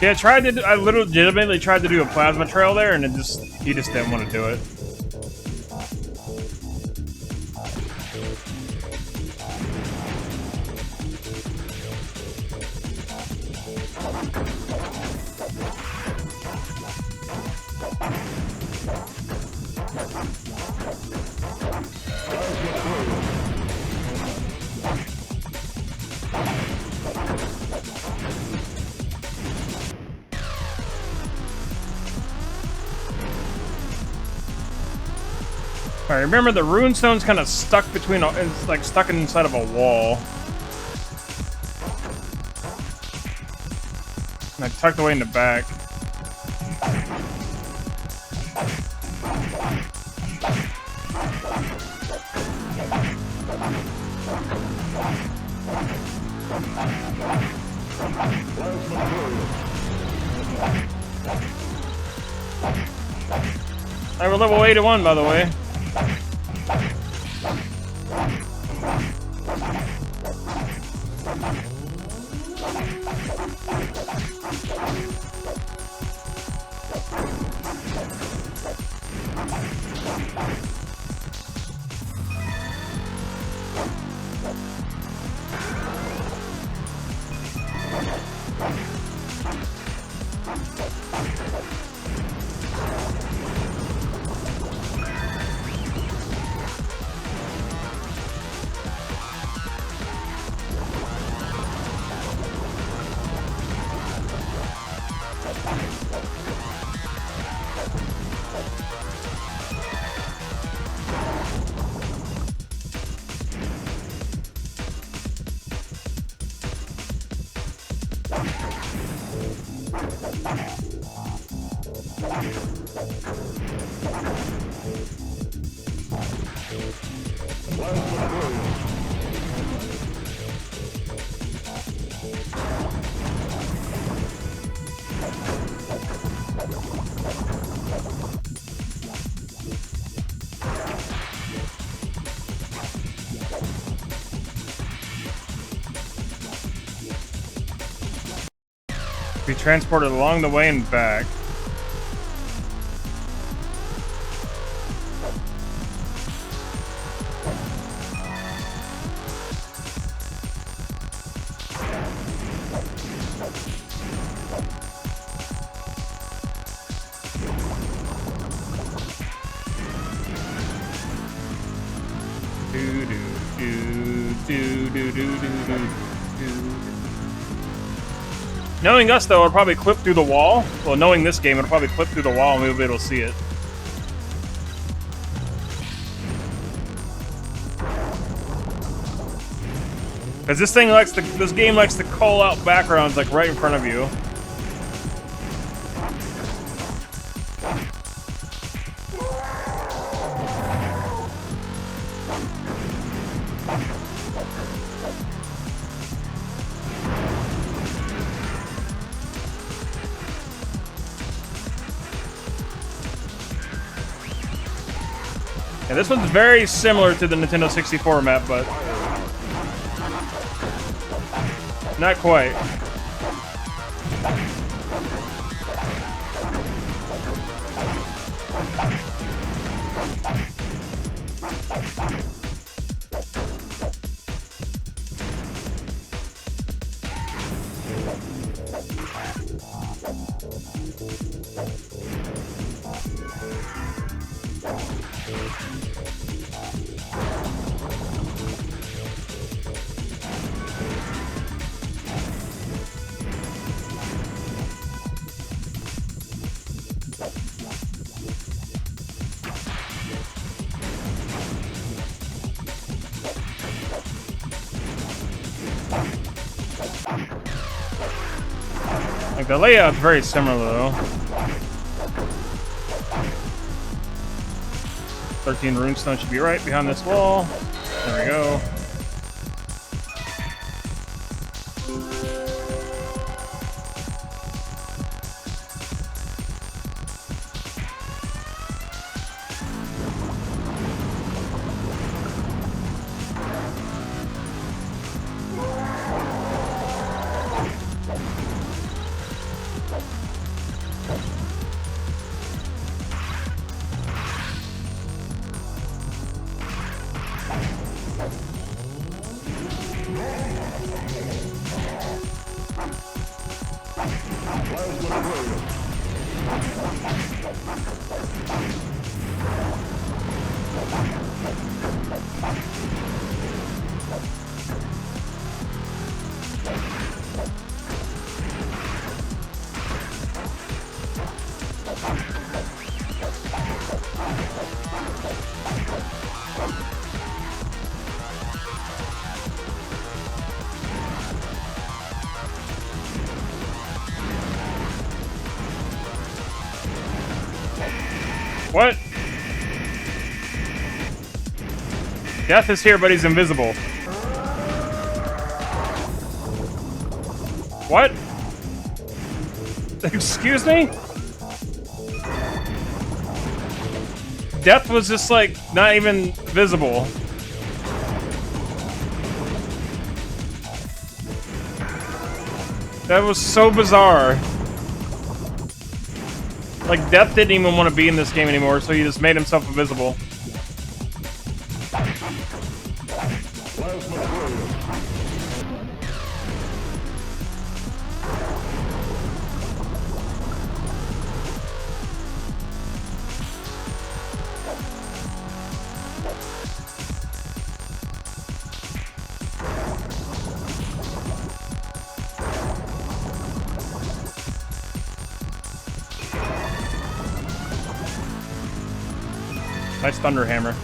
Yeah, I legitimately tried to do a plasma trail there, and he just didn't want to do it. Alright, remember the runestone's kind of stuck between, it's like stuck inside of a wall. Like tucked away in the back. Alright, we're level 81, by the way. Be transported along the way and back. Knowing us, though, it'll probably clip through the wall. Well, knowing this game, it'll probably clip through the wall and we'll be able to see it. Because this game likes to call out backgrounds like right in front of you. Yeah, this one's very similar to the Nintendo 64 map, but not quite. Like, the layout's very similar, though. 13 runestone should be right behind this wall. There we go. What? Death is here, but he's invisible. What? Excuse me? Death was just, like, not even visible. That was so bizarre. Like, Death didn't even want to be in this game anymore, so he just made himself invisible. Nice thunder hammer.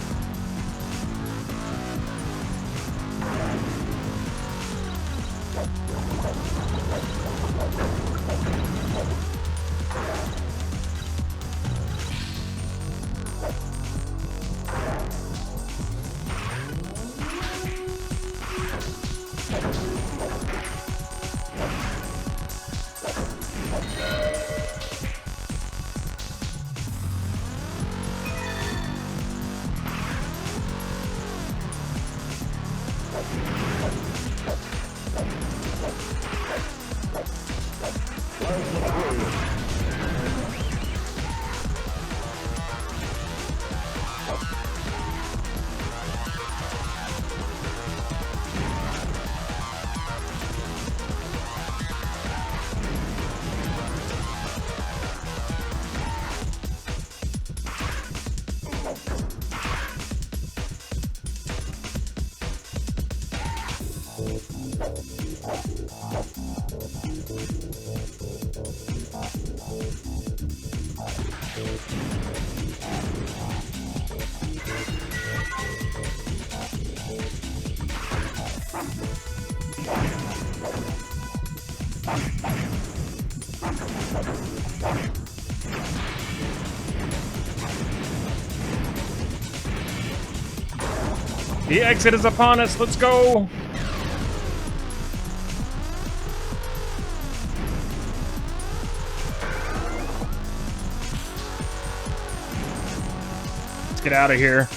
The exit is upon us. Let's go. Let's get out of here.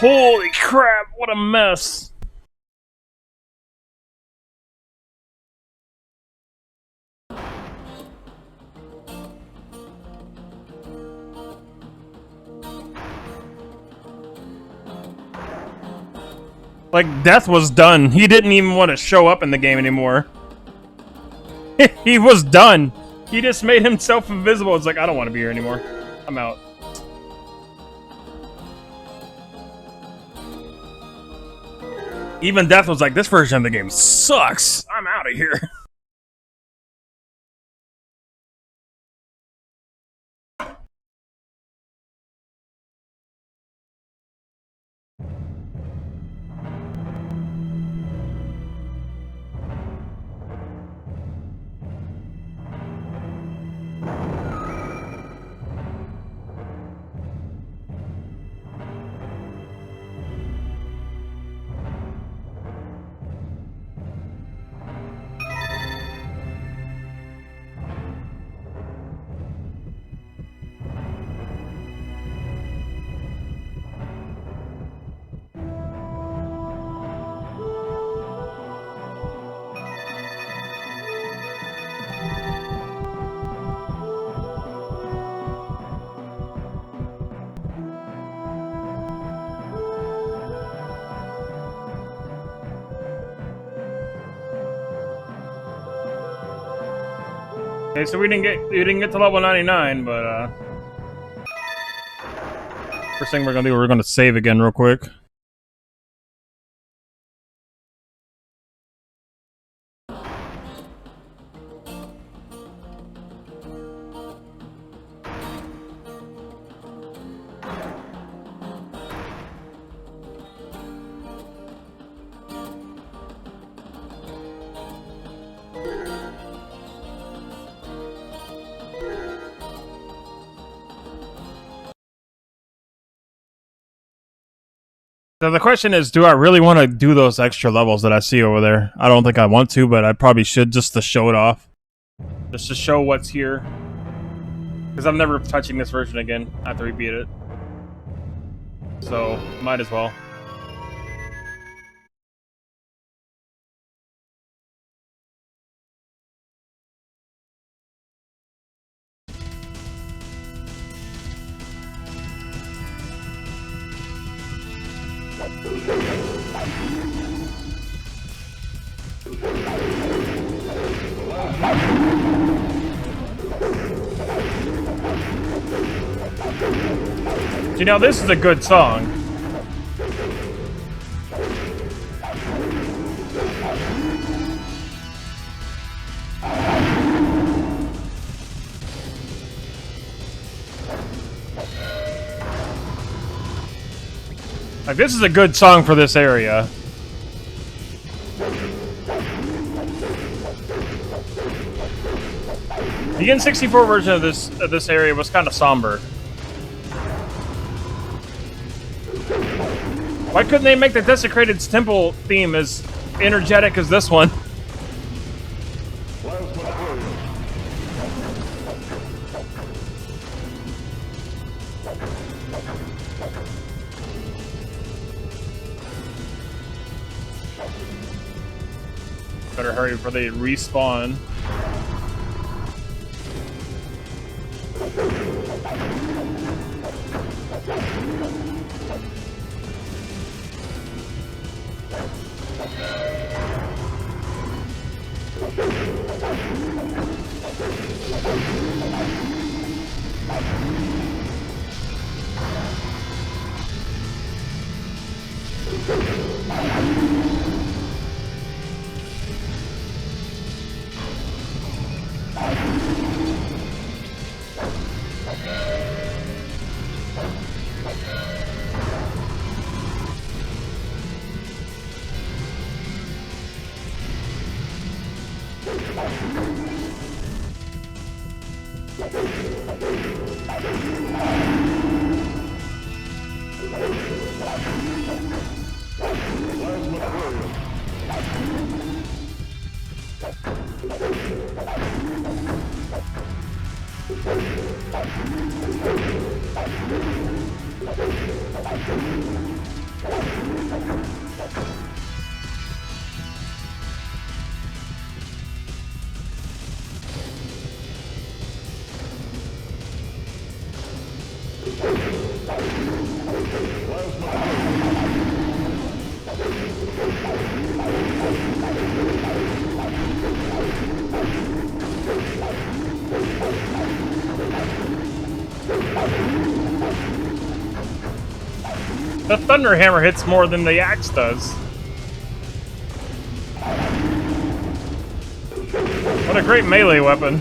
Holy crap, what a mess. Like, Death was done. He didn't even want to show up in the game anymore. He was done. He just made himself invisible. It's like, I don't want to be here anymore. I'm out. Even Death was like, this version of the game sucks. I'm out of here. Okay, so we didn't get to level 99, but first thing we're gonna do, we're gonna save again real quick. So the question is, do I really want to do those extra levels that I see over there? I don't think I want to, but I probably should, just to show it off. Just to show what's here. Because I'm never touching this version again. I have to repeat it. So, might as well. You know, this is a good song. Like, this is a good song for this area. The N64 version of this area was kind of somber. Why couldn't they make the Desecrated Temple theme as energetic as this one? Better hurry before they respawn. The Thunder Hammer hits more than the axe does. What a great melee weapon.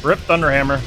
Rip Thunderhammer.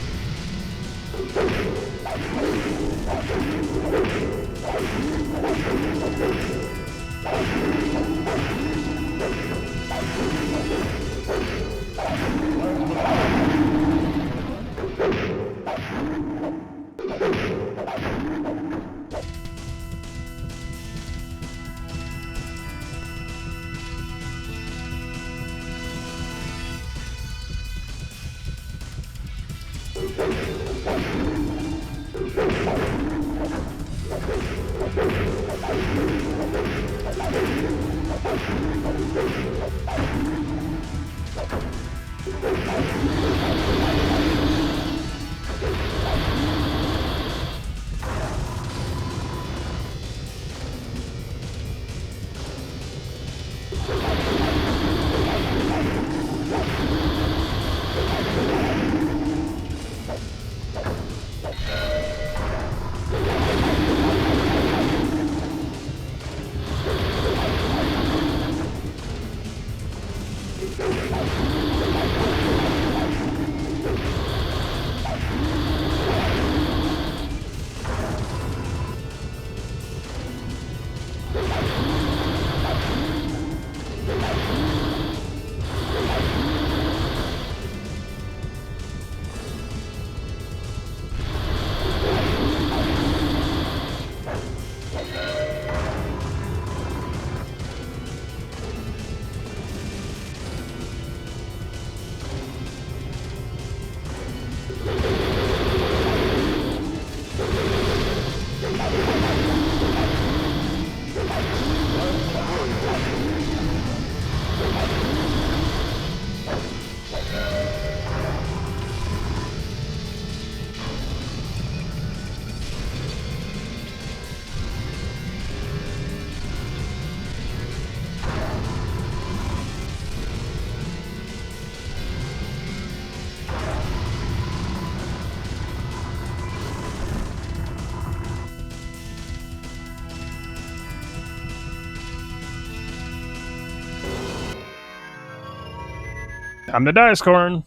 I'm the Dice Corn.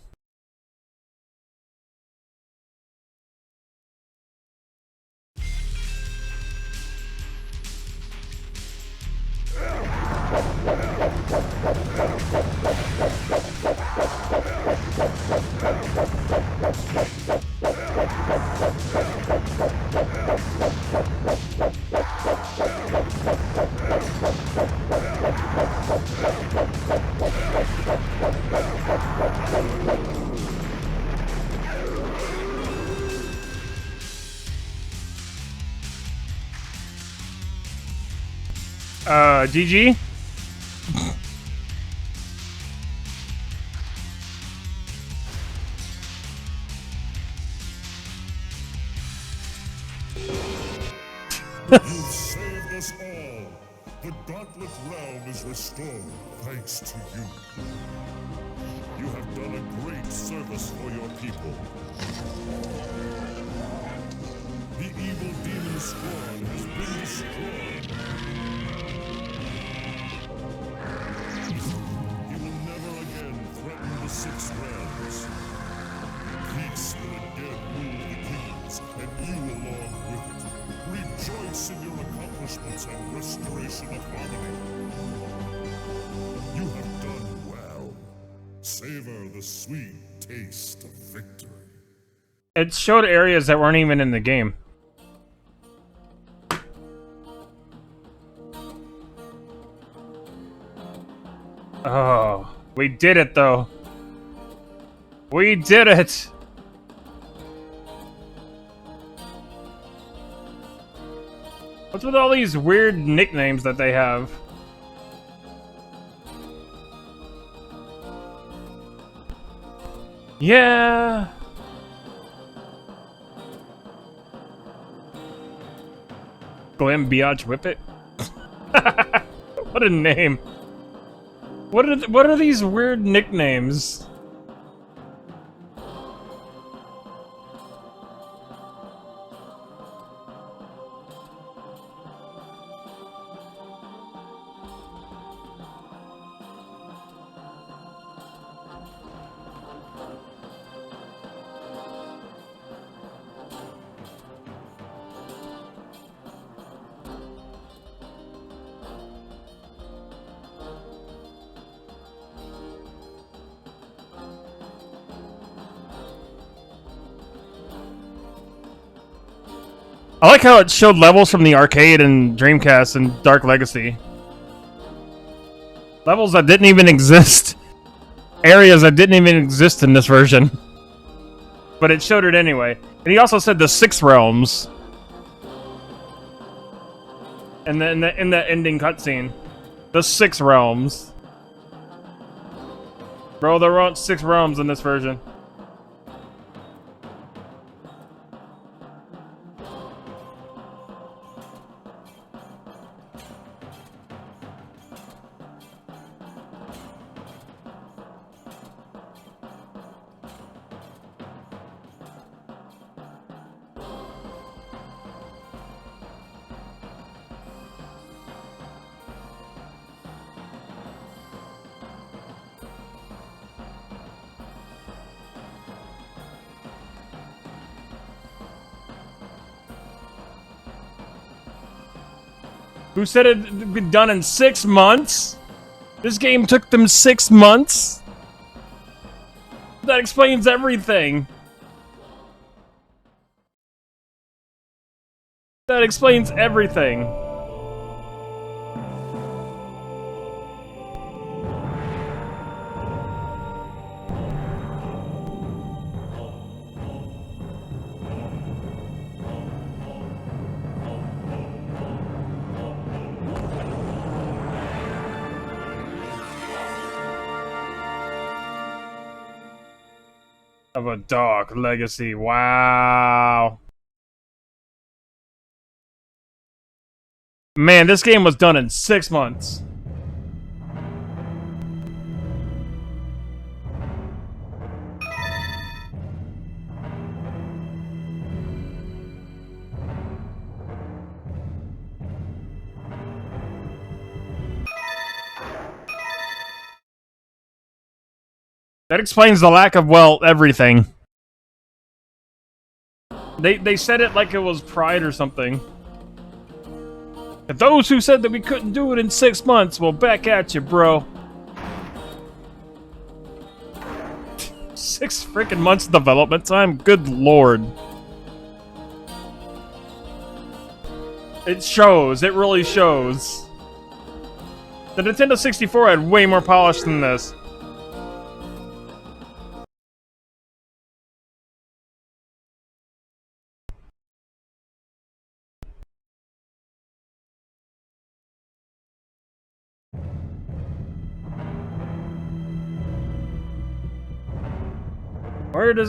GG? You've saved us all. The Gauntlet realm is restored thanks to you. You have done a great service for your people. The evil demon squad has been destroyed. You will never again threaten the Six Realms. Peace will again rule the kingdoms, and you along with it. Rejoice in your accomplishments and restoration of harmony. You have done well. Savor the sweet taste of victory. It showed areas that weren't even in the game. Oh, we did it though. We did it! What's with all these weird nicknames that they have? Yeah! Glam Biatch Whippet? What a name. What are these weird nicknames? I like how it showed levels from the arcade and Dreamcast and Dark Legacy. Levels that didn't even exist. Areas that didn't even exist in this version. But it showed it anyway. And he also said the Six Realms. And then in the ending cutscene. The Six Realms. Bro, there weren't 6 realms in this version. Who said it'd be done in 6 months? This game took them 6 months? That explains everything. That explains everything. Of a Dark Legacy. Wow. Man, this game was done in 6 months. That explains the lack of, well, everything. They said it like it was pride or something. And those who said that we couldn't do it in 6 months, well, back at you, bro. 6 freaking months development time? Good lord. It shows. It really shows. The Nintendo 64 had way more polish than this.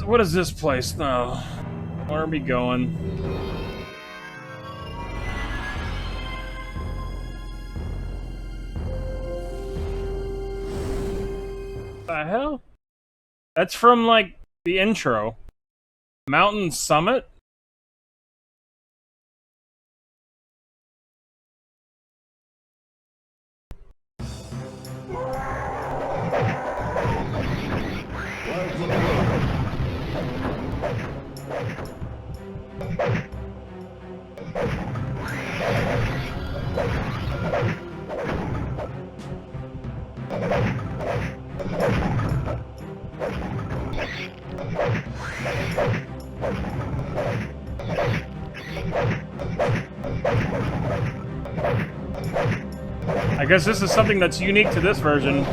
What is this place now? Where are we going? The hell? That's from, like, the intro. Mountain Summit? I guess this is something that's unique to this version.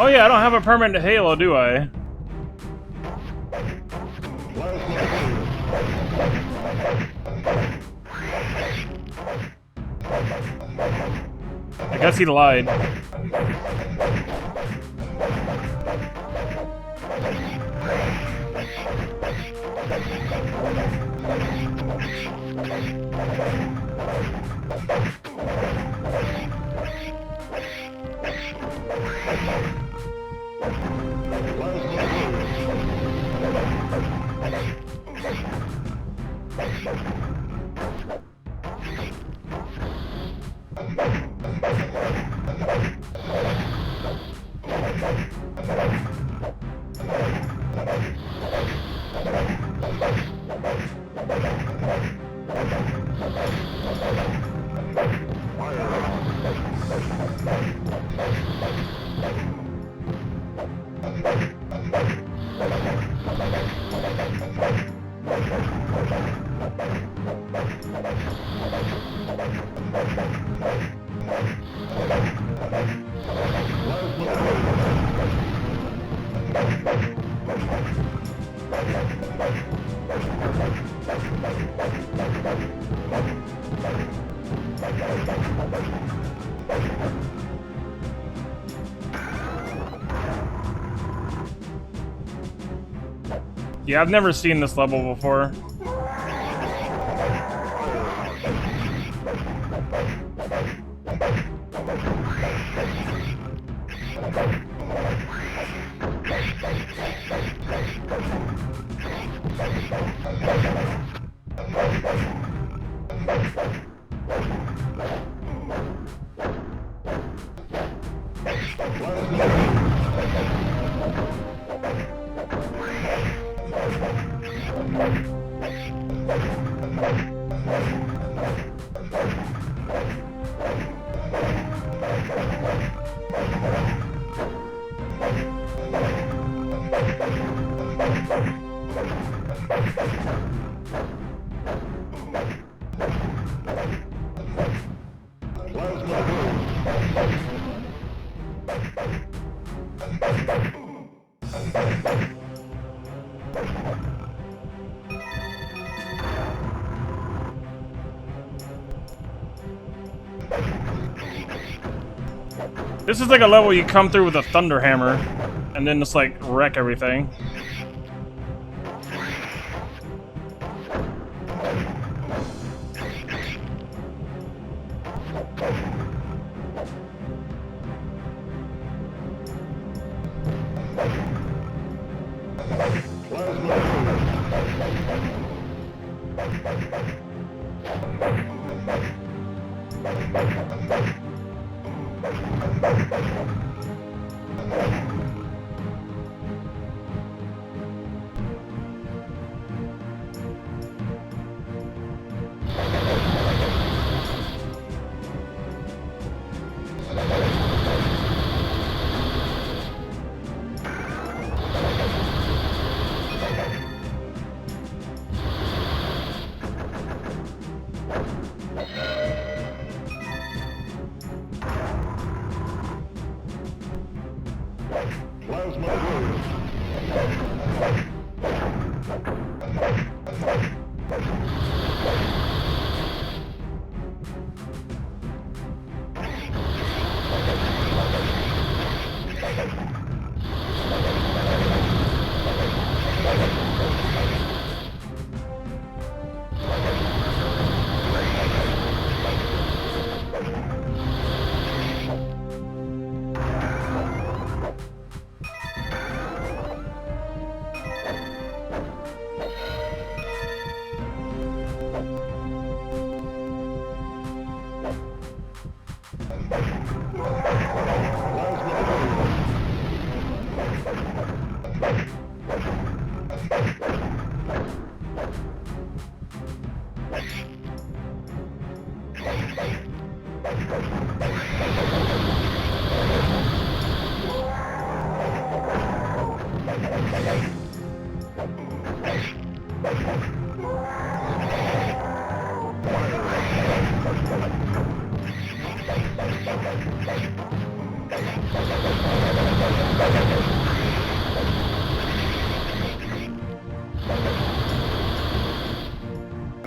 Oh yeah, I don't have a permanent halo, do I? I guess he lied. Yeah, I've never seen this level before. This is like a level you come through with a thunder hammer, and then just like wreck everything.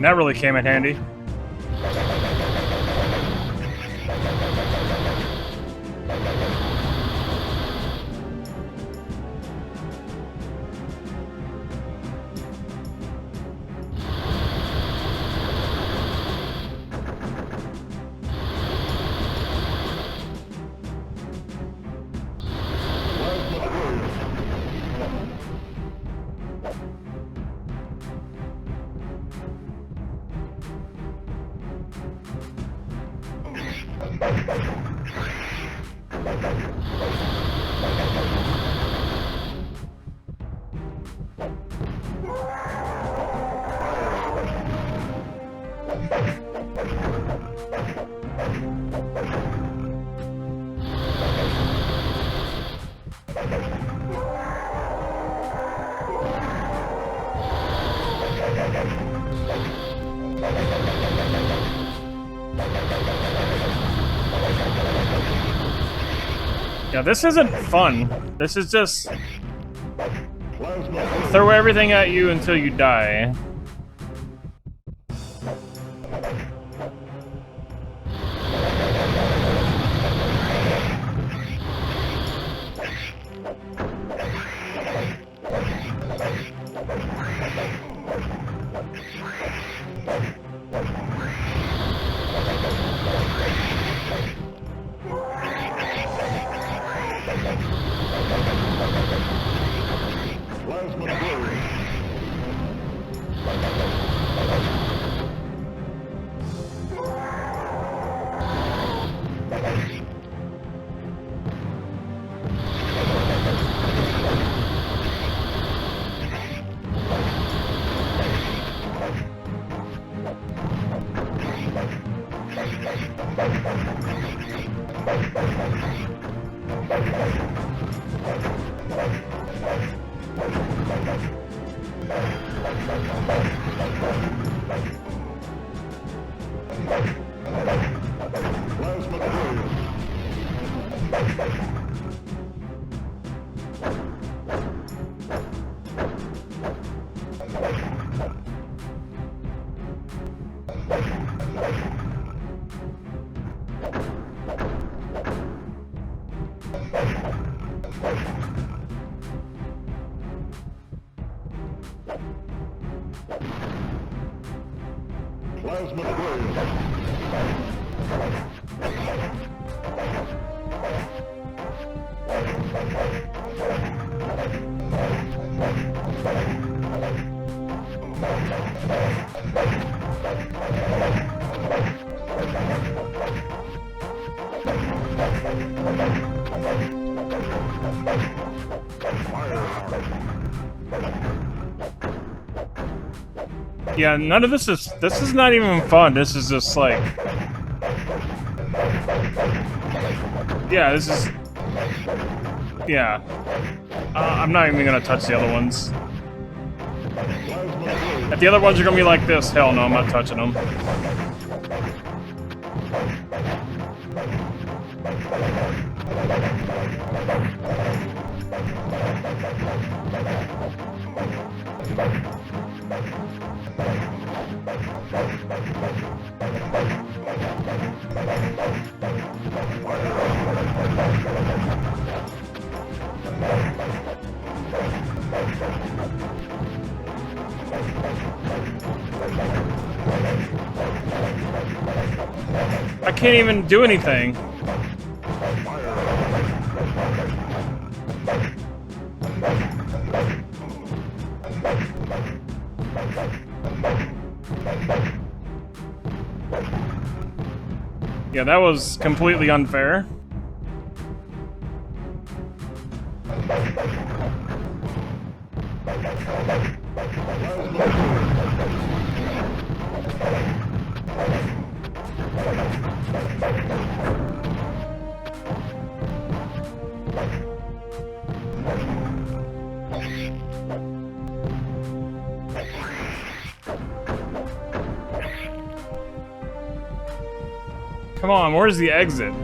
And that really came in handy. Yeah, this isn't fun. This is just throw everything at you until you die. Yeah, none of this is not even fun. This is just like, yeah, this is, yeah. I'm not even gonna touch the other ones. If the other ones are gonna be like this, hell no, I'm not touching them. I can't even do anything. Yeah, that was completely unfair. Come on, where's the exit?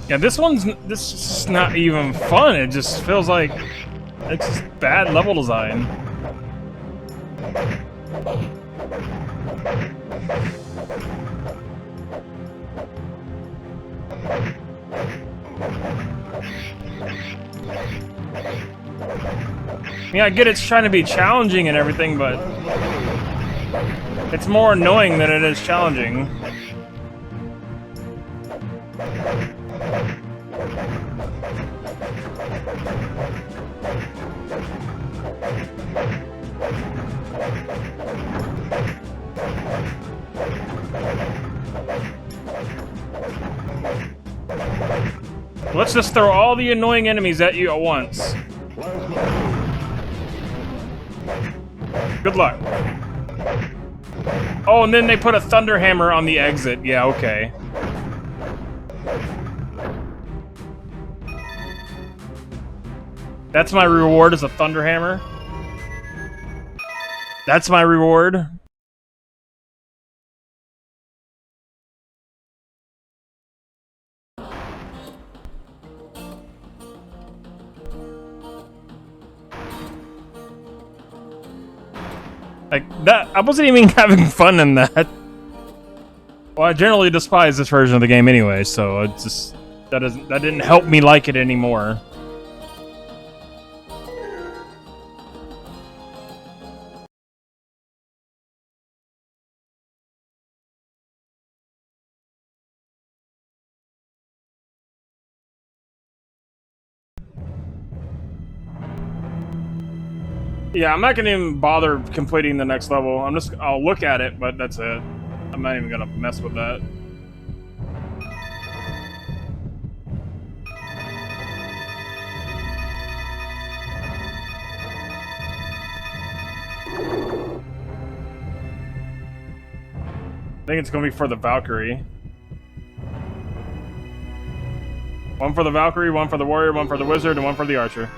Yeah, this is not even fun. It just feels like it's just bad level design. Yeah, I get it's trying to be challenging and everything, but it's more annoying than it is challenging. Let's just throw all the annoying enemies at you at once. Good luck. Oh, and then they put a thunder hammer on the exit. Yeah, okay. That's my reward, is a thunder hammer. That's my reward. Like, that, I wasn't even having fun in that. Well, I generally despise this version of the game anyway, so it's just, that didn't help me like it anymore. Yeah, I'm not gonna even bother completing the next level. I'll look at it, but that's it. I'm not even gonna mess with that. I think it's gonna be for the Valkyrie. One for the Valkyrie, one for the Warrior, one for the Wizard, and one for the Archer.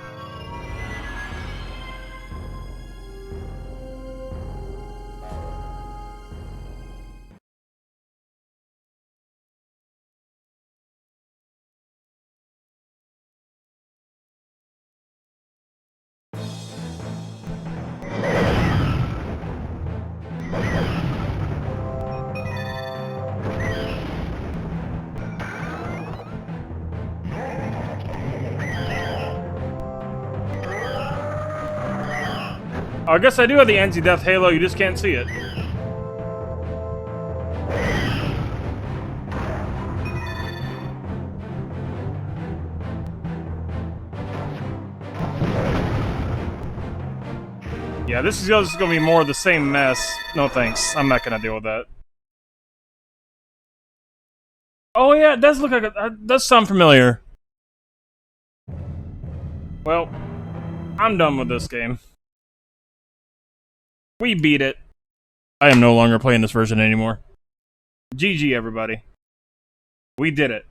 I guess I do have the anti-death halo, you just can't see it. Yeah, this is just gonna be more of the same mess. No thanks, I'm not gonna deal with that. Oh yeah, it does look like it does sound familiar. Well, I'm done with this game. We beat it. I am no longer playing this version anymore. GG, everybody. We did it.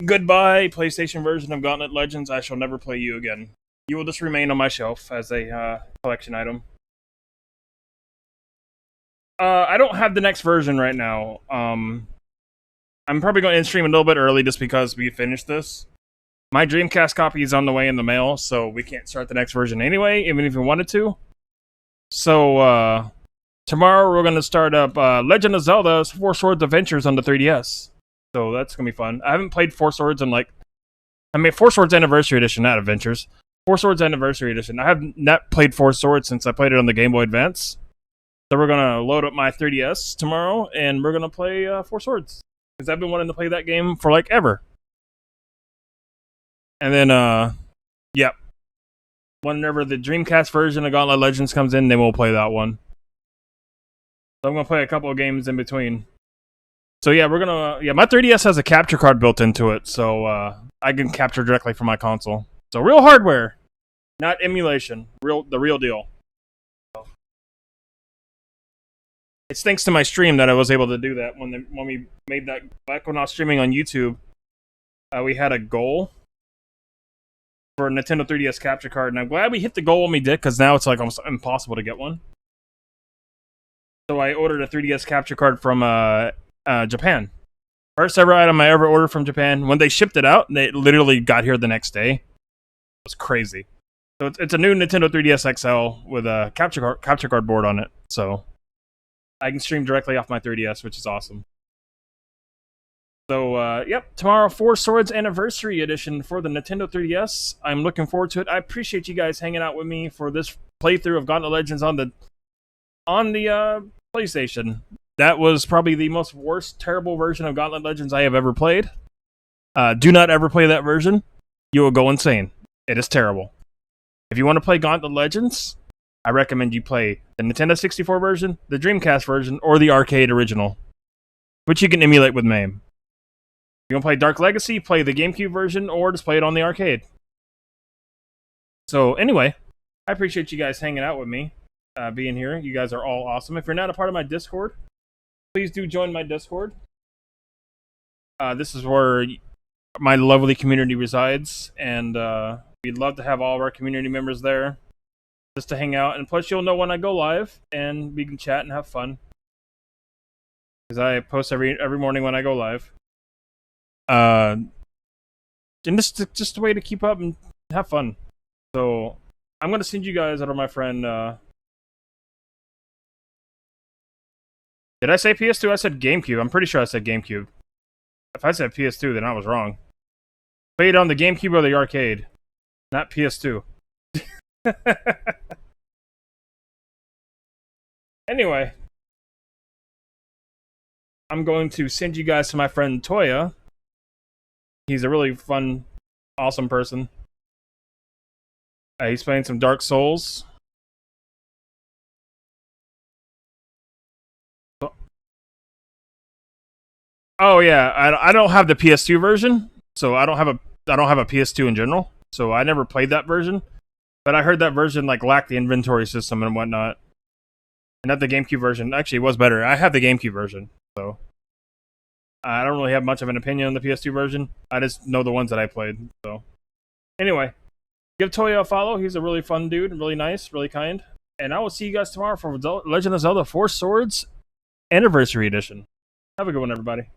Goodbye, PlayStation version of Gauntlet Legends. I shall never play you again. You will just remain on my shelf as a collection item. I don't have the next version right now. I'm probably going to end stream a little bit early just because we finished this. My Dreamcast copy is on the way in the mail, so we can't start the next version anyway, even if we wanted to. So, tomorrow we're going to start up Legend of Zelda 4 Swords Adventures on the 3DS. So that's going to be fun. I haven't played 4 Swords in like I mean, Four Swords Anniversary Edition, not Adventures. Four Swords Anniversary Edition. I have not played Four Swords since I played it on the Game Boy Advance. So we're going to load up my 3DS tomorrow, and we're going to play Four Swords. Because I've been wanting to play that game for, like, ever. And then, yep. Whenever the Dreamcast version of Gauntlet Legends comes in, then we'll play that one. So I'm going to play a couple of games in between. So yeah, we're going to... yeah, my 3DS has a capture card built into it, so I can capture directly from my console. So real hardware, not emulation. The real deal. It's thanks to my stream that I was able to do that. When we made that... back when I was streaming on YouTube, we had a goal for a Nintendo 3DS capture card, and I'm glad we hit the goal when we did, because now it's like almost impossible to get one. So I ordered a 3DS capture card from Japan. First ever item I ever ordered from Japan. When they shipped it out, they literally got here the next day. It was crazy. So it's a new Nintendo 3DS XL with a capture card board on it. So I can stream directly off my 3DS, which is awesome. So, yep, tomorrow, Four Swords Anniversary Edition for the Nintendo 3DS. I'm looking forward to it. I appreciate you guys hanging out with me for this playthrough of Gauntlet Legends on the PlayStation. That was probably the most worst, terrible version of Gauntlet Legends I have ever played. Do not ever play that version. You will go insane. It is terrible. If you want to play Gauntlet Legends, I recommend you play the Nintendo 64 version, the Dreamcast version, or the arcade original, which you can emulate with MAME. If you want to play Dark Legacy, play the GameCube version, or just play it on the arcade. So, anyway, I appreciate you guys hanging out with me, being here. You guys are all awesome. If you're not a part of my Discord, please do join my Discord. This is where my lovely community resides, and we'd love to have all of our community members there just to hang out. And plus, you'll know when I go live, and we can chat and have fun. Because I post every morning when I go live. And just a way to keep up and have fun. So I'm gonna send you guys out of my friend. Did I say PS2? I said GameCube. I'm pretty sure I said GameCube. If I said PS2, then I was wrong. Play it on the GameCube or the arcade, not PS2. Anyway, I'm going to send you guys to my friend Toya. He's a really fun, awesome person. He's playing some Dark Souls. Oh yeah, I don't have the PS2 version, so I don't have a PS2 in general. So I never played that version, but I heard that version like lacked the inventory system and whatnot. And that the GameCube version actually was better. I have the GameCube version, so I don't really have much of an opinion on the PS2 version. I just know the ones that I played. So anyway, give Toya a follow. He's a really fun dude, really nice, really kind. And I will see you guys tomorrow for Legend of Zelda 4 Swords Anniversary Edition. Have a good one, everybody.